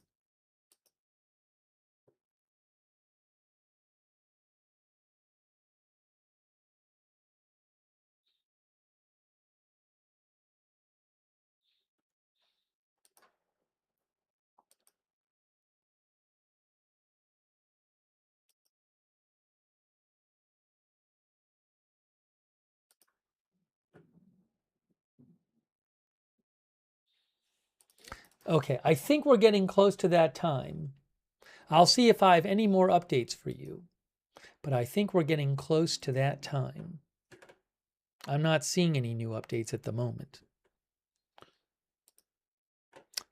Okay, I think we're getting close to that time. I'll see if I have any more updates for you, but I think we're getting close to that time. I'm not seeing any new updates at the moment.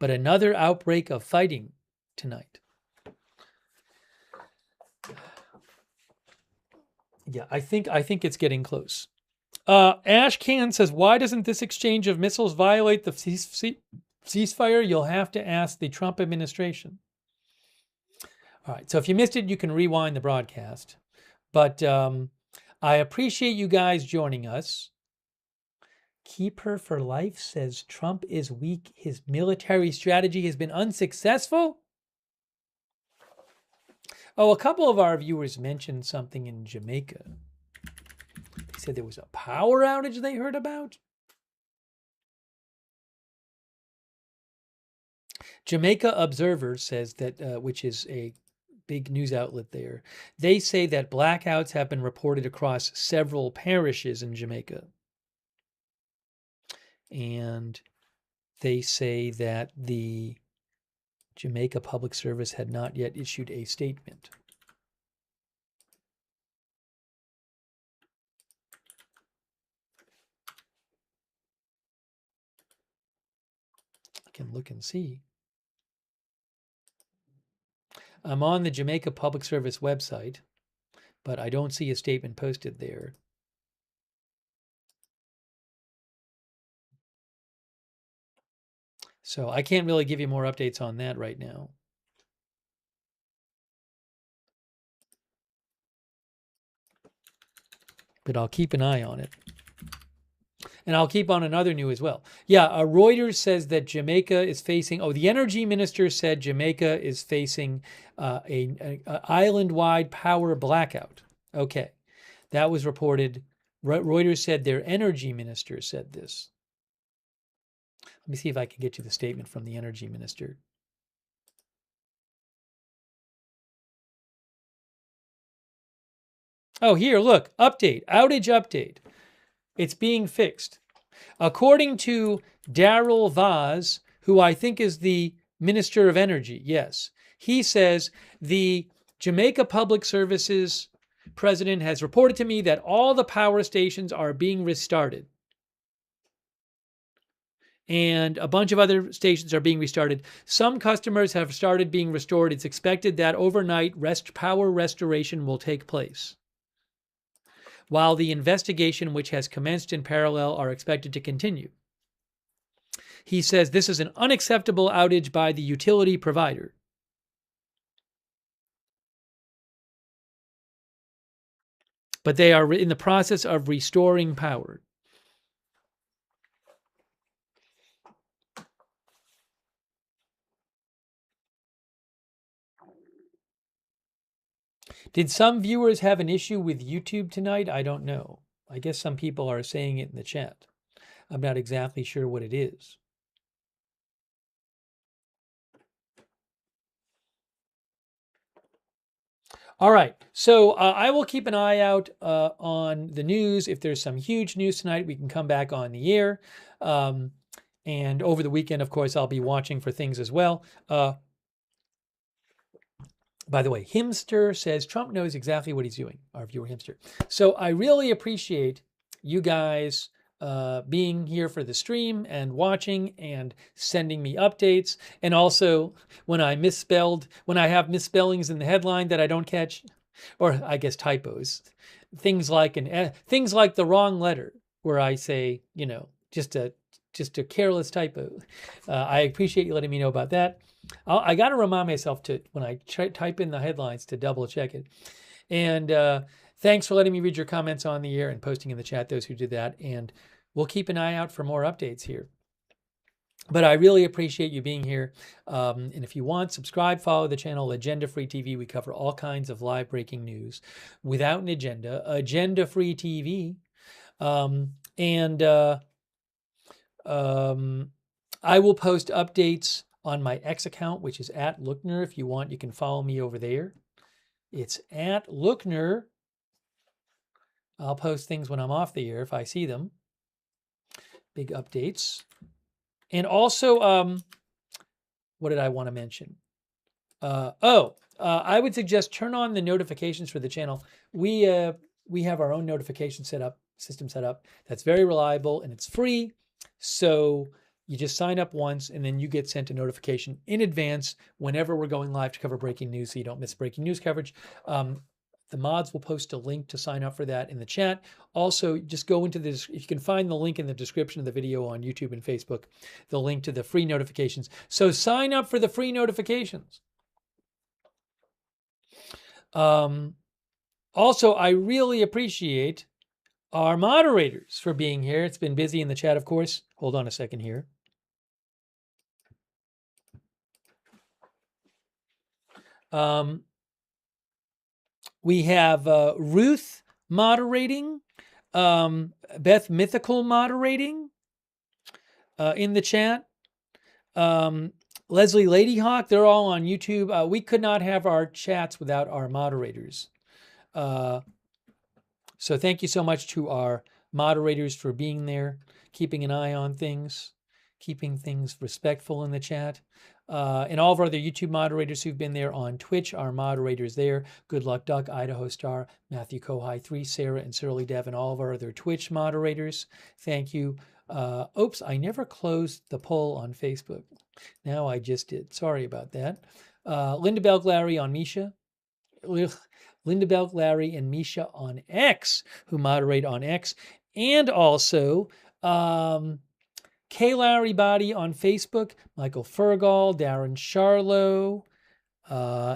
but another outbreak of fighting tonight. Yeah, I think it's getting close. Ashcan says, why doesn't this exchange of missiles violate the ceasefire? You'll have to ask the Trump administration. All right, so if you missed it, you can rewind the broadcast. But I appreciate you guys joining us. Keeper for Life says Trump is weak. His military strategy has been unsuccessful. Oh, a couple of our viewers mentioned something in Jamaica. They said there was a power outage they heard about. Jamaica Observer says that, which is a big news outlet there, they say that blackouts have been reported across several parishes in Jamaica. And they say that the Jamaica Public Service had not yet issued a statement. I can look and see. I'm on the Jamaica Public Service website, but I don't see a statement posted there. So I can't really give you more updates on that right now. But I'll keep an eye on it. And I'll keep on another news as well. Yeah, Reuters says that Jamaica is facing, the energy minister said Jamaica is facing an island-wide power blackout. Okay, that was reported. Reuters said their energy minister said this. Let me see if I can get you the statement from the energy minister. Oh, here, look, outage update. It's being fixed. According to Daryl Vaz, who I think is the Minister of Energy, yes, he says the Jamaica Public Services president has reported to me that all the power stations are being restarted. And a bunch of other stations are being restarted. Some customers have started being restored. It's expected that overnight power restoration will take place, while the investigation, which has commenced in parallel, are expected to continue. He says this is an unacceptable outage by the utility provider. But they are in the process of restoring power. Did some viewers have an issue with YouTube tonight? I don't know. I guess some people are saying it in the chat. I'm not exactly sure what it is. All right, so I will keep an eye out on the news. If there's some huge news tonight, we can come back on the air. And over the weekend, of course, I'll be watching for things as well. By the way, Himster says Trump knows exactly what he's doing, our viewer Himster. So I really appreciate you guys being here for the stream and watching and sending me updates. And also when I have misspellings in the headline that I don't catch, or I guess typos, things like the wrong letter where I say, just a careless typo. I appreciate you letting me know about that. I got to remind myself to, when I type in the headlines, to double check it. And thanks for letting me read your comments on the air and posting in the chat, those who did that. And we'll keep an eye out for more updates here. But I really appreciate you being here. And if you want, subscribe, follow the channel, Agenda Free TV. We cover all kinds of live breaking news without an agenda. Agenda Free TV. I will post updates on my X account, which is @Lookner. If you want, you can follow me over there. It's @Lookner. I'll post things when I'm off the air if I see them. Big updates. And also, what did I want to mention? I would suggest turn on the notifications for the channel. We have our own notification system set up that's very reliable and it's free. So You just sign up once, and then you get sent a notification in advance whenever we're going live to cover breaking news, so you don't miss breaking news coverage. The mods will post a link to sign up for that in the chat. Also, just go into this, if you can find the link in the description of the video on YouTube and Facebook, the link to the free notifications. So sign up for the free notifications. Also, I really appreciate our moderators for being here. It's been busy in the chat, of course. Hold on a second here. We have Ruth moderating, Beth Mythical moderating in the chat, Leslie Ladyhawk. They're all on YouTube. We could not have our chats without our moderators. So thank you so much to our moderators for being there, keeping an eye on things, keeping things respectful in the chat. And all of our other YouTube moderators who've been there on Twitch, our moderators there, Good Luck Duck, Idaho Star, Matthew Kohai 3, Sarah and Surly Dev, and all of our other Twitch moderators. Thank you. Oops, I never closed the poll on Facebook. Now I just did. Sorry about that. Linda Belk, Larry on Misha. Linda Belk, Larry, and Misha on X, who moderate on X. And also K. Larry Body on Facebook, Michael Fergal, Darren Charlo,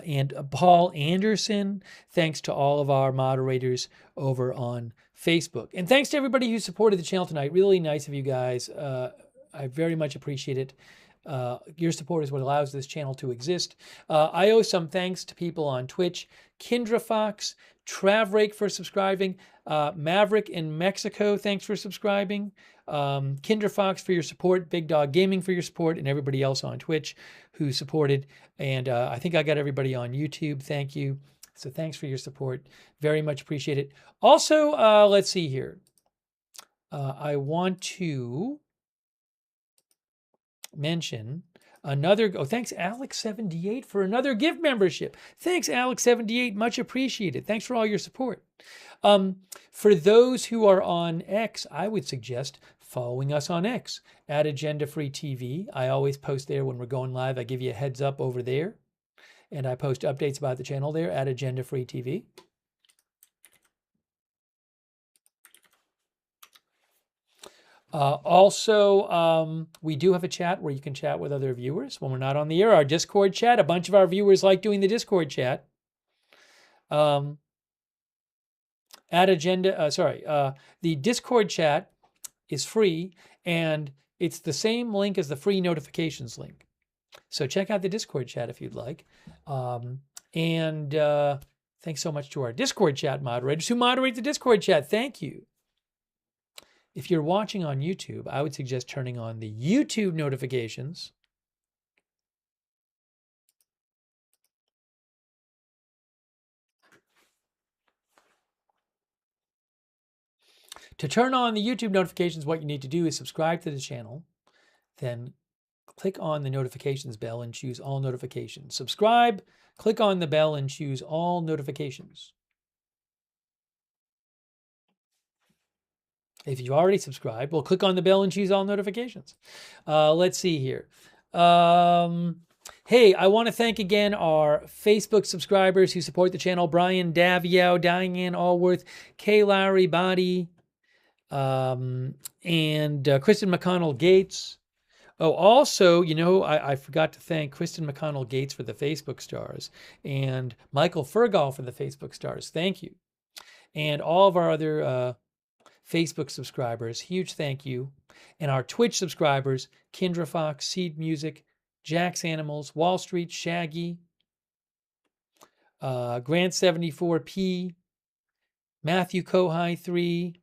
and Paul Anderson. Thanks to all of our moderators over on Facebook. And thanks to everybody who supported the channel tonight. Really nice of you guys. I very much appreciate it. Your support is what allows this channel to exist. I owe some thanks to people on Twitch, Kindra Fox, Travrake for subscribing, Maverick in Mexico, thanks for subscribing, Kindra Fox for your support, Big Dog Gaming for your support, and everybody else on Twitch who supported. And I think I got everybody on YouTube. Thank you. So thanks for your support. Very much appreciate it. Also, let's see here. I want to mention another, thanks Alex78 for another gift membership. Thanks Alex78, much appreciated. Thanks for all your support. For those who are on X, I would suggest following us on X at Agenda Free TV. I always post there when we're going live. I give you a heads up over there, and I post updates about the channel there at Agenda Free TV. Also, we do have a chat where you can chat with other viewers when we're not on the air. Our Discord chat, a bunch of our viewers like doing the Discord chat. The Discord chat is free, and it's the same link as the free notifications link. So check out the Discord chat if you'd like. Thanks so much to our Discord chat moderators who moderate the Discord chat. Thank you. If you're watching on YouTube, I would suggest turning on the YouTube notifications. To turn on the YouTube notifications, what you need to do is subscribe to the channel, then click on the notifications bell and choose all notifications. Subscribe, click on the bell and choose all notifications. If you already subscribed, well, click on the bell and choose all notifications. Let's see here. Hey, I want to thank again our Facebook subscribers who support the channel. Brian Davio, Diane Allworth, K. Larry Body, and Kristen McConnell Gates. Oh, also, you know, I forgot to thank Kristen McConnell Gates for the Facebook stars and Michael Fergal for the Facebook stars. Thank you. And all of our other Facebook subscribers, huge thank you. And our Twitch subscribers, Kindra Fox, Seed Music, Jack's Animals, Wall Street, Shaggy, Grant74P, Matthew Kohai 3,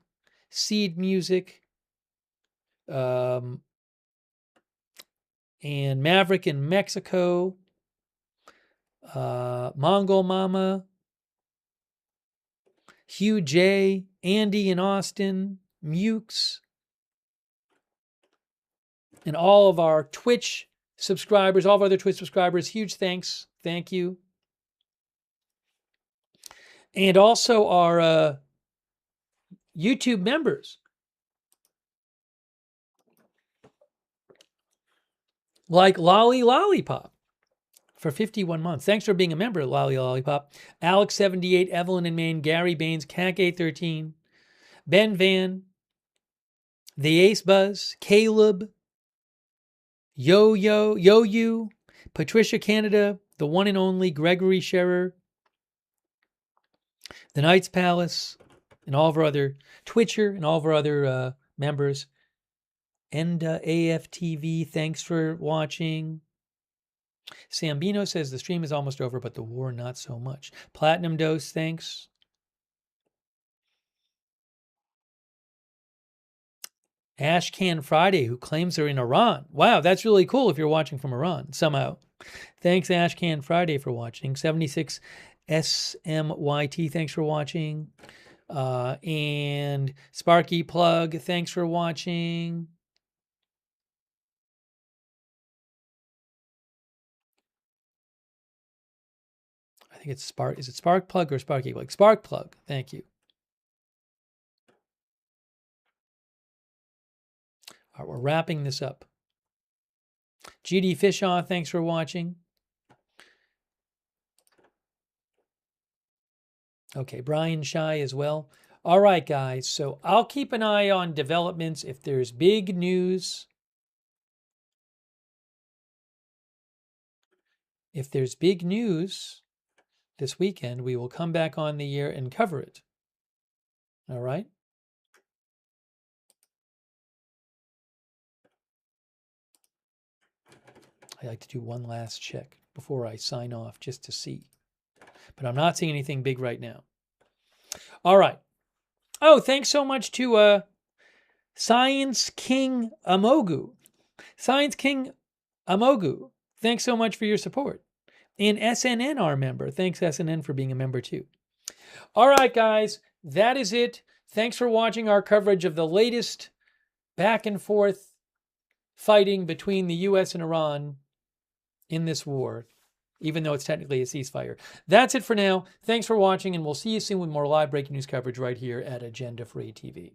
Seed Music, and Maverick in Mexico, Mongol Mama, Hugh J, Andy in Austin, Mukes, and all of our Twitch subscribers, all of our other Twitch subscribers, huge thanks. Thank you. And also our YouTube members. like Lolly Lollipop for 51 months. Thanks for being a member, Lolly Lollipop. Alex78, Evelyn in Maine, Gary Baines, CAC813, Ben Van, The Ace Buzz, Caleb, Yo-You, Patricia Canada, the one and only Gregory Scherer, the Knights Palace, and all of our other Twitcher and all of our other members. And AFTV, thanks for watching. Sambino says the stream is almost over, but the war not so much. Platinum Dose, thanks. Ashcan Friday, who claims they're in Iran. Wow, that's really cool if you're watching from Iran somehow. Thanks, Ashcan Friday, for watching. 76 SMYT, thanks for watching. And Sparky Plug, thanks for watching. I think it's Spark. Is it Spark Plug or Sparky Plug? Spark Plug, thank you. All right, we're wrapping this up. GD Fishaw, thanks for watching. Okay, Brian Shy as well. All right, guys, so I'll keep an eye on developments. If there's big news, this weekend, we will come back on the air and cover it. All right? I like to do one last check before I sign off just to see. But I'm not seeing anything big right now. All right. Oh, thanks so much to Science King Amogu. Science King Amogu, thanks so much for your support. And SNN, our member. Thanks, SNN, for being a member too. All right, guys, that is it. Thanks for watching our coverage of the latest back and forth fighting between the U.S. and Iran in this war, even though it's technically a ceasefire. That's it for now. Thanks for watching, and we'll see you soon with more live breaking news coverage right here at Agenda Free TV.